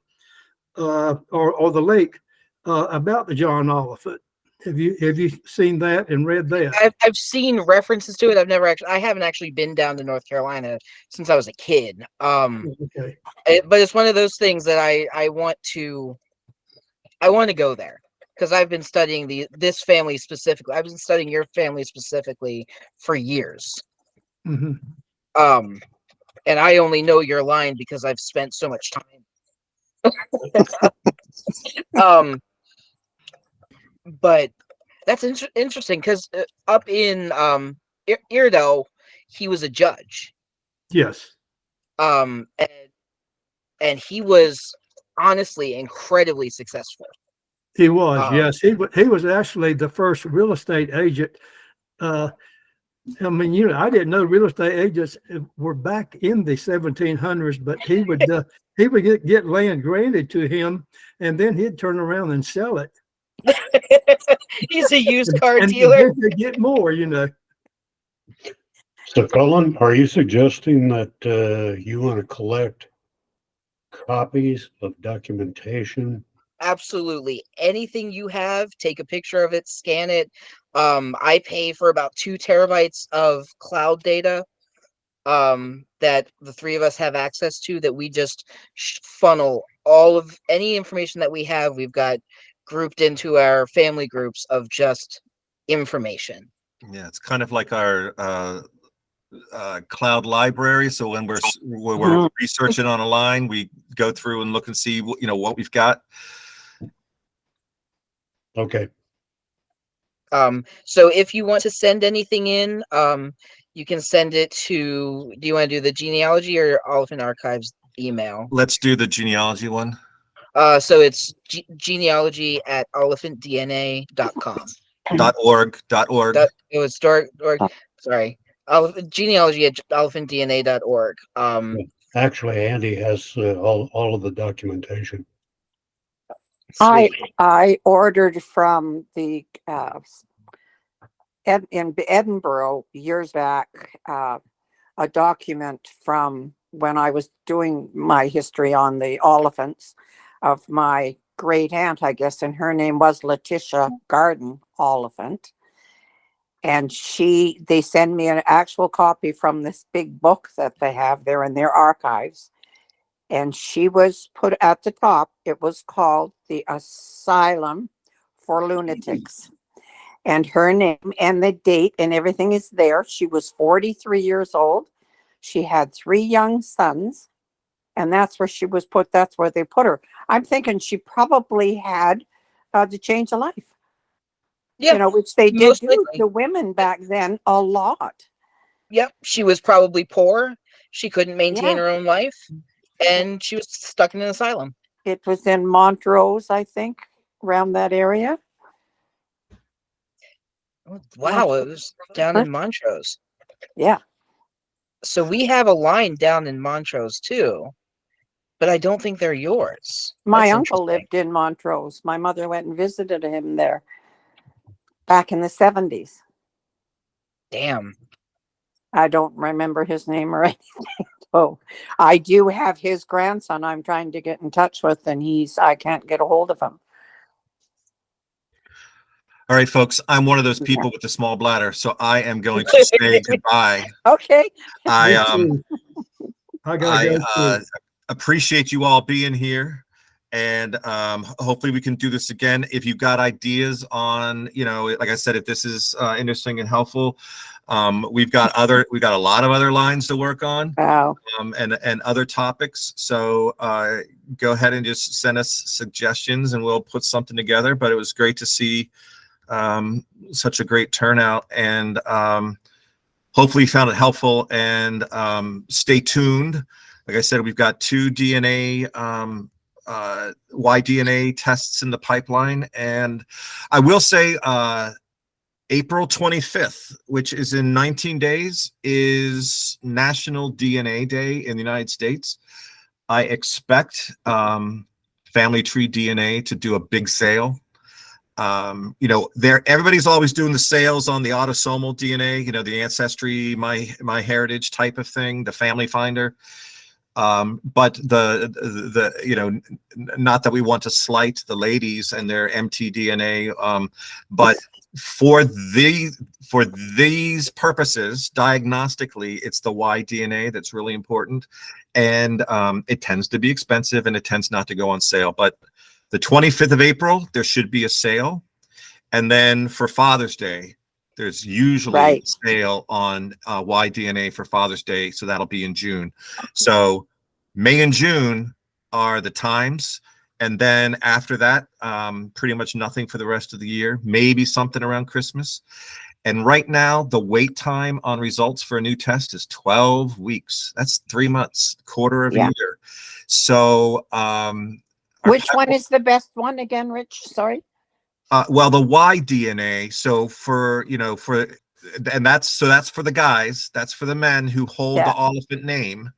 S9: or the lake, about the John Oliphant. Have you seen that and read that?
S3: I've seen references to it. I haven't actually been down to North Carolina since I was a kid.
S9: Okay.
S3: But it's one of those things that I want to go there, because I've been studying this family specifically. I've been studying your family specifically for years.
S9: Mm-hmm.
S3: And I only know your line because I've spent so much time. But that's interesting, because up in Iredell, he was a judge.
S9: Yes.
S3: And he was honestly incredibly successful.
S9: He was, yes. He was actually the first real estate agent. I didn't know real estate agents were back in the 1700s, but he would get land granted to him, and then he'd turn around and sell it.
S3: He's a used car
S9: and
S3: dealer.
S9: To get more,
S12: So, Cullan, are you suggesting that you want to collect copies of documentation?
S3: Absolutely. Anything you have, take a picture of it, scan it. I pay for about 2 terabytes of cloud data. that the three of us have access to, that we just funnel all of any information that we have. We've got grouped into our family groups of just information.
S1: Yeah, it's kind of like our cloud library. So when we're researching on a line, we go through and look and see what we've got.
S12: Okay.
S3: So if you want to send anything in, you can send it to, do you want to do the genealogy or Oliphant Archives email?
S1: Let's do the genealogy one.
S3: So it's genealogy at oliphantdna.com.
S1: .org.
S3: It was sorry. Genealogy at oliphantdna.org.
S12: Actually, Andy has all of the documentation.
S7: I ordered from the in Edinburgh years back a document from when I was doing my history on the Oliphants of my great aunt, I guess, and her name was Letitia Garden Oliphant. And they send me an actual copy from this big book that they have there in their archives. And she was put at the top. It was called the Asylum for Lunatics. And her name and the date and everything is there. She was 43 years old. She had 3 young sons. And that's where she was put. That's where they put her. I'm thinking she probably had to change a life.
S3: Yeah,
S7: which they did
S3: most
S7: do
S3: likely.
S7: to women back then a lot.
S3: Yep, she was probably poor. She couldn't maintain
S7: Yeah.
S3: her own life, and she was stuck in an asylum.
S7: It was in Montrose, I think, around that area.
S3: Wow, it was down in Montrose.
S7: Yeah.
S3: So we have a line down in Montrose too, but I don't think they're yours.
S7: My
S3: That's
S7: uncle
S3: interesting.
S7: lived in Montrose. My mother went and visited him there back in the 70s.
S3: Damn.
S7: I don't remember his name or anything. Oh, I do have his grandson I'm trying to get in touch with, and I can't get a hold of him.
S1: All right, folks, I'm one of those people with the small bladder, so I am going to say goodbye.
S7: Okay.
S1: I
S9: gotta go too.
S1: appreciate you all being here, and hopefully we can do this again. If you've got ideas on, like I said, if this is interesting and helpful, we've got a lot of other lines to work on.
S7: Wow.
S1: And other topics. So go ahead and just send us suggestions, and we'll put something together. But it was great to see such a great turnout, and hopefully you found it helpful, and stay tuned. Like I said, we've got 2 Y-DNA tests in the pipeline, and I will say April 25th, which is in 19 days, is National DNA Day in the United States. I expect Family Tree DNA to do a big sale. Everybody's always doing the sales on the autosomal DNA, the Ancestry, my heritage type of thing, the Family Finder. But not that we want to slight the ladies and their mtDNA, but for these purposes, diagnostically, it's the Y-DNA that's really important, and it tends to be expensive, and it tends not to go on sale. But the 25th of April, there should be a sale, and then for Father's Day, there's usually a sale on Y-DNA for Father's Day, so that'll be in June. So May and June are the times. And then after that, pretty much nothing for the rest of the year, maybe something around Christmas. And right now, the wait time on results for a new test is 12 weeks. That's 3 months, quarter of a year. So
S7: which one is the best one again, Rich? Sorry.
S1: Well, the Y-DNA. So that's for the guys. That's for the men who hold the Oliphant name.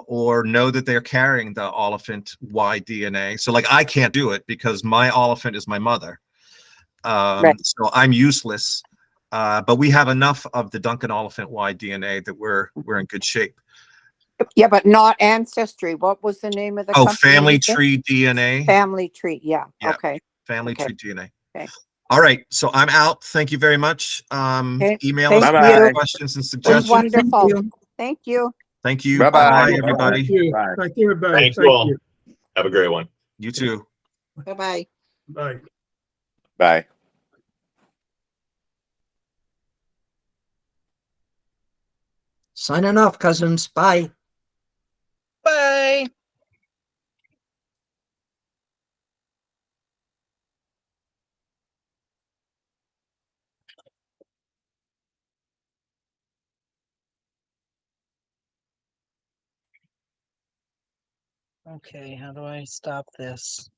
S1: Or know that they're carrying the Oliphant Y-DNA. So like I can't do it because my Oliphant is my mother. So I'm useless. But we have enough of the Duncan Oliphant Y-DNA that we're in good shape.
S7: Yeah, but not Ancestry. What was the name of the company?
S1: Family Tree DNA.
S7: Family Tree. Yeah. Okay.
S1: Family Tree DNA. Okay. All right. So I'm out. Thank you very much. Email us
S7: with
S1: questions and suggestions.
S7: Wonderful. Thank you.
S1: Thank you.
S13: Bye-bye.
S1: Bye,
S9: Thank
S1: everybody.
S9: you.
S13: Bye.
S9: Thank you, everybody.
S8: Thank you all. Have a great one.
S1: You too.
S7: Bye-bye.
S9: Bye.
S13: Bye.
S4: Signing off, cousins. Bye.
S3: Bye. Okay, how do I stop this?